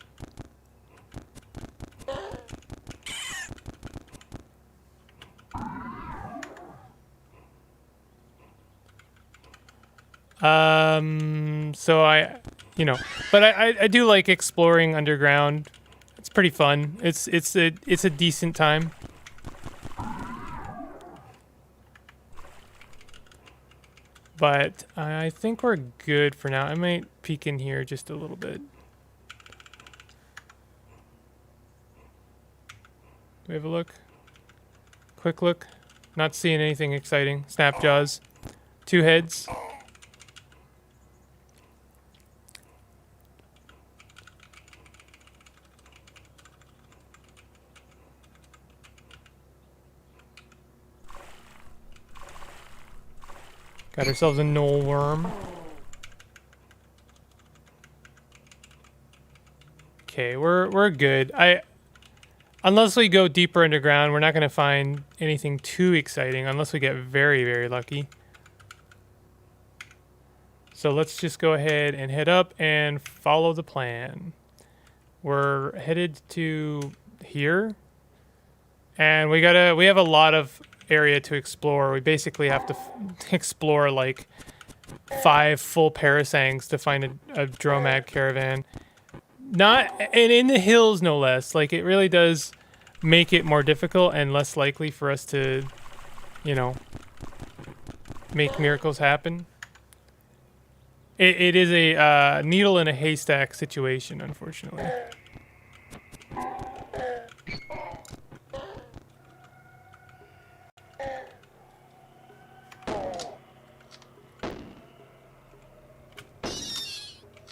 A: So but I do like exploring underground. It's pretty fun. It's a decent time. But I think we're good for now. I might peek in here just a little bit. Do we have a look? Quick look. Not seeing anything exciting. Snapjaws. 2 heads. Got ourselves a knoll worm. Okay, we're good. Unless we go deeper underground, we're not going to find anything too exciting unless we get very, very lucky. So let's just go ahead and head up and follow the plan. We're headed to here. And we have a lot of area to explore. We basically have to explore like 5 full parasangs to find a Dromad Caravan. And in the hills, no less. Like, it really does make it more difficult and less likely for us to, make miracles happen. It is a needle in a haystack situation, unfortunately.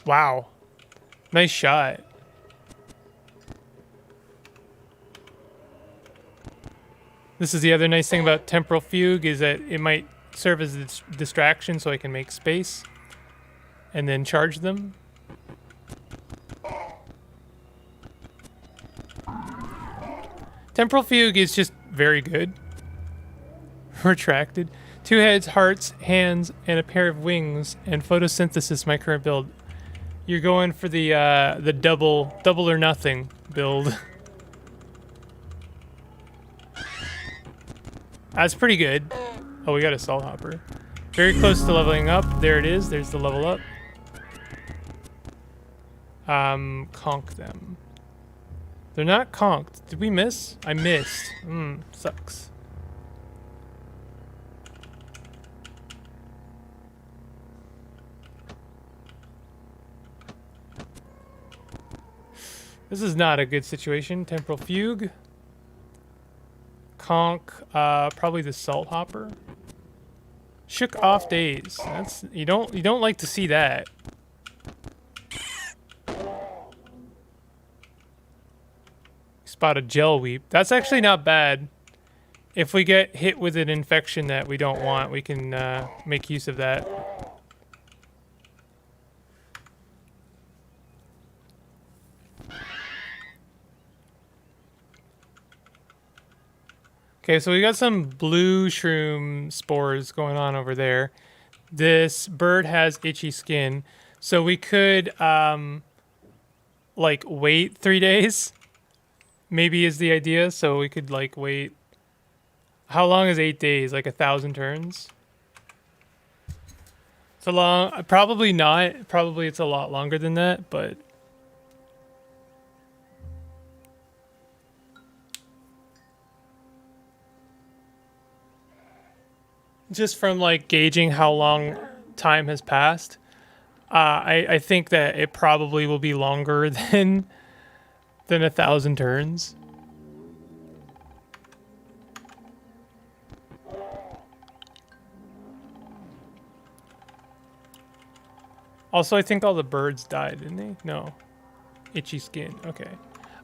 A: Wow. Nice shot. This is the other nice thing about Temporal Fugue, is that it might serve as a distraction so I can make space and then charge them. Temporal Fugue is just very good. Retracted. 2 heads, hearts, hands, and a pair of wings, and photosynthesis, my current build. You're going for the double or nothing build. That's pretty good. Oh, we got a salt hopper. Very close to leveling up. There it is. There's the level up. Conk them. They're not conked. Did we miss? I missed. Sucks. This is not a good situation. Temporal Fugue. Conk, probably the Salt Hopper. Shook off days. That's you don't like to see that. Spot a Gel Weep. That's actually not bad. If we get hit with an infection that we don't want, we can make use of that. Okay, so we got some blue shroom spores going on over there. This bird has itchy skin, so we could like wait 3 days. Maybe is the idea. So we could like wait. How long is 8 days? Like 1,000 turns? It's a long. Probably not. Probably it's a lot longer than that, but. Just from like gauging how long time has passed, I think that it probably will be longer than 1,000 turns. Also, I think all the birds died, didn't they? No. Itchy skin. Okay.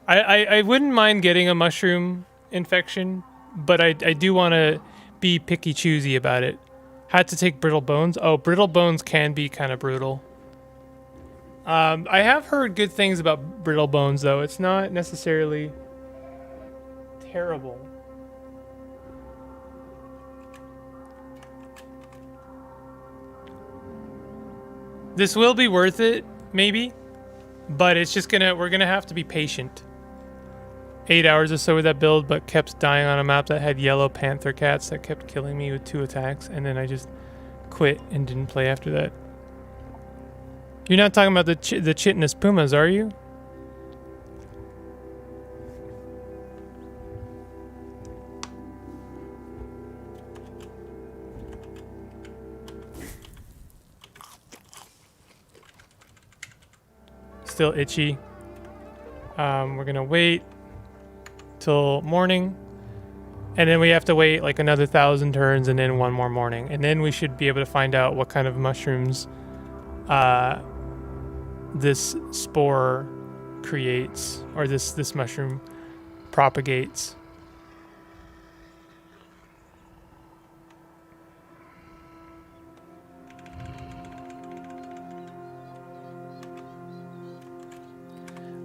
A: I wouldn't mind getting a mushroom infection, but I do want to be picky choosy about it. Had to take brittle bones. Oh, brittle bones can be kind of brutal. I have heard good things about brittle bones, though. It's not necessarily terrible. This will be worth it, maybe, but it's just we're gonna have to be patient. 8 hours or so with that build, but kept dying on a map that had yellow panther cats that kept killing me with 2 attacks, and then I just quit and didn't play after that. You're not talking about the chitinous pumas, are you? Still itchy. We're gonna wait till morning, and then we have to wait like another 1,000 turns, and then one more morning, and then we should be able to find out what kind of mushrooms this spore creates, or this mushroom propagates.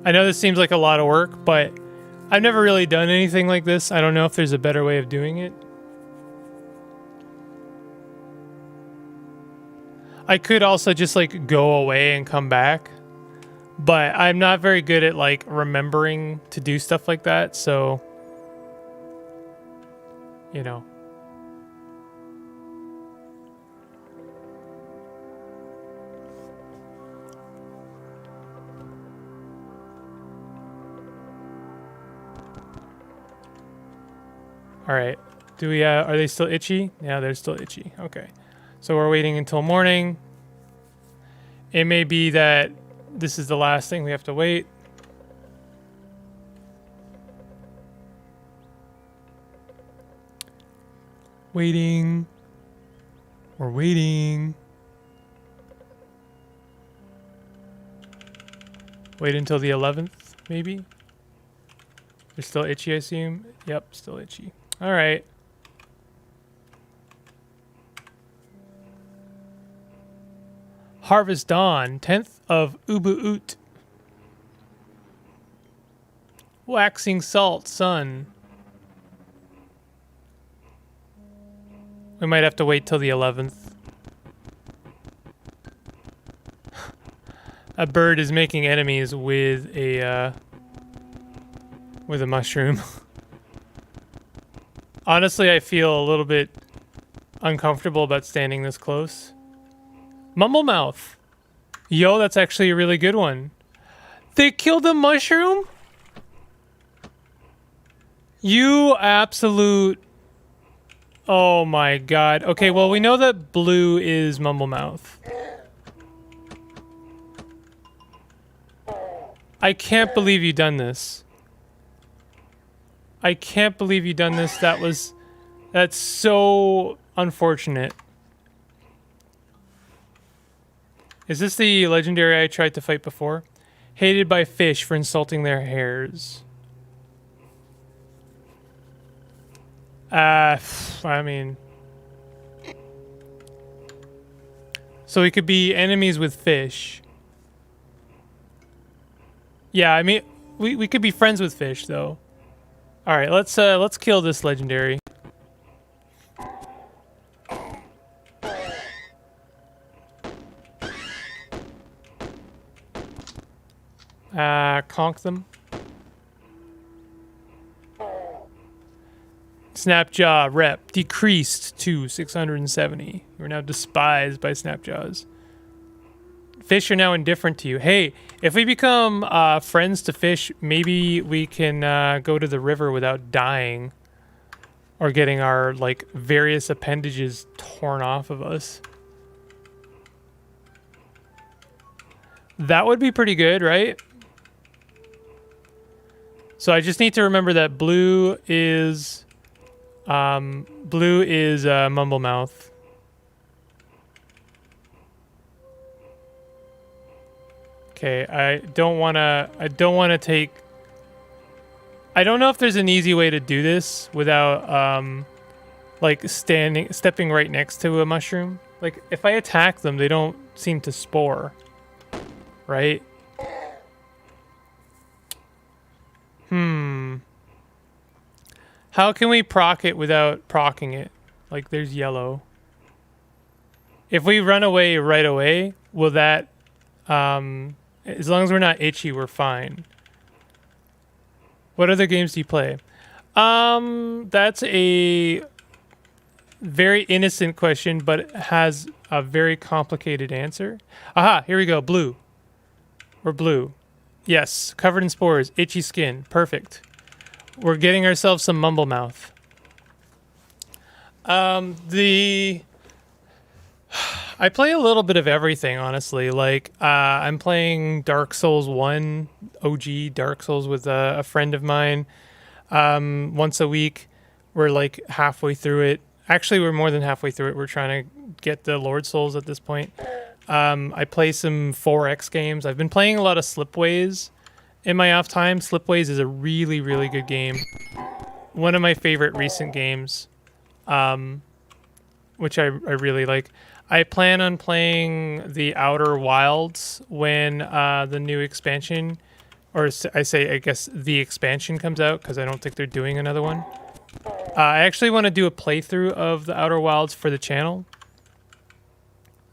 A: I know this seems like a lot of work, but I've never really done anything like this. I don't know if there's a better way of doing it. I could also just like go away and come back, but I'm not very good at like remembering to do stuff like that, so you know. All right. Do we are they still itchy? Yeah, they're still itchy. Okay. So we're waiting until morning. It may be that this is the last thing we have to wait. Waiting. We're waiting. Wait until the 11th, maybe? They're still itchy, I assume? Yep, still itchy. All right. Harvest Dawn, 10th of Ubuut. Waxing Salt, Sun. We might have to wait till the 11th. A bird is making enemies with a mushroom. Honestly, I feel a little bit uncomfortable about standing this close. Mumblemouth. Yo, that's actually a really good one. They killed a mushroom? You absolute... Oh my god. Okay, well, we know that blue is Mumblemouth. I can't believe you done this. I can't believe you done this. That's so unfortunate. Is this the legendary I tried to fight before? Hated by fish for insulting their hairs. I mean... So we could be enemies with fish. Yeah, I mean, we could be friends with fish, though. All right, let's kill this legendary. Conk them. Snapjaw rep decreased to 670. You're now despised by Snapjaws. Fish are now indifferent to you. Hey, if we become friends to fish, maybe we can go to the river without dying. Or getting our, like, various appendages torn off of us. That would be pretty good, right? So I just need to remember that blue is Mumblemouth. Okay, I don't want to take... I don't know if there's an easy way to do this without, like, stepping right next to a mushroom. Like, if I attack them, they don't seem to spore. Right? How can we proc it without procking it? Like, there's yellow. If we run away right away, will that... as long as we're not itchy, we're fine. What other games do you play? That's a very innocent question, but it has a very complicated answer. Aha, here we go. Blue. We're blue. Yes, covered in spores, itchy skin. Perfect. We're getting ourselves some mumble mouth. I play a little bit of everything, honestly. Like, I'm playing Dark Souls 1, OG Dark Souls with a friend of mine once a week. We're like halfway through it. Actually, we're more than halfway through it. We're trying to get the Lord Souls at this point. I play some 4X games. I've been playing a lot of Slipways in my off time. Slipways is a really, really good game. One of my favorite recent games, which I really like. I plan on playing the Outer Wilds when the new expansion, or I guess the expansion comes out, because I don't think they're doing another one. I actually want to do a playthrough of the Outer Wilds for the channel.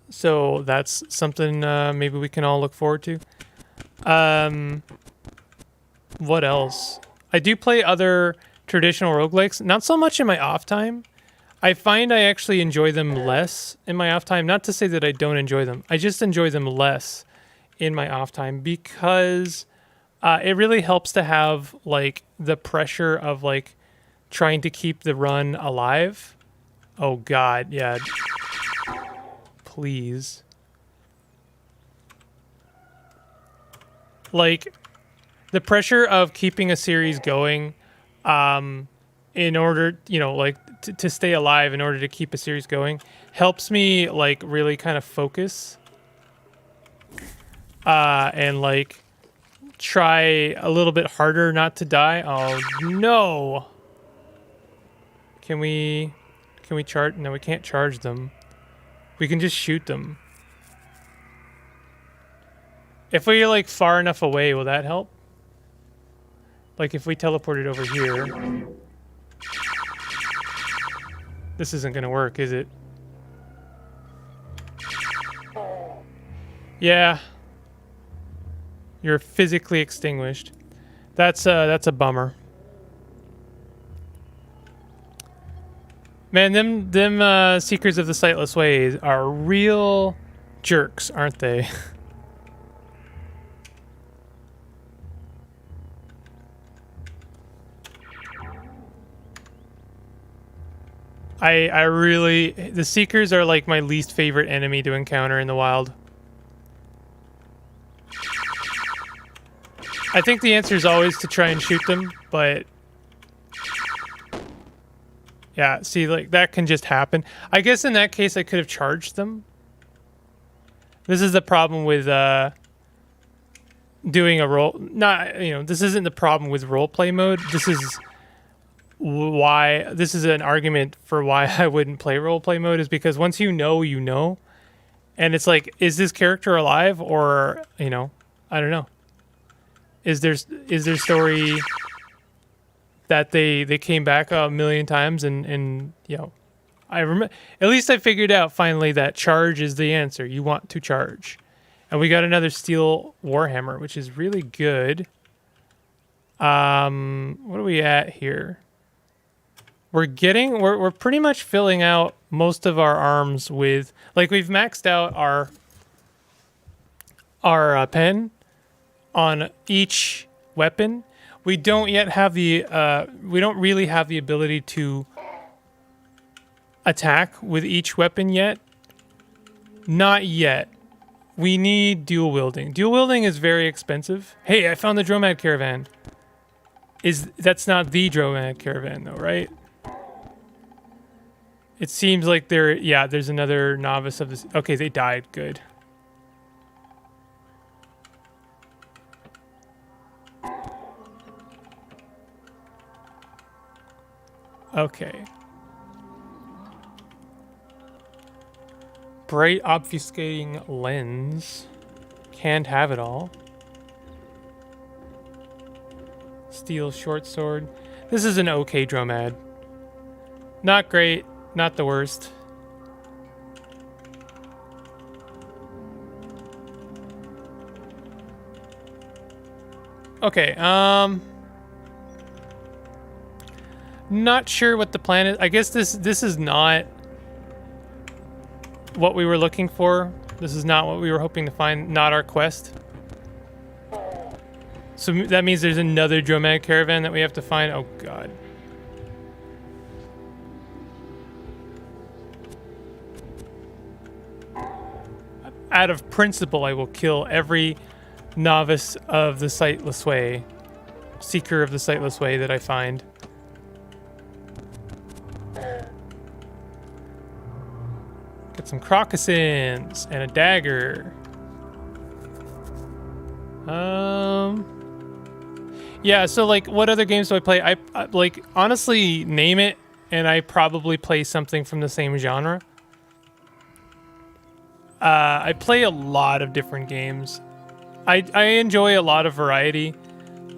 A: So that's something maybe we can all look forward to. What else? I do play other traditional roguelikes, not so much in my off time. I find I actually enjoy them less in my off time. Not to say that I don't enjoy them. I just enjoy them less in my off time because it really helps to have like the pressure of like trying to keep the run alive. Oh God, yeah. Please. Like the pressure of keeping a series going in order, you know, like to stay alive in order to keep a series going helps me like really kind of focus and like try a little bit harder not to die. Oh no. Can we charge? No, we can't charge them. We can just shoot them. If we're like far enough away, will that help? Like if we teleported over here. This isn't gonna work, is it? Yeah. You're physically extinguished. That's a bummer. Man, them Seekers of the Sightless Ways are real jerks, aren't they? I really... The Seekers are like my least favorite enemy to encounter in the wild. I think the answer is always to try and shoot them, but... Yeah, see, like, that can just happen. I guess in that case, I could have charged them. This is the problem with doing a role... Not, you know, this isn't the problem with roleplay mode. This is... why this is an argument for why I wouldn't play roleplay mode is because once you know, and it's like, is this character alive or, you know, I don't know. Is there story that they came back a million times and you know, at least I figured out finally that charge is the answer. You want to charge. And we got another steel warhammer, which is really good. What are we at here? We're pretty much filling out most of our arms with, like, we've maxed out our pen on each weapon. We don't yet have the we don't really have the ability to attack with each weapon yet. Not yet. We need dual wielding. Dual wielding is very expensive. Hey, I found the Dromad Caravan. That's not the Dromad Caravan though, right? It seems like there's another novice of this. Okay, they died. Good. Okay. Bright obfuscating lens. Can't have it all. Steel short sword. This is an okay drum ad. Not great, not the worst. Okay, not sure what the plan is. I guess this is not what we were looking for. This is not what we were hoping to find, not our quest. So that means there's another Dromad caravan that we have to find. Oh god. Out of principle, I will kill every novice of the Sightless Way, seeker of the Sightless Way that I find. Get some Crocusins and a dagger. Yeah, so like what other games do I play? I like honestly name it and I probably play something from the same genre. I play a lot of different games. I enjoy a lot of variety,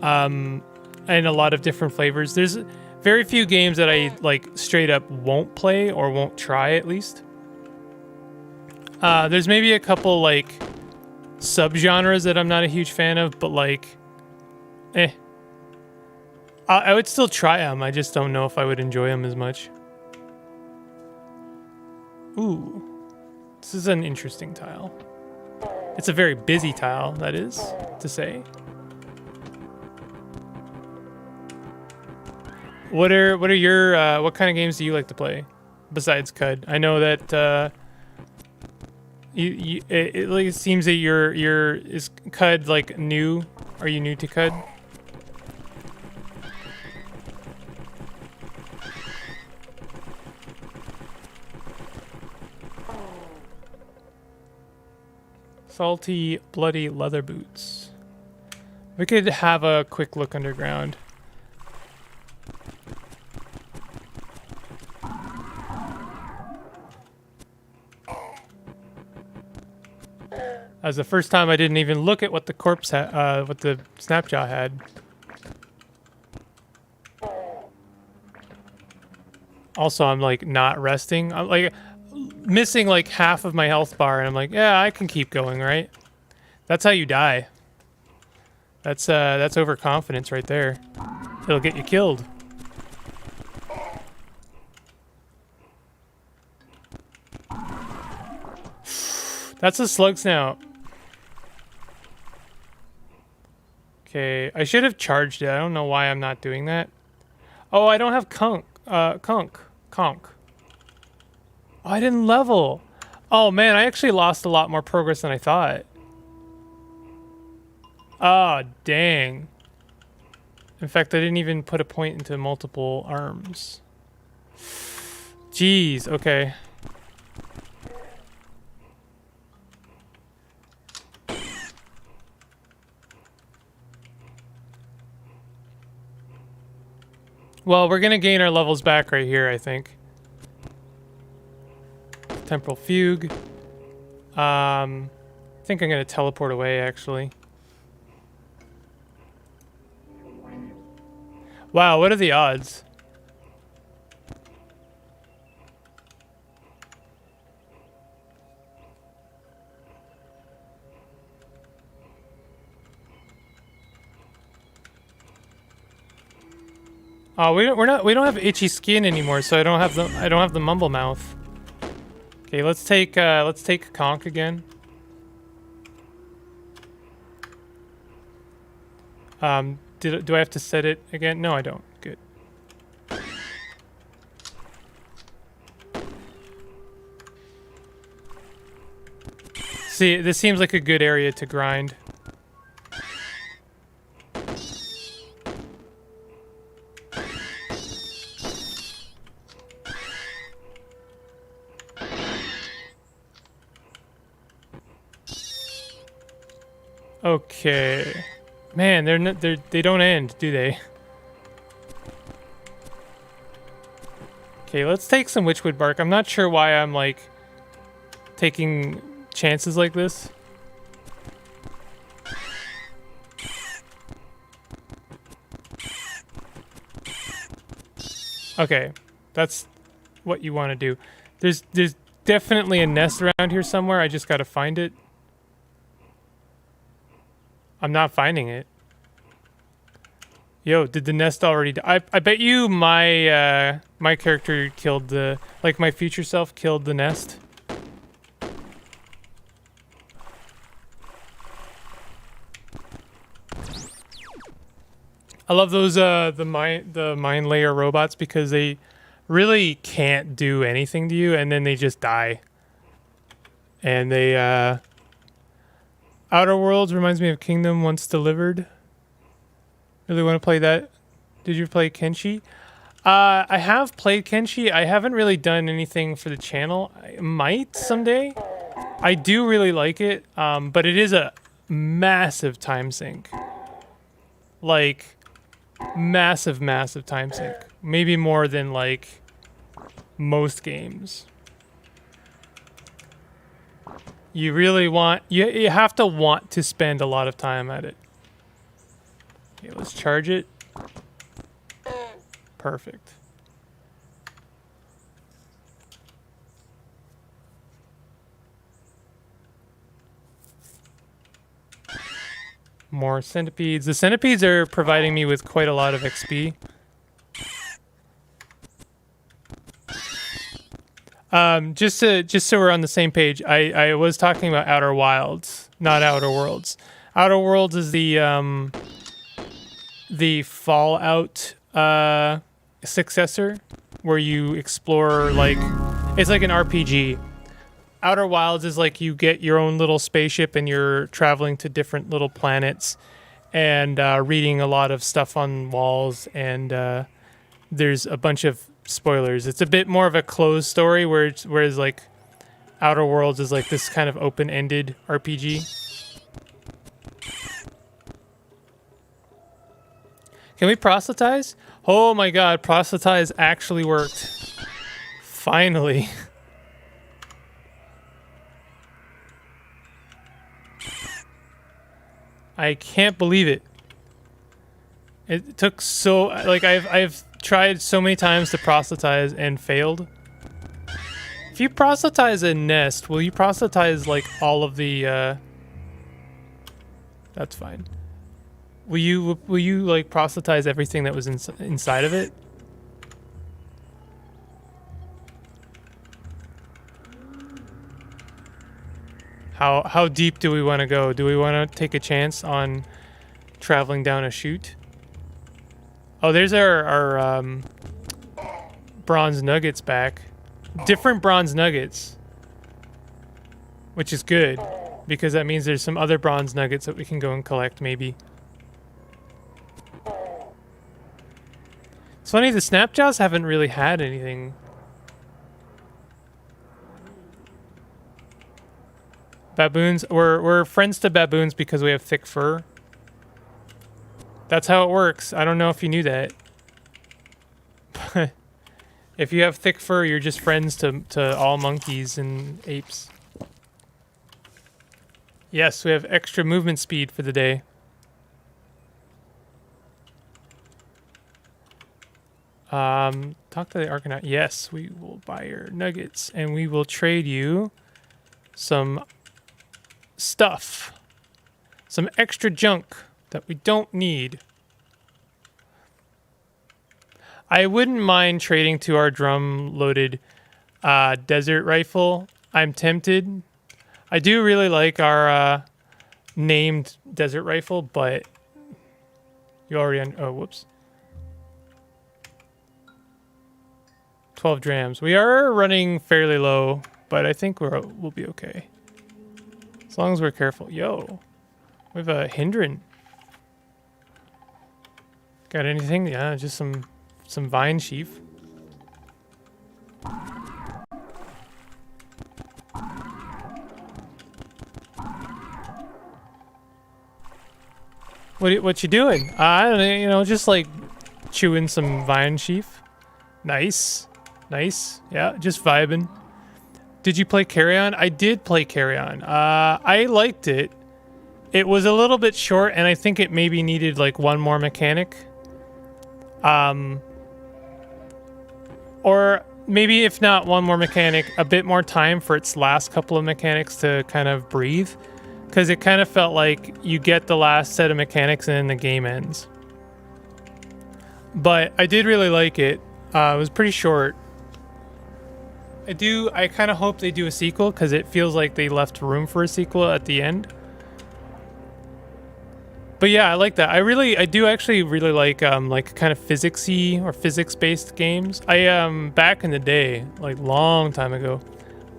A: and a lot of different flavors. There's very few games that I like straight up won't play or won't try at least. There's maybe a couple like subgenres that I'm not a huge fan of, but like, I would still try them. I just don't know if I would enjoy them as much. Ooh, this is an interesting tile. It's a very busy tile, that is to say. What are your what kind of games do you like to play besides CUD? I know that it like seems that is CUD like new? Are you new to CUD? Salty, bloody leather boots. We could have a quick look underground. That was the first time I didn't even look at what the corpse had, what the Snapjaw had. Also, I'm like not resting. I'm like missing like half of my health bar, and I'm like, yeah, I can keep going, right? That's how you die. That's overconfidence right there. It'll get you killed. That's a slug snout. Okay, I should have charged it. I don't know why I'm not doing that. Oh, I don't have conch. Oh, I didn't level. Oh man, I actually lost a lot more progress than I thought. Oh, dang. In fact, I didn't even put a point into multiple arms. Jeez, okay. Well, we're gonna gain our levels back right here, I think. Temporal Fugue. I think I'm gonna teleport away, actually. Wow, what are the odds? Oh, we don't have itchy skin anymore, so I don't have the mumble mouth. Okay, let's take conch again. Do I have to set it again? No, I don't. Good. See, this seems like a good area to grind. Okay. Man, they don't end, do they? Okay, let's take some witchwood bark. I'm not sure why I'm like taking chances like this. Okay, that's what you want to do. There's definitely a nest around here somewhere. I just gotta find it. I'm not finding it. Yo, did the nest already die? I bet you my my character killed the, like, my future self killed the nest. I love those the mine layer robots because they really can't do anything to you and then they just die. And they Outer Worlds reminds me of Kingdom Once Delivered. Really want to play that. Did you play Kenshi? I have played Kenshi. I haven't really done anything for the channel. I might someday. I do really like it, but it is a massive time sink. Like, massive time sink. Maybe more than, like, most games. You really want... You have to want to spend a lot of time at it. Okay, let's charge it. Perfect. More centipedes. The centipedes are providing me with quite a lot of XP. Just so we're on the same page, I was talking about Outer Wilds, not Outer Worlds. Outer Worlds is the Fallout successor, where you explore, like, it's like an RPG. Outer Wilds is like you get your own little spaceship and you're traveling to different little planets and reading a lot of stuff on walls, and there's a bunch of spoilers. It's a bit more of a closed story, whereas like Outer Worlds is like this kind of open-ended RPG. Can we proselytize? Oh my god, proselytize actually worked. Finally. I can't believe it. It took so, like, I've tried so many times to proselytize and failed. If you proselytize a nest, will you proselytize, like, all of the that's fine. Will you like proselytize everything that was inside of it? How deep do we want to go? Do we want to take a chance on traveling down a chute? Oh, there's our bronze nuggets back. Different bronze nuggets, which is good because that means there's some other bronze nuggets that we can go and collect maybe. It's funny, the Snapjaws haven't really had anything. Baboons, we're friends to baboons because we have thick fur. That's how it works. I don't know if you knew that. But if you have thick fur, you're just friends to all monkeys and apes. Yes, we have extra movement speed for the day. Talk to the Argonaut. Yes, we will buy your nuggets and we will trade you some stuff. Some extra junk that we don't need. I wouldn't mind trading to our drum-loaded desert rifle. I'm tempted. I do really like our named desert rifle, but you already... oh, whoops. 12 drams. We are running fairly low, but I think we'll be okay. As long as we're careful. Yo, we have a hydrant. Got anything? Yeah, just some vine sheaf. What you doing? I don't know, you know, just like chewing some vine sheaf. Nice. Nice. Yeah, just vibing. Did you play Carry On? I did play Carry On. I liked it. It was a little bit short, and I think it maybe needed like one more mechanic. or maybe if not one more mechanic, a bit more time for its last couple of mechanics to kind of breathe, because it kind of felt like you get the last set of mechanics and then the game ends. But I did really like it. It was pretty short. I kind of hope they do a sequel, because it feels like they left room for a sequel at the end. But yeah, I like that. I do actually really like kind of physicsy or physics-based games. Back in the day, like long time ago,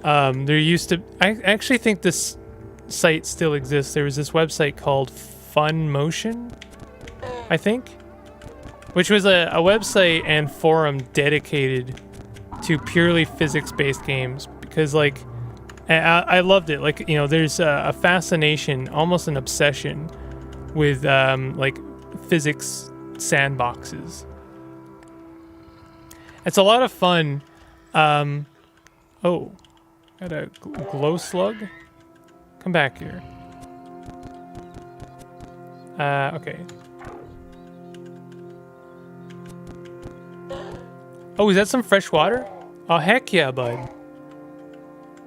A: there used to. I actually think this site still exists. There was this website called Fun Motion, I think, which was a website and forum dedicated to purely physics-based games, because like I loved it. Like, you know, there's a fascination, almost an obsession, with like physics sandboxes. It's a lot of fun. Oh, got a glow slug. Come back here. Okay. Oh, is that some fresh water? Oh, heck yeah, bud.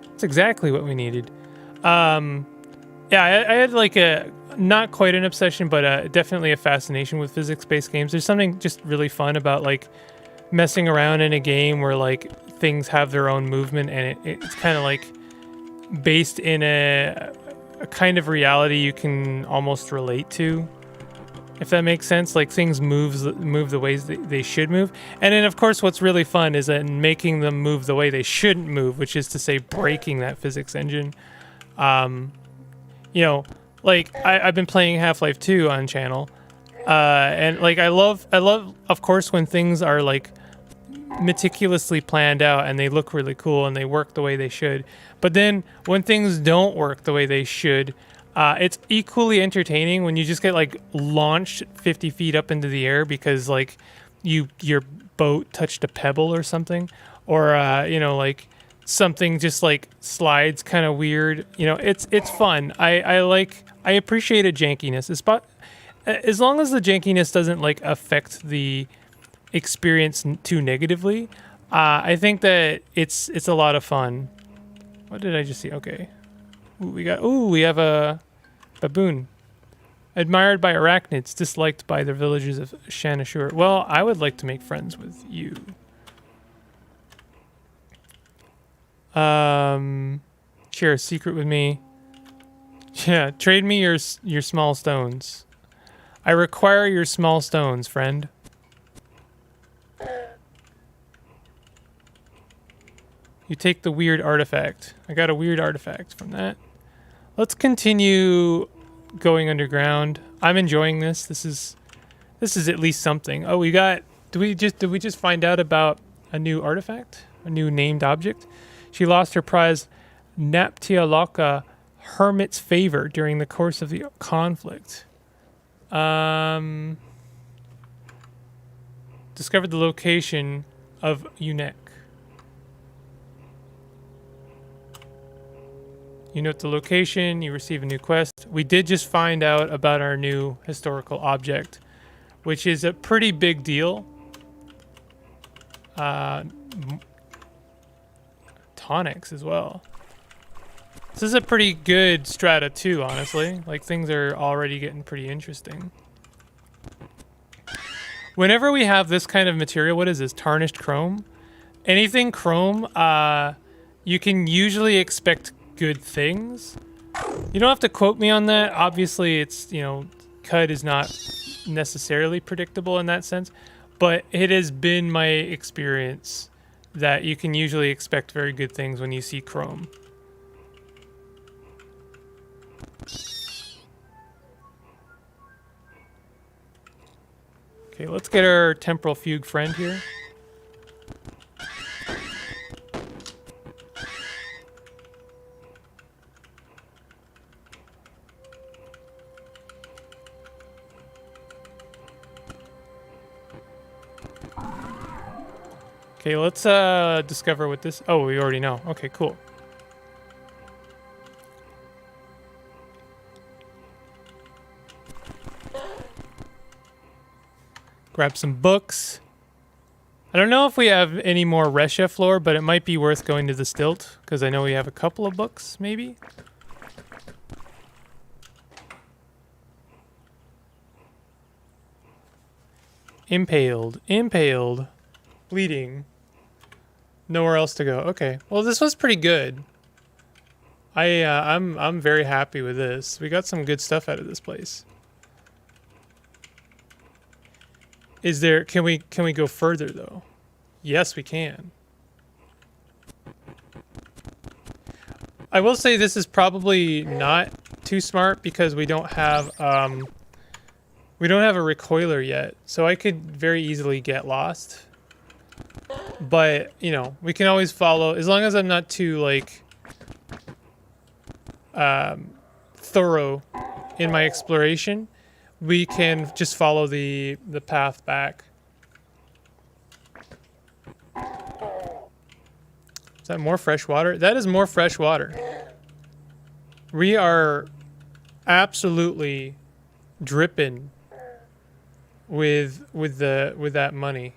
A: That's exactly what we needed. Yeah, I had like not quite an obsession, but definitely a fascination with physics-based games. There's something just really fun about like messing around in a game where like things have their own movement, and it's kind of like based in a kind of reality you can almost relate to, if that makes sense. Like things move the ways they should move. And then of course what's really fun is in making them move the way they shouldn't move, which is to say breaking that physics engine. You know, like I've been playing Half-Life 2 on channel, and like I love of course when things are like meticulously planned out and they look really cool and they work the way they should. But then when things don't work the way they should, it's equally entertaining when you just get like launched 50 feet up into the air because like your boat touched a pebble or something, or you know, like something just like slides kind of weird. You know, it's fun. I appreciate a jankiness. As long as the jankiness doesn't like affect the experience too negatively, I think that it's a lot of fun. What did I just see? Okay. We have a baboon. Admired by arachnids, disliked by the villagers of Shanashur. Well, I would like to make friends with you. Share a secret with me. Yeah, trade me your small stones. I require your small stones, friend. You take the weird artifact. I got a weird artifact from that. Let's continue going underground. I'm enjoying this. This is at least something. Oh, did we just find out about a new artifact? A new named object? She lost her prize Naptialoka Hermit's Favor during the course of the conflict. Discovered the location of Unek. You note the location, you receive a new quest. We did just find out about our new historical object, which is a pretty big deal. Tonics as well. This is a pretty good strata too, honestly. Like, things are already getting pretty interesting. Whenever we have this kind of material, what is this? Tarnished chrome? Anything chrome, you can usually expect good things. You don't have to quote me on that. Obviously, it's, you know, CUD is not necessarily predictable in that sense, but it has been my experience that you can usually expect very good things when you see chrome. Okay, let's get our temporal fugue friend here. Okay, let's discover what this... Oh, we already know. Okay, cool. Grab some books. I don't know if we have any more Resha floor, but it might be worth going to the Stilt, because I know we have a couple of books, maybe? Impaled. Impaled. Bleeding. Nowhere else to go. Okay. Well, this was pretty good. I'm very happy with this. We got some good stuff out of this place. Is there, can we go further though? Yes, we can. I will say this is probably not too smart because we don't have a recoiler yet. So I could very easily get lost. But, you know, we can always follow, as long as I'm not too like thorough in my exploration, we can just follow the path back. Is that more fresh water? That is more fresh water. We are absolutely dripping with that money.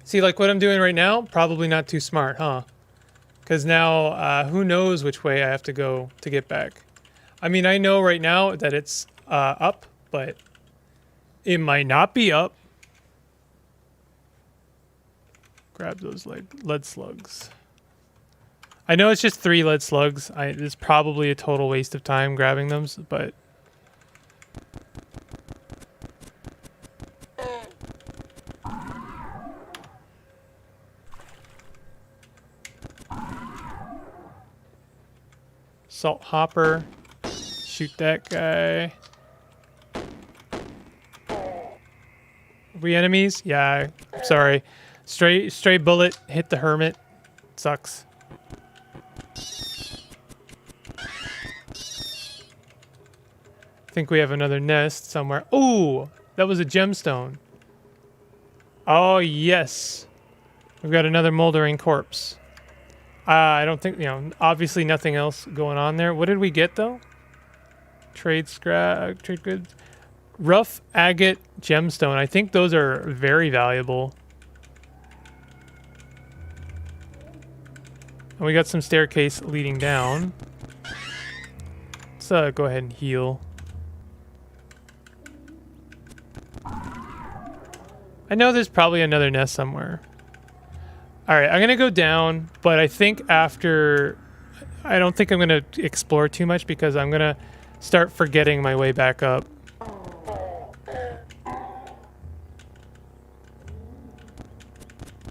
A: See, like what I'm doing right now, probably not too smart, huh? Because now, who knows which way I have to go to get back. I mean, I know right now that it's up, but it might not be up. Grab those lead slugs. I know it's just 3 lead slugs. It's probably a total waste of time grabbing them, but... Salt hopper. Shoot that guy. We enemies? Yeah, sorry. Stray bullet hit the hermit. Sucks. I think we have another nest somewhere. Ooh, that was a gemstone. Oh, yes. We've got another moldering corpse. I don't think, you know, obviously nothing else going on there. What did we get, though? Trade scrap, trade goods. Rough agate gemstone. I think those are very valuable. And we got some staircase leading down. Let's go ahead and heal. I know there's probably another nest somewhere. Alright, I'm going to go down, but I think after... I don't think I'm going to explore too much because I'm going to start forgetting my way back up.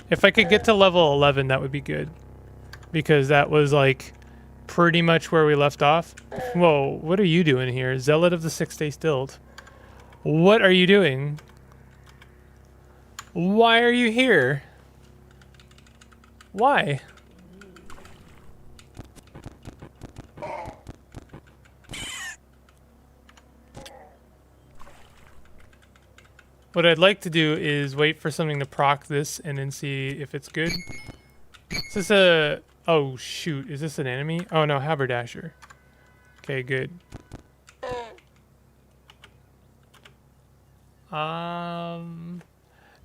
A: If I could get to level 11, that would be good. Because that was, like, pretty much where we left off. Whoa, what are you doing here? Zealot of the Six-Day Stilt. What are you doing? Why are you here? Why? What I'd like to do is wait for something to proc this and then see if it's good. Is this a... Oh, shoot. Is this an enemy? Oh, no. Haberdasher. Okay, good.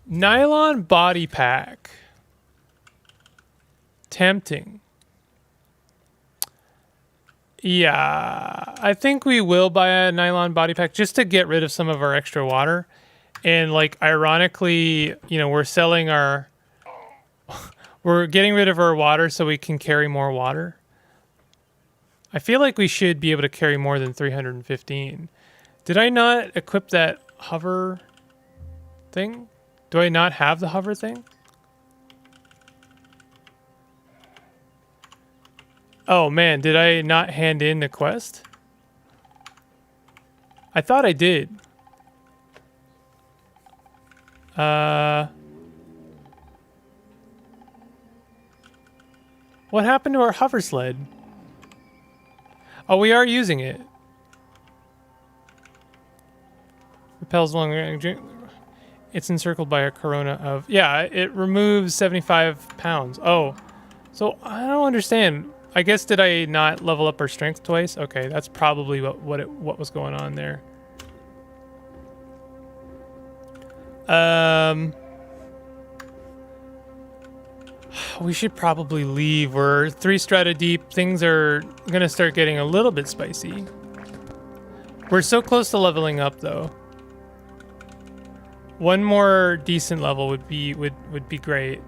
A: Nylon body pack. Tempting. Yeah. I think we will buy a nylon body pack just to get rid of some of our extra water. And, like, ironically, you know, we're selling our... We're getting rid of our water so we can carry more water. I feel like we should be able to carry more than 315. Did I not equip that hover thing? Do I not have the hover thing? Oh man, did I not hand in the quest? I thought I did. What happened to our hover sled? Oh, we are using it. Repels long range. It's encircled by a corona of... Yeah, it removes 75 pounds. Oh, so I don't understand. I guess did I not level up our strength twice? Okay, that's probably what was going on there. We should probably leave. We're 3 strata deep. Things are gonna start getting a little bit spicy. We're so close to leveling up, though. One more decent level would be great.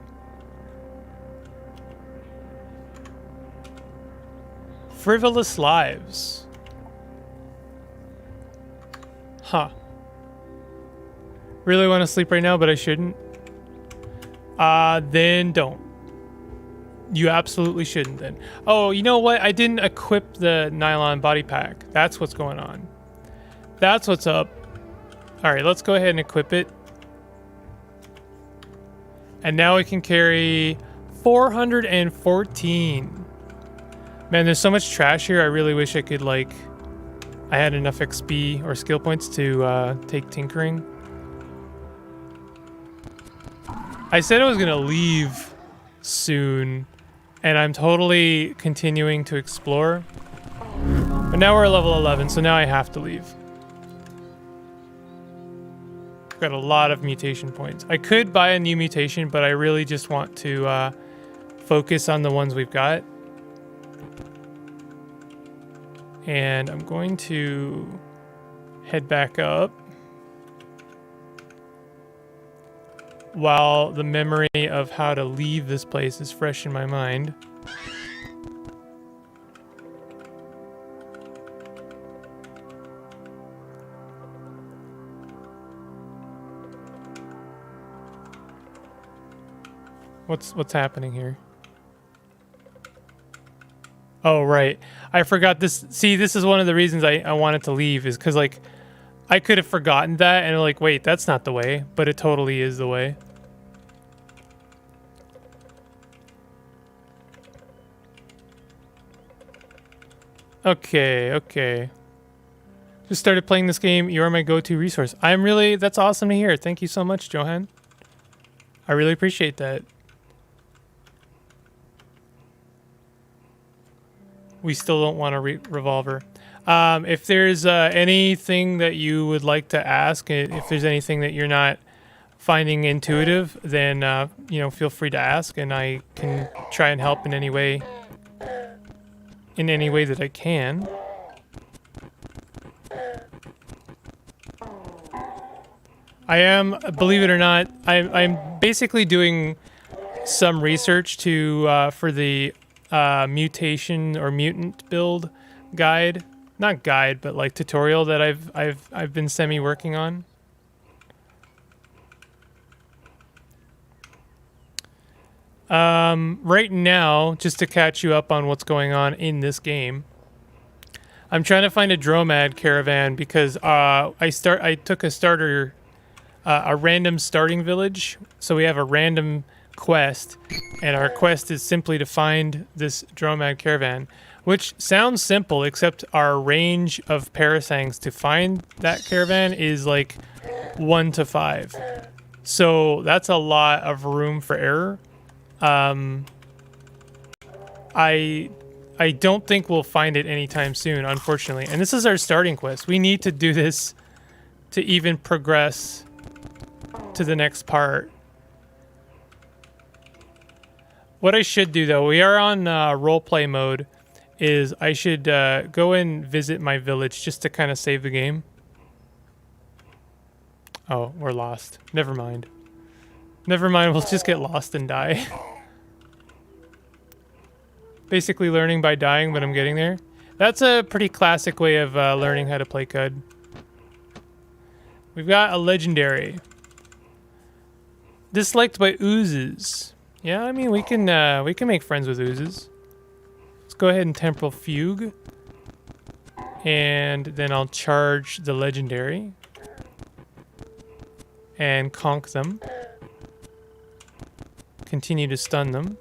A: Frivolous lives. Huh. Really want to sleep right now, but I shouldn't. Then don't. You absolutely shouldn't then. Oh, you know what? I didn't equip the nylon body pack. That's what's going on. That's what's up. All right, let's go ahead and equip it. And now we can carry 414. Man, there's so much trash here. I really wish I could, like, I had enough XP or skill points to take tinkering. I said I was going to leave soon, and I'm totally continuing to explore. But now we're at level 11, so now I have to leave. I've got a lot of mutation points. I could buy a new mutation, but I really just want to focus on the ones we've got. And I'm going to head back up while the memory of how to leave this place is fresh in my mind. What's happening here? Oh, right. I forgot this. See, this is one of the reasons I wanted to leave, is because, like, I could have forgotten that and, like, wait, that's not the way, but it totally is the way. Okay. Just started playing this game. You are my go-to resource. That's awesome to hear. Thank you so much, Johan. I really appreciate that. We still don't want a revolver. If there's anything that you would like to ask, if there's anything that you're not finding intuitive, then feel free to ask, and I can try and help in any way that I can. I am, believe it or not, I'm basically doing some research for the mutation or mutant build guide, not guide, but like tutorial that I've been semi working on. Right now, just to catch you up on what's going on in this game, I'm trying to find a Dromad caravan because I took a random starting village, so we have a random quest, and our quest is simply to find this Dromad caravan, which sounds simple, except our range of parasangs to find that caravan is like 1 to 5. So that's a lot of room for error. I don't think we'll find it anytime soon, unfortunately. And this is our starting quest. We need to do this to even progress to the next part. What I should do, though, we are on roleplay mode, is I should go and visit my village just to kind of save the game. Oh, we're lost. Never mind. We'll just get lost and die. Basically learning by dying, but I'm getting there. That's a pretty classic way of learning how to play CUD. We've got a legendary. Disliked by oozes. Yeah, I mean, we can make friends with oozes. Let's go ahead and temporal fugue. And then I'll charge the legendary. And conk them. Continue to stun them.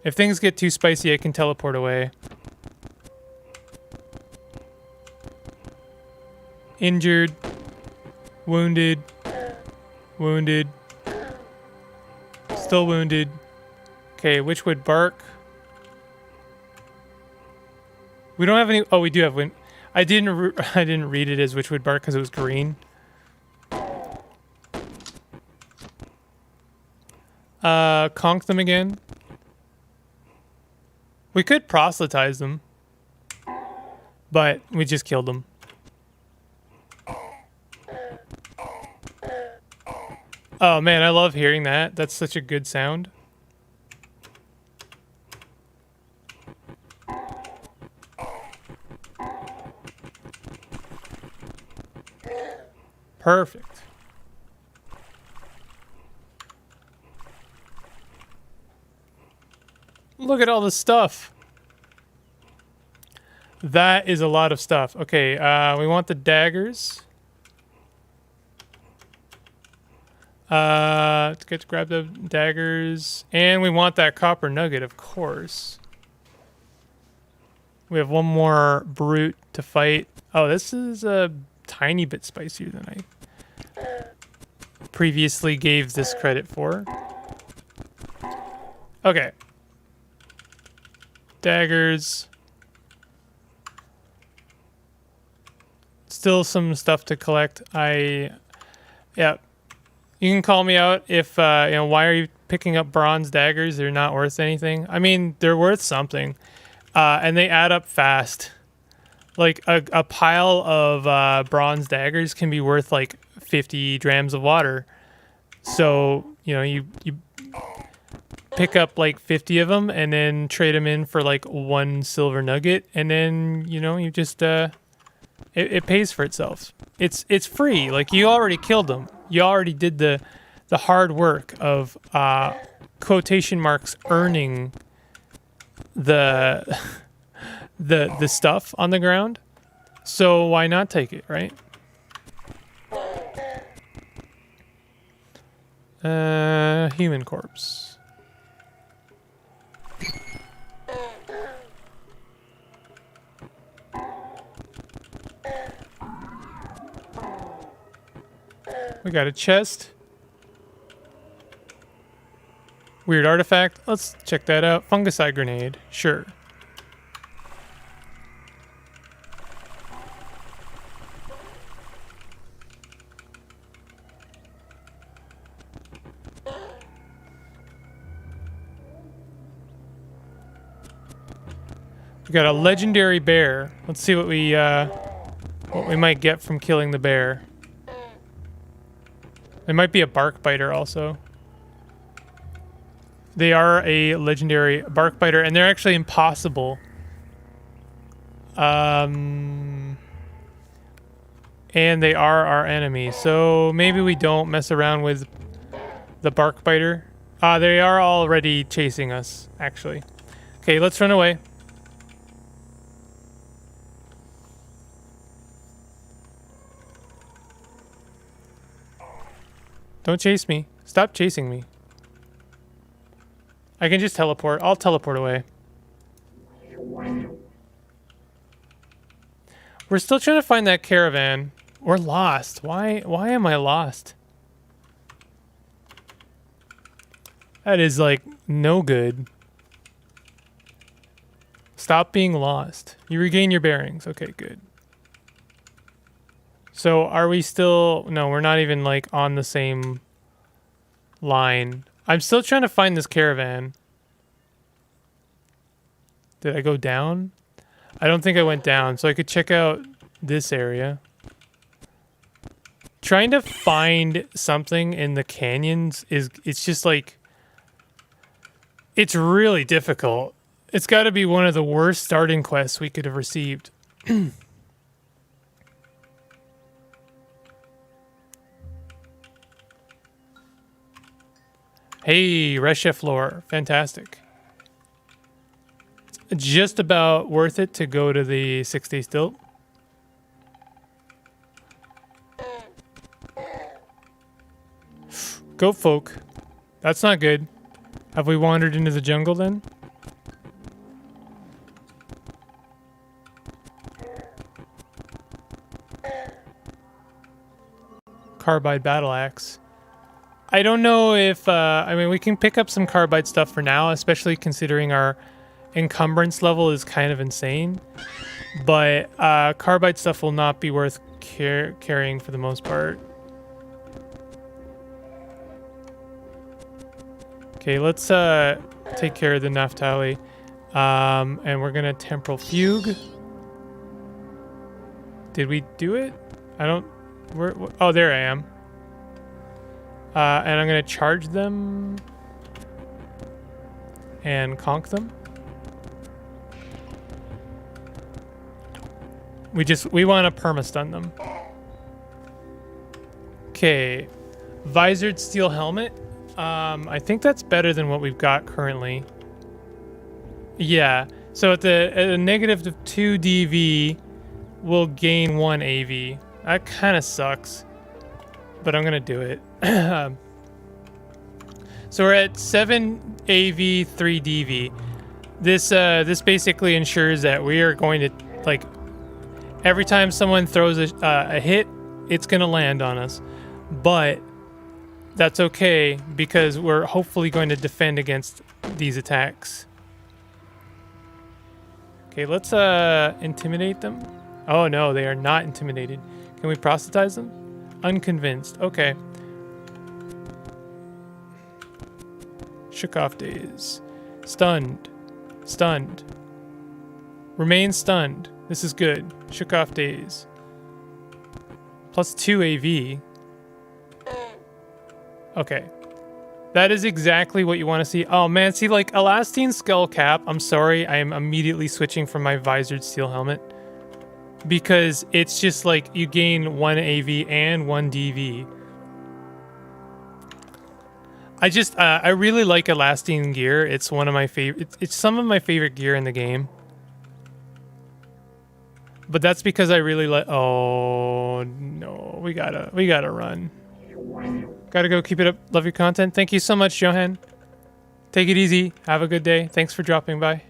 A: If things get too spicy, I can teleport away. Injured. Wounded. Wounded. Still wounded. Okay, Witchwood bark. We don't have any. Oh, we do have wind. I didn't read it as Witchwood bark because it was green. Conk them again. We could proselytize them, but we just killed them. Oh man, I love hearing that. That's such a good sound. Perfect. Look at all this stuff. That is a lot of stuff. Okay, we want the daggers. Let's get to grab the daggers. And we want that copper nugget, of course. We have one more brute to fight. Oh, this is a tiny bit spicier than I previously gave this credit for. Okay. Daggers. Still some stuff to collect. Yeah. You can call me out if, why are you picking up bronze daggers? They're not worth anything. I mean, they're worth something. And they add up fast. Like a pile of bronze daggers can be worth like 50 drams of water. So, you pick up like 50 of them and then trade them in for like 1 silver nugget. And then, you just, it pays for itself. It's free. Like you already killed them. You already did the hard work of quotation marks earning the stuff on the ground. So why not take it, right? Human corpse. We got a chest. Weird artifact. Let's check that out. Fungicide grenade. Sure. We got a legendary bear. Let's see what we might get from killing the bear. It might be a bark biter also. They are a legendary bark biter, and they're actually impossible. And they are our enemy, so maybe we don't mess around with the bark biter. They are already chasing us, actually. Okay, let's run away. Don't chase me. Stop chasing me. I can just teleport. I'll teleport away. We're still trying to find that caravan. We're lost. Why am I lost? That is like no good. Stop being lost. You regain your bearings. Okay, good. So are we still... No, we're not even like on the same line. I'm still trying to find this caravan. Did I go down? I don't think I went down, so I could check out this area. Trying to find something in the canyons it's just like... It's really difficult. It's got to be one of the worst starting quests we could have received. Hey, Resha floor. Fantastic. It's just about worth it to go to the 6-day stilt. Goat folk. That's not good. Have we wandered into the jungle then? Carbide battle axe. I don't know if, I mean, we can pick up some carbide stuff for now, especially considering our encumbrance level is kind of insane. But carbide stuff will not be worth carrying for the most part. Okay, let's take care of the Naphtali. And we're gonna Temporal Fugue. Did we do it? I don't... oh, there I am. And I'm gonna charge them. And conk them. We want to perma-stun them. Okay. Visored steel helmet. I think that's better than what we've got currently. Yeah. So at a negative 2 DV, we'll gain 1 AV. That kind of sucks. But I'm going to do it. So we're at 7 AV, 3 DV. This basically ensures that we are going to, like, every time someone throws a hit, it's going to land on us. But that's okay because we're hopefully going to defend against these attacks. Okay, let's intimidate them. Oh no, they are not intimidated. Can we proselytize them? Unconvinced. Okay. Shook off days. Stunned. Stunned. Remain stunned. This is good. Shook off days. Plus 2 AV. Okay. That is exactly what you want to see. Oh man, see, like, Elastine Skull Cap. I'm sorry, I am immediately switching from my Visored Steel Helmet. Because it's just like you gain 1 AV and 1 DV. I really like Elastine gear. It's one of my favorite. It's some of my favorite gear in the game. But that's because I really like. Oh no, we gotta run. Gotta go. Keep it up. Love your content. Thank you so much, Johan. Take it easy. Have a good day. Thanks for dropping by.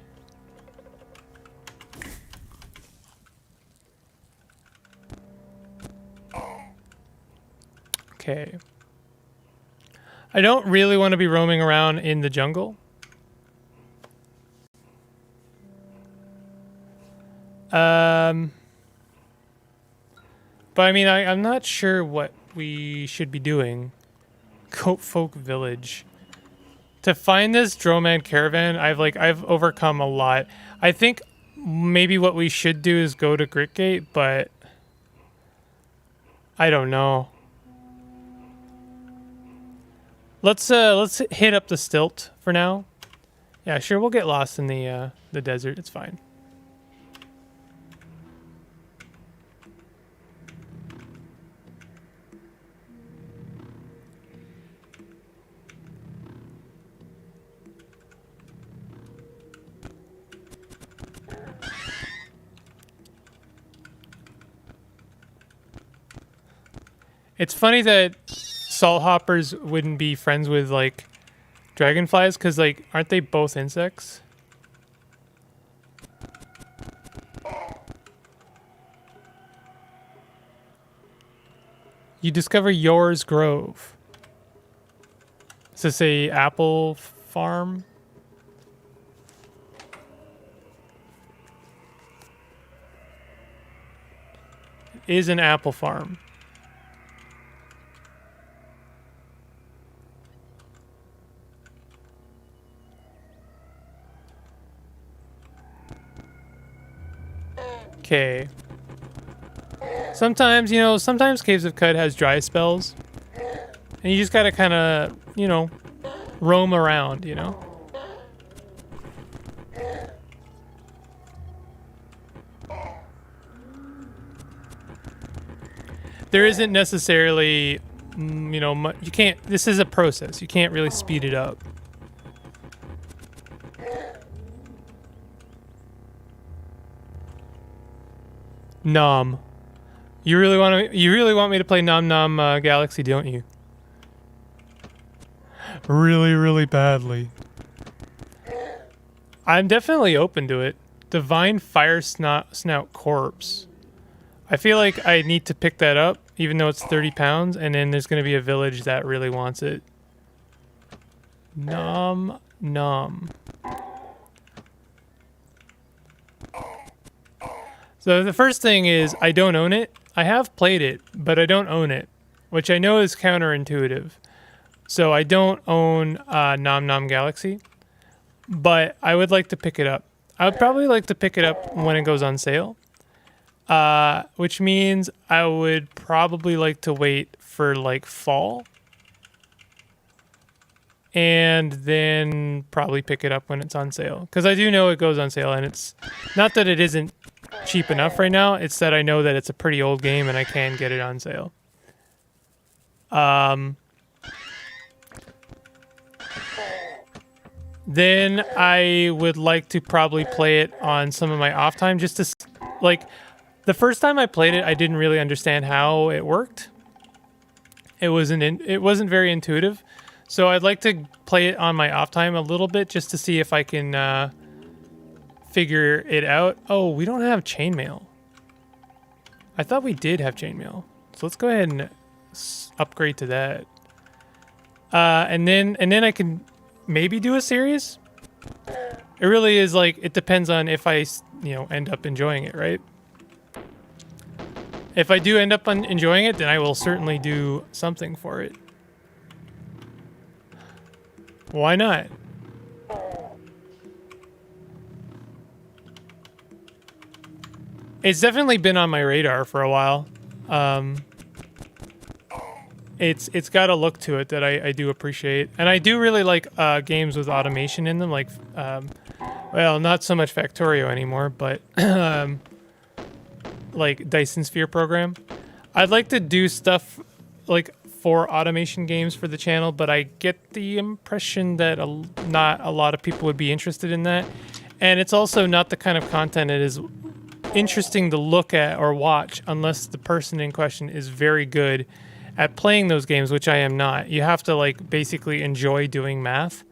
A: Okay. I don't really want to be roaming around in the jungle. But I mean, I'm not sure what we should be doing. Coat Folk Village. To find this Droman caravan, I've overcome a lot. I think maybe what we should do is go to Gritgate, but I don't know. Let's hit up the stilt for now. Yeah, sure, we'll get lost in the desert. It's fine. It's funny that salt hoppers wouldn't be friends with, like, dragonflies, because, like, aren't they both insects? You discover Yours Grove. Is this a apple farm? It is an apple farm. Okay. Sometimes, sometimes Caves of Qud has dry spells. And you just gotta kind of, roam around, There isn't necessarily, you can't, this is a process. You can't really speed it up. Nom. You really want me to play Nom Nom Galaxy, don't you? Really, really badly. I'm definitely open to it. Divine Fire Snout Corpse. I feel like I need to pick that up, even though it's 30 pounds, and then there's going to be a village that really wants it. Nom Nom. So the first thing is, I don't own it. I have played it, but I don't own it, which I know is counterintuitive. So I don't own Nom Nom Galaxy, but I would like to pick it up. I would probably like to pick it up when it goes on sale, which means I would probably like to wait for like fall and then probably pick it up when it's on sale. Because I do know it goes on sale, and it's not that it isn't cheap enough right now, it's that I know that it's a pretty old game and I can get it on sale. Then I would like to probably play it on some of my off time, just to like the first time I played it, I didn't really understand how it worked. It wasn't very intuitive, so I'd like to play it on my off time a little bit just to see if I can figure it out. Oh, we don't have chainmail. I thought we did have chainmail, so let's go ahead and upgrade to that. And then I can maybe do a series. It really is like, it depends on if I, end up enjoying it, right? If I do end up enjoying it, then I will certainly do something for it. Why not? It's definitely been on my radar for a while. It's got a look to it that I do appreciate, and I do really like games with automation in them, like well, not so much Factorio anymore, but like Dyson Sphere program. I'd like to do stuff like for automation games for the channel, but I get the impression that not a lot of people would be interested in that, and it's also not the kind of content that is interesting to look at or watch unless the person in question is very good at playing those games, which I am not. You have to like basically enjoy doing math.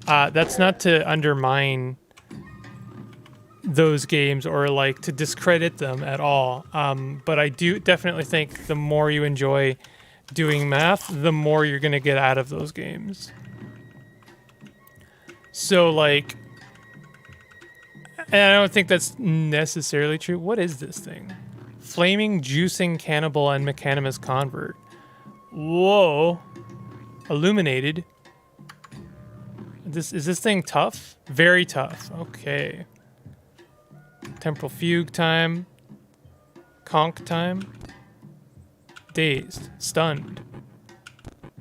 A: That's not to undermine those games or like to discredit them at all. But I do definitely think the more you enjoy doing math, the more you're going to get out of those games. So like, and I don't think that's necessarily true. What is this thing? Flaming, Juicing, Cannibal, and Mechanimus Convert. Whoa. Illuminated. Is this thing tough? Very tough. Okay. Temporal Fugue time. Conk time. Dazed. Stunned.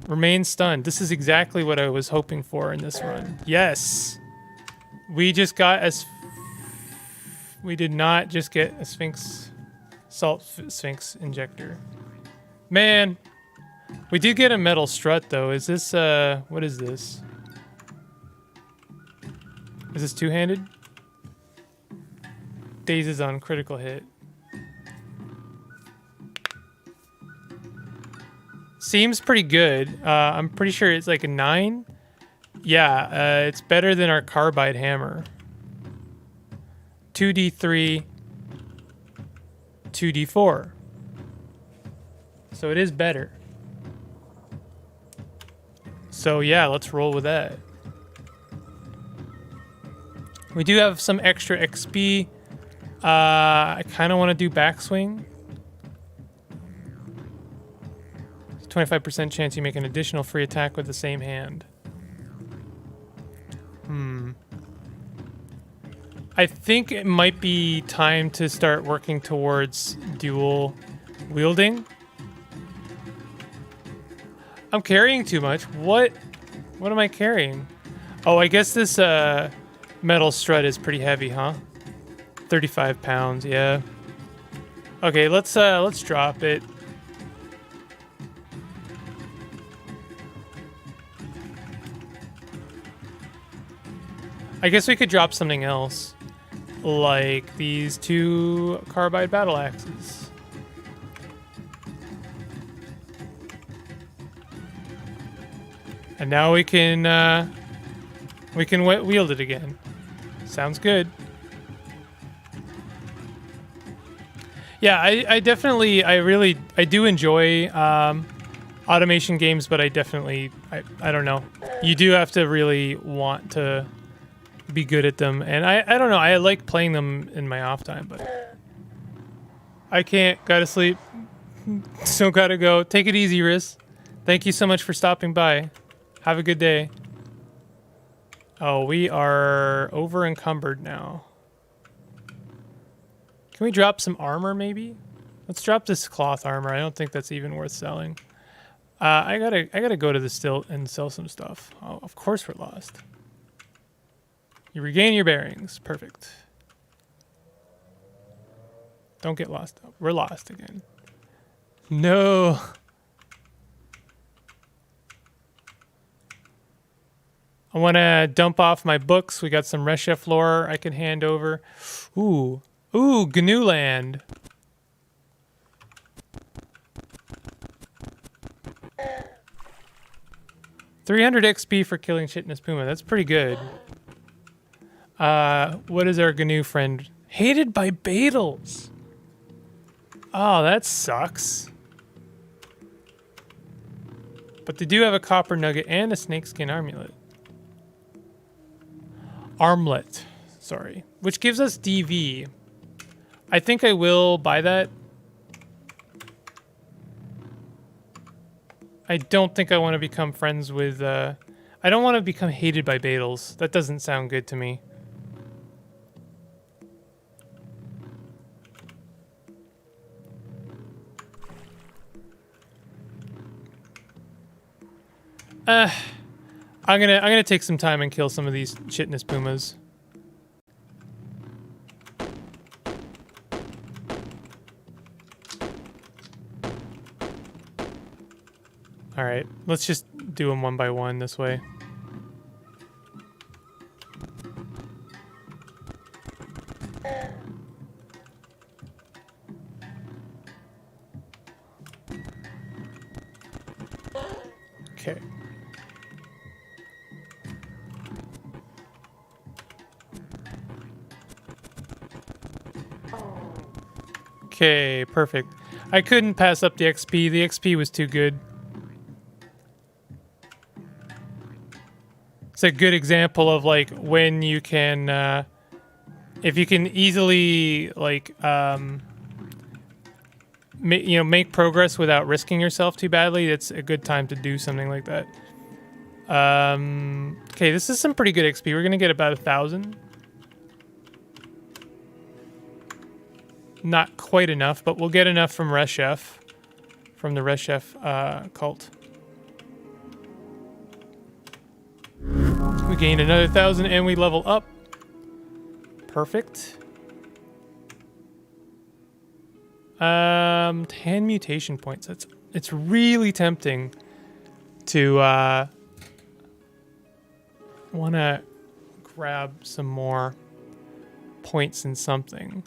A: Remain stunned. This is exactly what I was hoping for in this run. Yes. We just got we did not just get a Salt Sphinx injector. Man, we did get a metal strut though. Is this what is this? Is this two-handed? Dazes on critical hit. Seems pretty good. I'm pretty sure it's like a 9. Yeah, it's better than our carbide hammer. 2d3, 2d4. So it is better. So yeah, let's roll with that. We do have some extra XP. I kind of want to do backswing. 25% chance you make an additional free attack with the same hand. I think it might be time to start working towards dual wielding. I'm carrying too much. What am I carrying? Oh, I guess this metal strut is pretty heavy, huh? 35 pounds, yeah. Okay, let's drop it. I guess we could drop something else, like these 2 carbide battle axes. And now we can wield it again. Sounds good. Yeah, I definitely, I do enjoy automation games, but I don't know. You do have to really want to be good at them, and I don't know, I like playing them in my off time, but I can't. Gotta sleep. So gotta go. Take it easy, Riz. Thank you so much for stopping by. Have a good day. Oh, we are over encumbered now. Can we drop some armor maybe? Let's drop this cloth armor. I don't think that's even worth selling. I gotta go to the still and sell some stuff. Oh, of course we're lost. You regain your bearings. Perfect. Don't get lost. We're lost again. No. I want to dump off my books. We got some Reshef lore I can hand over. Ooh. Ooh, GNU Land. $300 XP for killing Chitinous Puma. That's pretty good. What is our GNU friend? Hated by Badals. Oh, that sucks. But they do have a copper nugget and a snakeskin amulet. Armlet. Sorry. Which gives us DV. I think I will buy that. I don't think I want to become friends with... I don't want to become hated by Badals. That doesn't sound good to me. I'm gonna take some time and kill some of these Chitinous Pumas. All right, let's just do them one by one this way. Okay. Okay, perfect. I couldn't pass up the XP. The XP was too good. It's a good example of like when you can, if you can easily like, make progress without risking yourself too badly. It's a good time to do something like that. Okay, this is some pretty good XP. We're gonna get about 1,000. Not quite enough, but we'll get enough from Reshef, from the Reshef cult. We gained another 1,000 and we level up. Perfect. 10 mutation points. It's really tempting to want to grab some more points in something.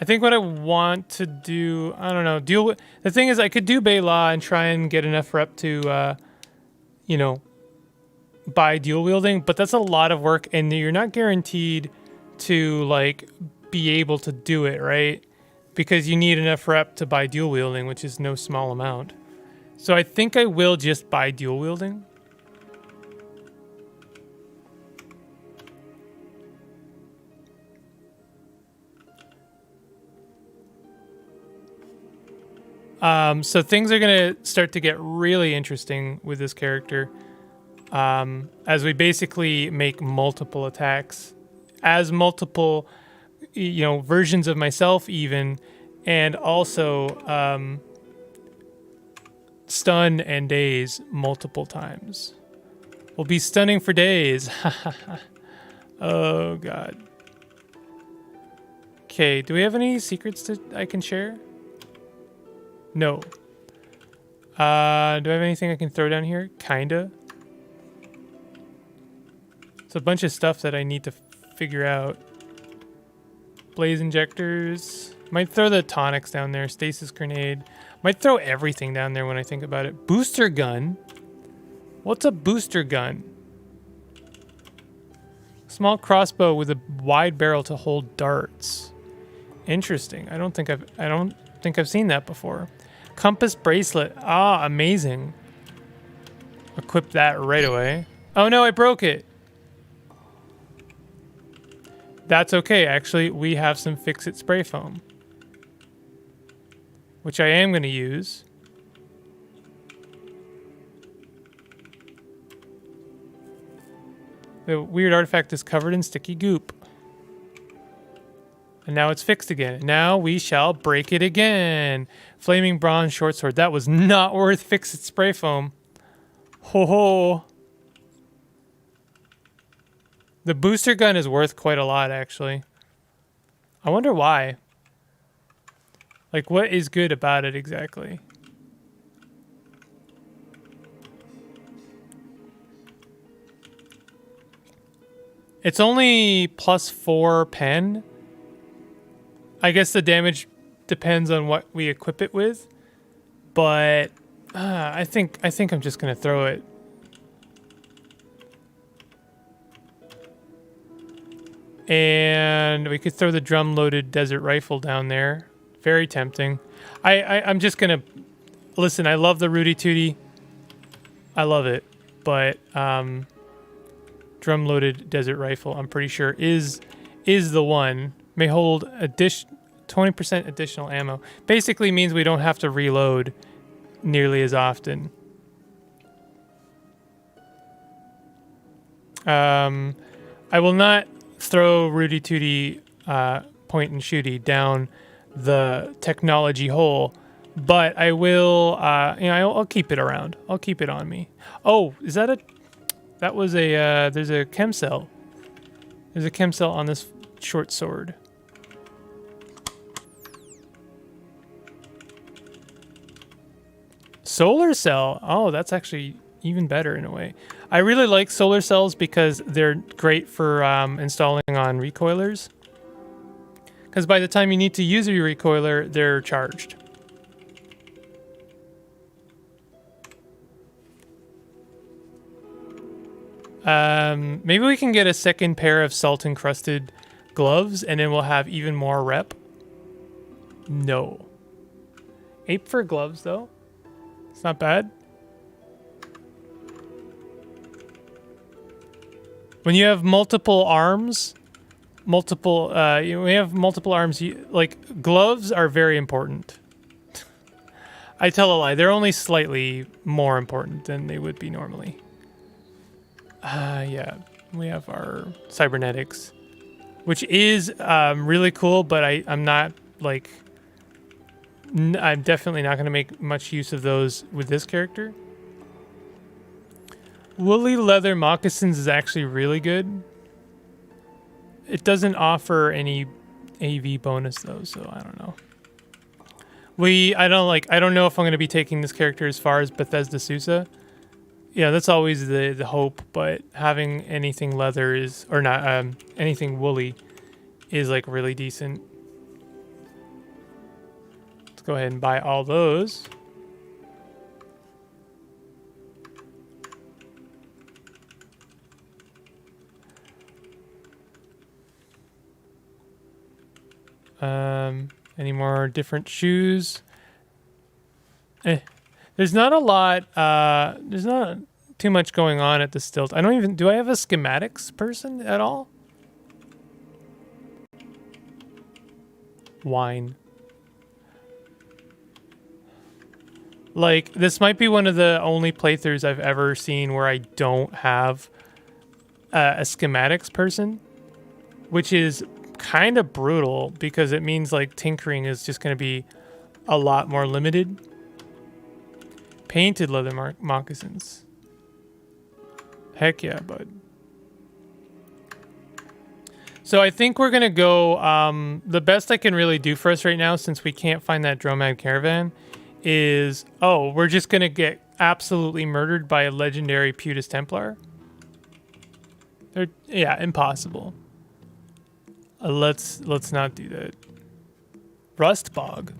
A: I think what I want to do, I don't know, deal with... The thing is, I could do Bela and try and get enough rep to, buy dual wielding, but that's a lot of work, and you're not guaranteed to, like, be able to do it, right? Because you need enough rep to buy dual wielding, which is no small amount. So I think I will just buy dual wielding. So things are going to start to get really interesting with this character as we basically make multiple attacks as multiple, versions of myself even, and also stun and daze multiple times. We'll be stunning for days. Oh, God. Okay, do we have any secrets I can share? No. Do I have anything I can throw down here? Kinda. It's a bunch of stuff that I need to figure out. Blaze injectors. Might throw the tonics down there. Stasis grenade. Might throw everything down there when I think about it. Booster gun? What's a booster gun? Small crossbow with a wide barrel to hold darts. Interesting. I don't think I've seen that before. Compass bracelet. Ah, amazing. Equip that right away. Oh no, I broke it. That's okay, actually. We have some Fix-It spray foam, which I am going to use. The weird artifact is covered in sticky goop. And now it's fixed again. Now we shall break it again. Flaming bronze short sword. That was not worth Fix-It spray foam. Ho ho. The booster gun is worth quite a lot, actually. I wonder why. Like, what is good about it exactly? It's only +4 pen. I guess the damage depends on what we equip it with, but I think I'm just gonna throw it. And we could throw the drum-loaded desert rifle down there. Very tempting. I'm just gonna listen. I love the Rudy Tooty. I love it, but drum-loaded desert rifle, I'm pretty sure is the one. May hold 20% additional ammo. Basically means we don't have to reload nearly as often. I will not throw Rudy Tooty point and shooty down the technology hole, but I will. I'll keep it around. I'll keep it on me. Oh, is that a? That was a. There's a chem cell. There's a chem cell on this short sword. Solar cell. Oh, that's actually even better in a way. I really like solar cells because they're great for installing on recoilers. Because by the time you need to use your recoiler, they're charged. Maybe we can get a second pair of salt-encrusted gloves, and then we'll have even more rep. No. 8 for gloves, though. It's not bad. When you have multiple arms, we have multiple arms. Like, gloves are very important. I tell a lie. They're only slightly more important than they would be normally. Yeah. We have our cybernetics, which is really cool, but I'm not, like... I'm definitely not going to make much use of those with this character. Woolly leather moccasins is actually really good. It doesn't offer any AV bonus though, so I don't know. I don't know if I'm going to be taking this character as far as Bethesda Sousa. Yeah, that's always the hope, but having anything leather is, or not, anything woolly is like really decent. Let's go ahead and buy all those. Any more different shoes? There's not a lot, there's not too much going on at the Stilt. Do I have a schematics person at all? Wine. Like, this might be one of the only playthroughs I've ever seen where I don't have a schematics person, which is kind of brutal because it means like tinkering is just going to be a lot more limited. Painted leather moccasins. Heck yeah, bud. So I think we're going to go, the best I can really do for us right now, since we can't find that Dromad caravan, is, we're just going to get absolutely murdered by a legendary Putus Templar. Yeah, impossible. Let's not do that. Rust Bog.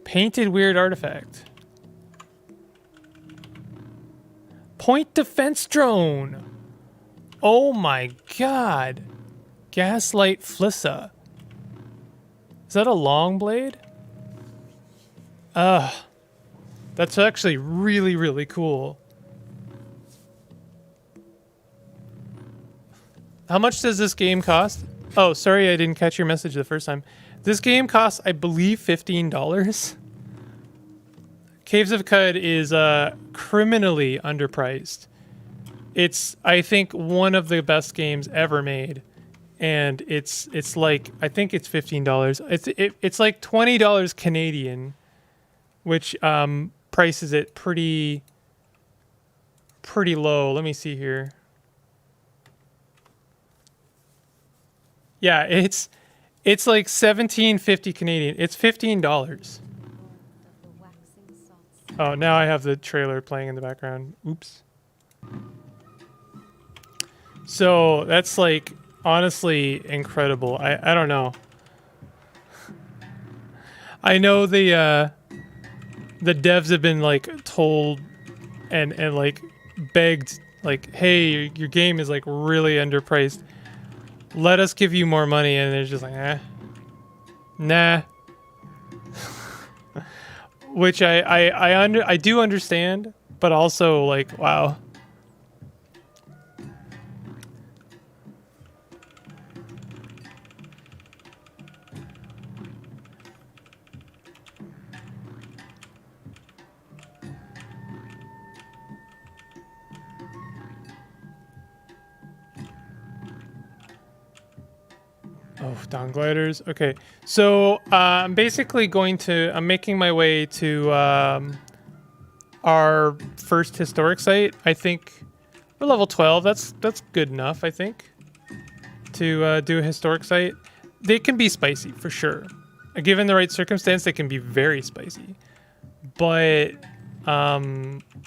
A: Painted weird artifact. Point defense drone. Oh my god. Gaslight Flissa. Is that a long blade? That's actually really, really cool. How much does this game cost? Oh, sorry, I didn't catch your message the first time. This game costs, I believe, $15. Caves of Qud is criminally underpriced. It's, I think, one of the best games ever made, and it's like, I think it's $15. It's like $20 Canadian, which prices it pretty low. Let me see here. Yeah, it's like $17.50 Canadian. It's $15. Oh, now I have the trailer playing in the background. Oops. So that's like honestly incredible. I don't know. I know the devs have been like told and like begged like, hey, your game is like really underpriced. Let us give you more money, and they're just like, nah. Which I do understand, but also like, wow. Oh, down gliders. Okay, so I'm basically I'm making my way to our first historic site. I think we're level 12. That's good enough, I think, to do a historic site. They can be spicy for sure. Given the right circumstance, they can be very spicy. But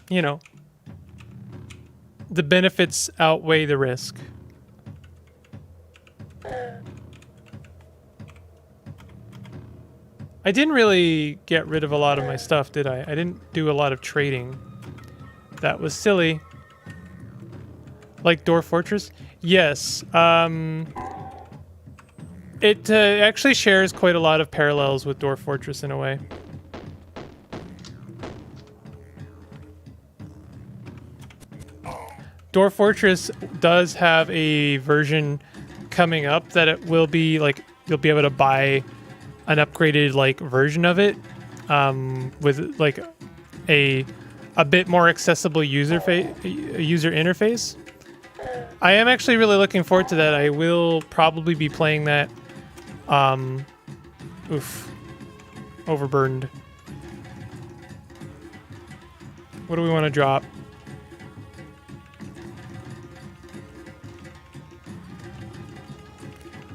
A: you know, the benefits outweigh the risk. I didn't really get rid of a lot of my stuff, did I? I didn't do a lot of trading. That was silly. Like Dwarf Fortress? Yes. It actually shares quite a lot of parallels with Dwarf Fortress in a way. Dwarf Fortress does have a version coming up that it will be like, you'll be able to buy an upgraded like version of it with like a bit more accessible user interface. I am actually really looking forward to that. I will probably be playing that. Overburdened. What do we want to drop?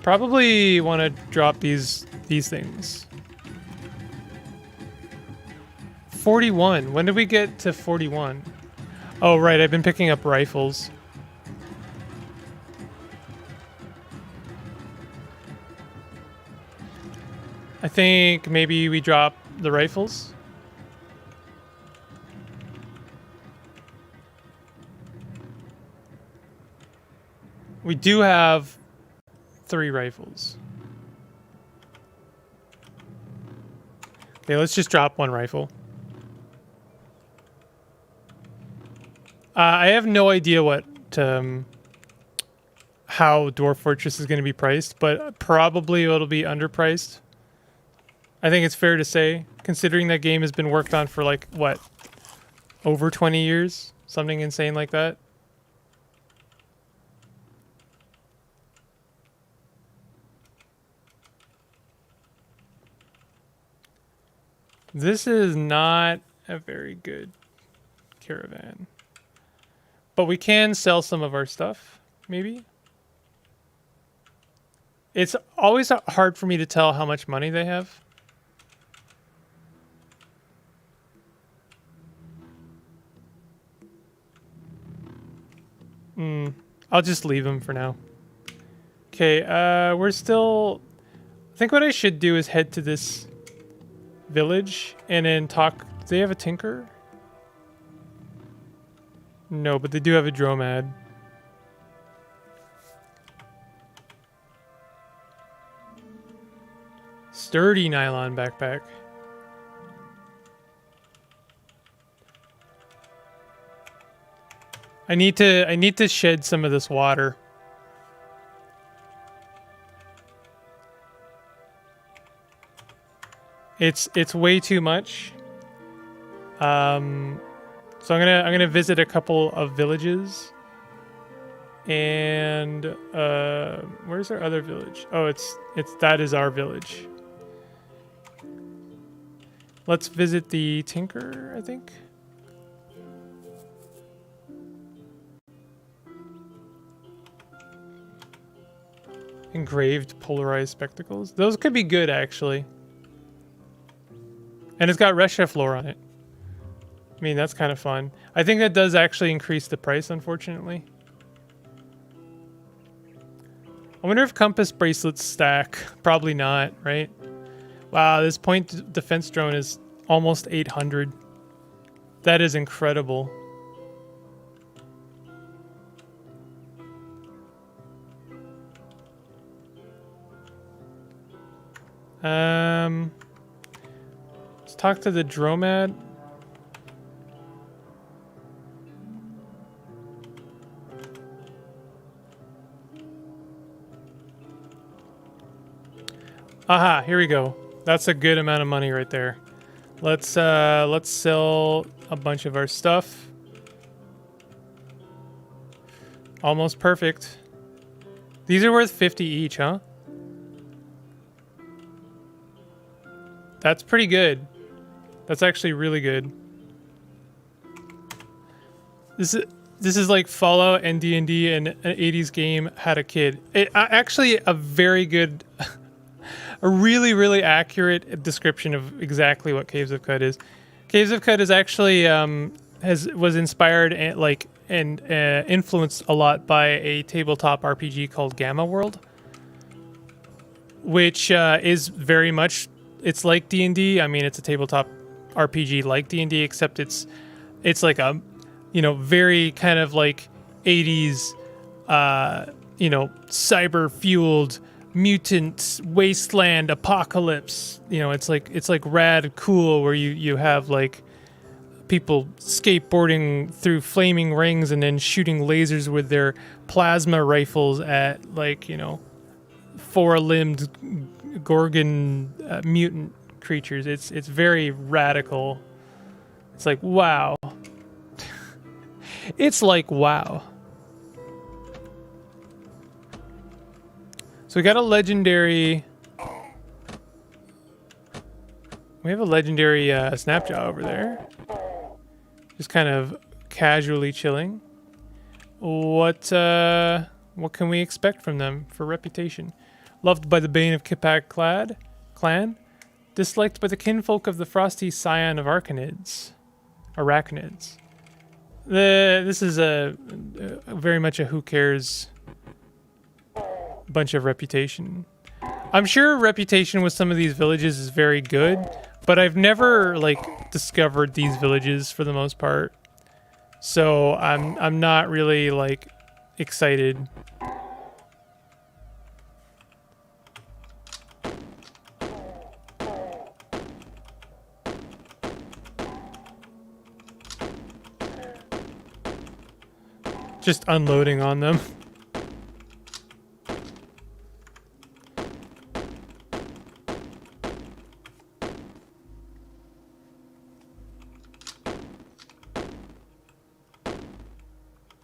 A: Probably want to drop these things. 41. When did we get to 41? Oh, right. I've been picking up rifles. I think maybe we drop the rifles. We do have 3 rifles. Okay, let's just drop 1 rifle. I have no idea what how Dwarf Fortress is going to be priced, but probably it'll be underpriced. I think it's fair to say, considering that game has been worked on for like, what, over 20 years? Something insane like that. This is not a very good caravan. But we can sell some of our stuff, maybe. It's always hard for me to tell how much money they have. I'll just leave them for now. Okay, we're still... I think what I should do is head to this village and then talk... Do they have a tinker? No, but they do have a dromad. Sturdy nylon backpack. I need to shed some of this water. It's way too much. So I'm gonna visit a couple of villages. And where's our other village? Oh, that is our village. Let's visit the Tinker, I think. Engraved polarized spectacles. Those could be good, actually. And it's got Reshef lore on it. I mean, that's kind of fun. I think that does actually increase the price, unfortunately. I wonder if compass bracelets stack. Probably not, right? Wow, this point defense drone is almost 800. That is incredible. Let's talk to the Dromad. Aha, here we go. That's a good amount of money right there. Let's sell a bunch of our stuff. Almost perfect. These are worth 50 each, huh? That's pretty good. That's actually really good. This is like Fallout and D&D and an 80s game had a kid. Actually a very good, a really, really accurate description of exactly what Caves of Qud is. Caves of Qud is actually was inspired and influenced a lot by a tabletop RPG called Gamma World, which is very much, it's like D&D. I mean, it's a tabletop RPG like D&D, except it's like a, very kind of like 80s, cyber fueled mutant wasteland apocalypse. It's like rad cool, where you have like people skateboarding through flaming rings and then shooting lasers with their plasma rifles at four-limbed Gorgon mutant creatures. It's very radical. It's like, wow. It's like, wow. So we got a legendary... We have a legendary Snapjaw over there. Just kind of casually chilling. What can we expect from them for reputation? Loved by the Bane of Kipak clan. Disliked by the kinfolk of the frosty scion of arachnids. This is a very much a who cares bunch of reputation. I'm sure reputation with some of these villages is very good, but I've never discovered these villages for the most part. So I'm not really excited. Just unloading on them.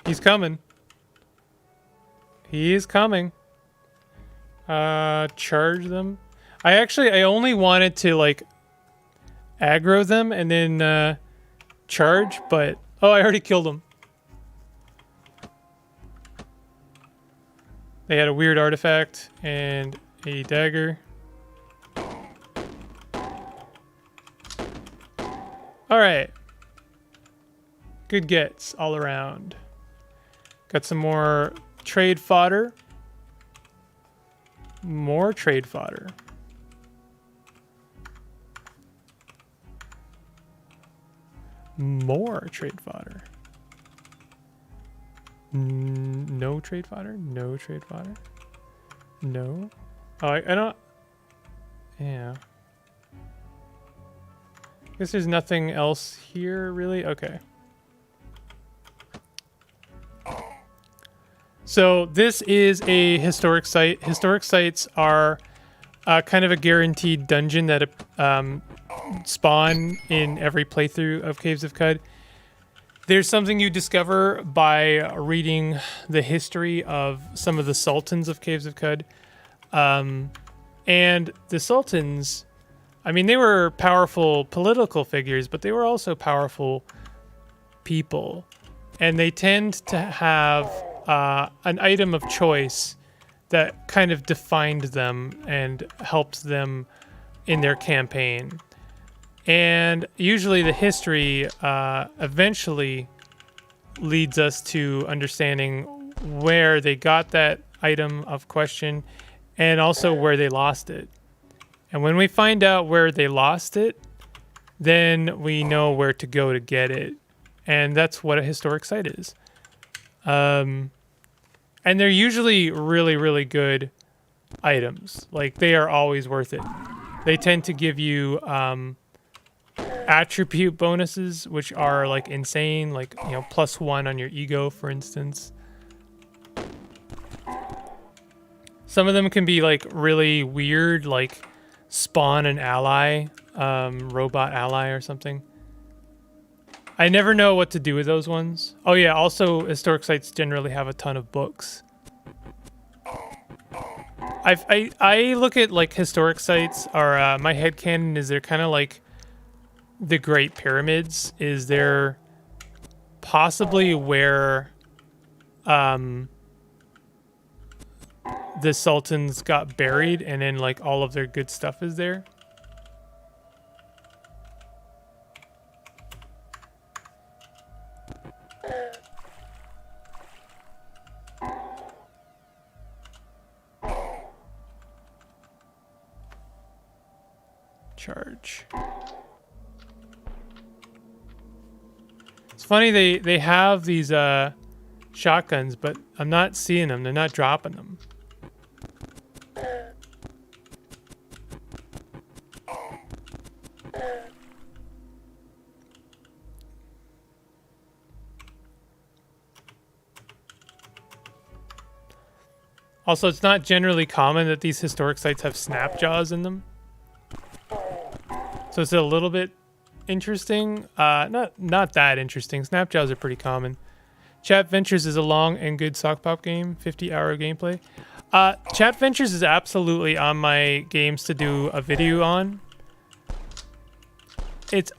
A: He's coming. He is coming. Charge them. I only wanted to aggro them and then charge, but oh, I already killed him. They had a weird artifact and a dagger. All right. Good gets all around. Got some more trade fodder. More trade fodder. More trade fodder. No trade fodder? No trade fodder? No? Oh, I don't... Yeah. Guess there's nothing else here, really? Okay. So this is a historic site. Historic sites are kind of a guaranteed dungeon that spawn in every playthrough of Caves of Qud. There's something you discover by reading the history of some of the sultans of Caves of Qud. And the sultans, I mean, they were powerful political figures, but they were also powerful people. And they tend to have an item of choice that kind of defined them and helped them in their campaign. And usually the history eventually leads us to understanding where they got that item of question and also where they lost it. And when we find out where they lost it, then we know where to go to get it. And that's what a historic site is. And they're usually really, really good items. Like, they are always worth it. They tend to give you attribute bonuses, which are like insane, like, you know, +1 on your ego, for instance. Some of them can be like really weird, like spawn an ally, robot ally or something. I never know what to do with those ones. Oh yeah, also historic sites generally have a ton of books. I look at like historic sites, or my headcanon is they're kind of like the Great Pyramids. Is they're possibly where the sultans got buried, and then like all of their good stuff is there. Charge. It's funny they have these shotguns, but I'm not seeing them. They're not dropping them. Also, it's not generally common that these historic sites have snap jaws in them. So it's a little bit interesting. Not that interesting. Snap jaws are pretty common. Chat Ventures is a long and good sock pop game. 50-hour gameplay. Chat Ventures is absolutely on my games to do a video on.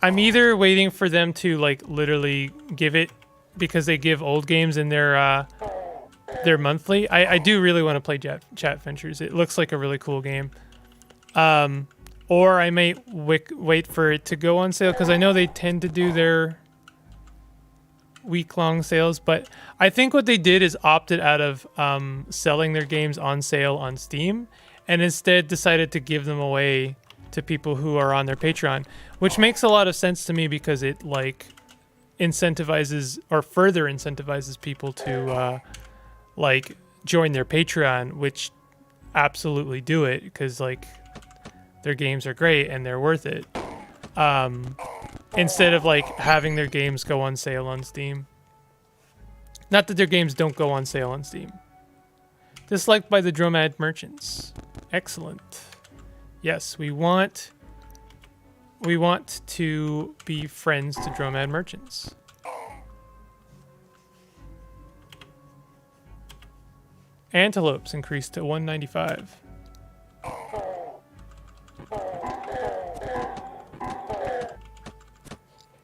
A: I'm either waiting for them to like literally give it, because they give old games in their monthly. I do really want to play Chat Ventures. It looks like a really cool game. Or I may wait for it to go on sale, because I know they tend to do their week-long sales. But I think what they did is opted out of selling their games on sale on Steam, and instead decided to give them away to people who are on their Patreon, which makes a lot of sense to me, because it like incentivizes, or further incentivizes, people to like join their Patreon, which absolutely do it, because like their games are great and they're worth it, instead of like having their games go on sale on Steam. Not that their games don't go on sale on Steam. Disliked by the Dromad merchants. Excellent. Yes, we want to be friends to Dromad merchants. Antelopes increased to 195.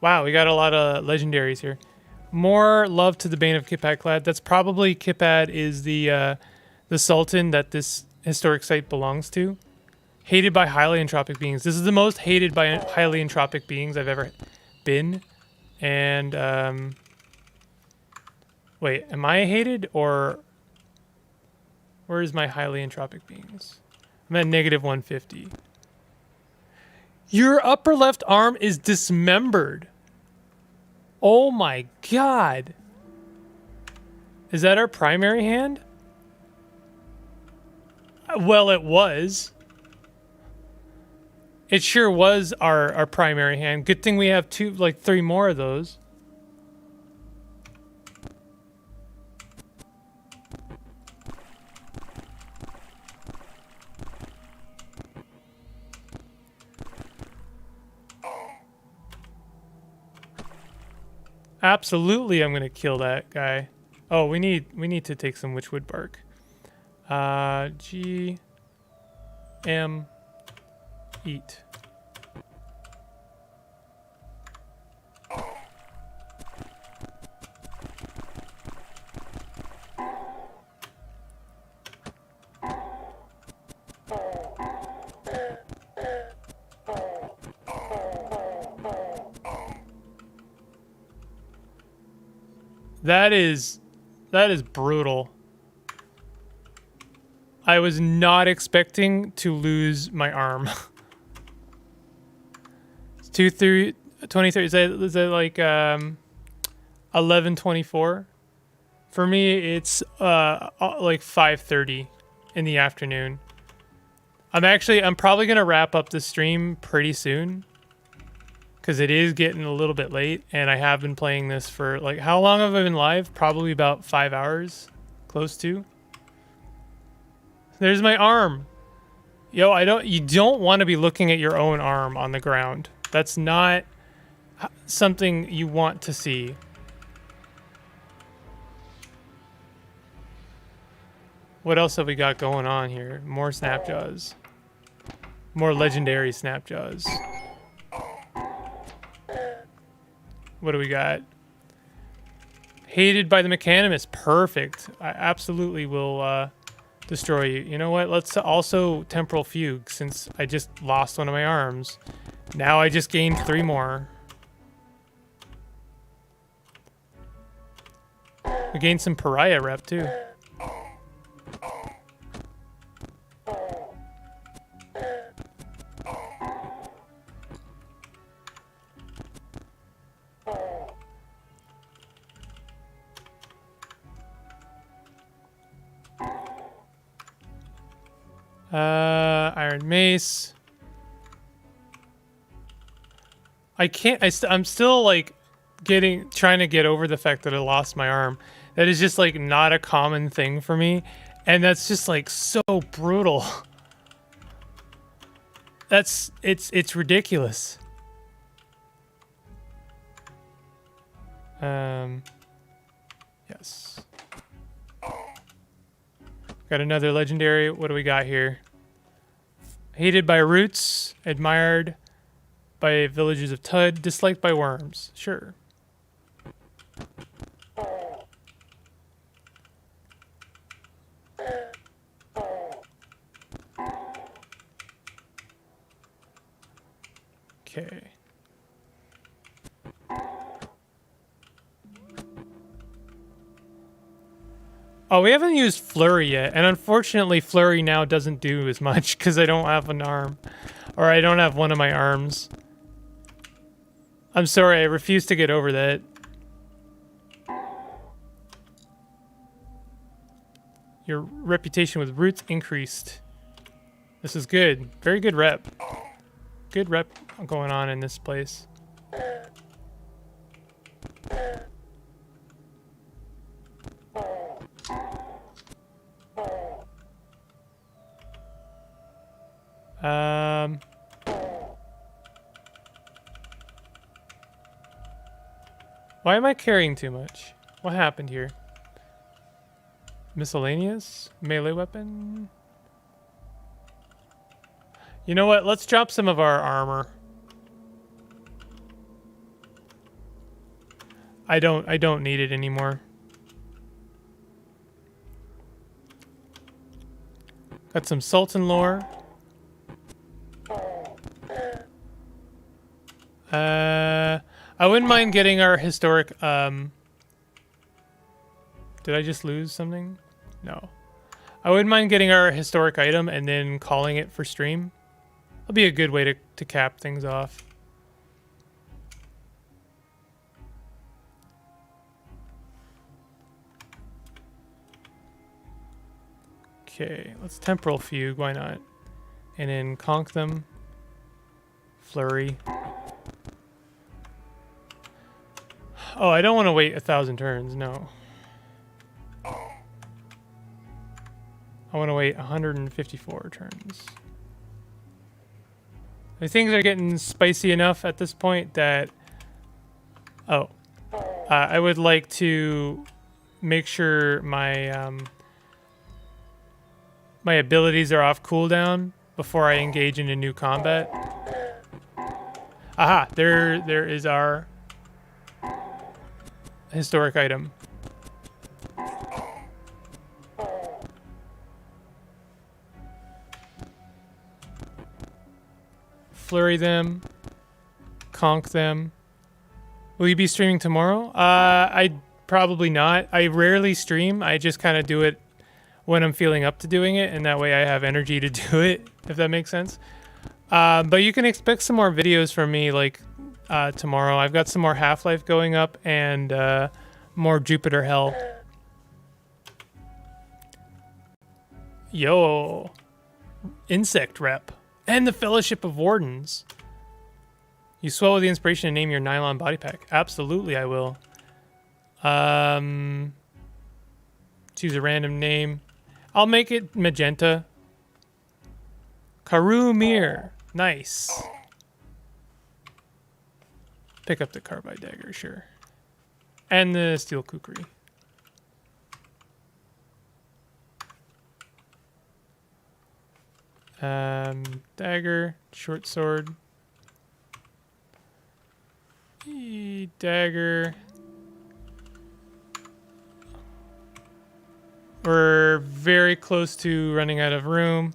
A: Wow, we got a lot of legendaries here. More love to the Bane of Kipad Clad. That's probably Kipad is the sultan that this historic site belongs to. Hated by highly entropic beings. This is the most hated by highly entropic beings I've ever been. And wait, am I hated, or where is my highly entropic beings? I'm at -150. Your upper left arm is dismembered. Oh my god. Is that our primary hand? Well, it was. It sure was our primary hand. Good thing we have 3 more of those. Absolutely, I'm gonna kill that guy. Oh, we need to take some witchwood bark. G M eat. That is brutal. I was not expecting to lose my arm. It's 23. Is that like 11:24? For me, it's like 5:30 in the afternoon. I'm probably gonna wrap up the stream pretty soon, because it is getting a little bit late, and I have been playing this for, like, how long have I been live? Probably about 5 hours, close to. There's my arm. Yo, you don't want to be looking at your own arm on the ground. That's not something you want to see. What else have we got going on here? More Snapjaws. More legendary Snapjaws. What do we got? Hated by the Mechanimist. Perfect. I absolutely will destroy you. You know what? Let's also Temporal Fugue, since I just lost one of my arms. Now I just gained 3 more. We gained some Pariah rep, too. Iron Mace. I'm still like trying to get over the fact that I lost my arm. That is just like not a common thing for me. And that's just like so brutal. It's ridiculous. Yes. Got another legendary. What do we got here? Hated by roots, admired by villagers of Tud, disliked by worms. Sure. Okay. Oh, we haven't used Flurry yet, and unfortunately Flurry now doesn't do as much because I don't have an arm. Or I don't have one of my arms. I'm sorry, I refuse to get over that. Your reputation with roots increased. This is good. Very good rep. Good rep going on in this place. Why am I carrying too much? What happened here? Miscellaneous? Melee weapon? You know what? Let's drop some of our armor. I don't need it anymore. Got some Sultan lore. I wouldn't mind getting our historic, Did I just lose something? No. I wouldn't mind getting our historic item and then calling it for stream. That'll be a good way to cap things off. Okay, let's Temporal Fugue, why not? And then conk them. Flurry. Oh, I don't want to wait 1,000 turns, no. I want to wait 154 turns. Things are getting spicy enough at this point that... Oh. I would like to make sure my my abilities are off cooldown before I engage into new combat. Aha, there is our historic item. Flurry them, conk them. Will you be streaming tomorrow? I probably not. I rarely stream. I just kind of do it when I'm feeling up to doing it, and that way I have energy to do it, if that makes sense. But you can expect some more videos from me, like tomorrow. I've got some more Half-Life going up and more Jupiter Hell. Yo, insect rep and the Fellowship of Wardens. You swell with the inspiration to name your nylon body pack. Absolutely, I will. Choose a random name. I'll make it magenta. Karumir. Nice. Pick up the carbide dagger, sure. And the steel kukri. Dagger, short sword. Dagger. We're very close to running out of room.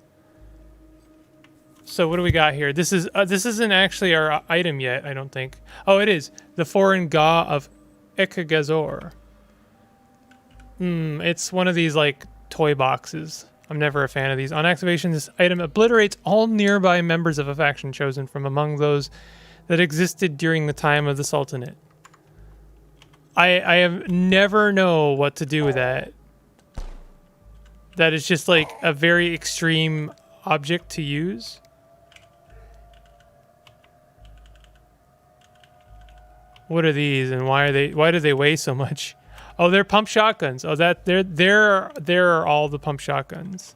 A: So what do we got here? This isn't actually our item yet, I don't think. Oh, it is. The foreign Ga of Ekagazor. It's one of these like toy boxes. I'm never a fan of these. On activation, this item obliterates all nearby members of a faction chosen from among those that existed during the time of the Sultanate. I have never know what to do with that. That is just like a very extreme object to use. What are these and why do they weigh so much? Oh, they're pump shotguns. Oh, there are all the pump shotguns.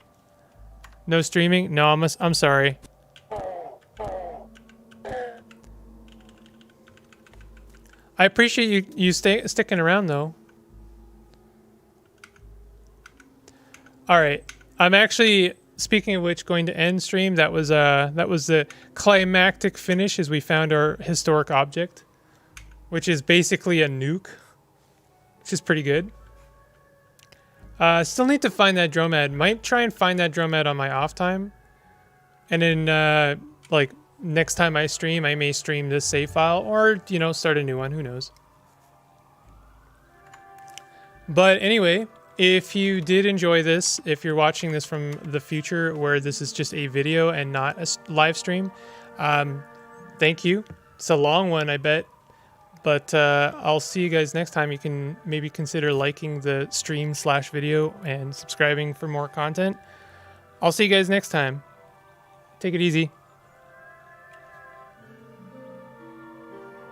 A: No streaming? No, I'm sorry. I appreciate you sticking around though. All right, I'm actually, speaking of which, going to end stream. That was the climactic finish as we found our historic object, which is basically a nuke, which is pretty good. Still need to find that Dromad. Might try and find that Dromad on my off time, and then like next time I stream, I may stream this save file, or you know, start a new one. Who knows? But anyway. If you did enjoy this, if you're watching this from the future where this is just a video and not a live stream, thank you. It's a long one, I bet. But I'll see you guys next time. You can maybe consider liking the stream/video and subscribing for more content. I'll see you guys next time. Take it easy.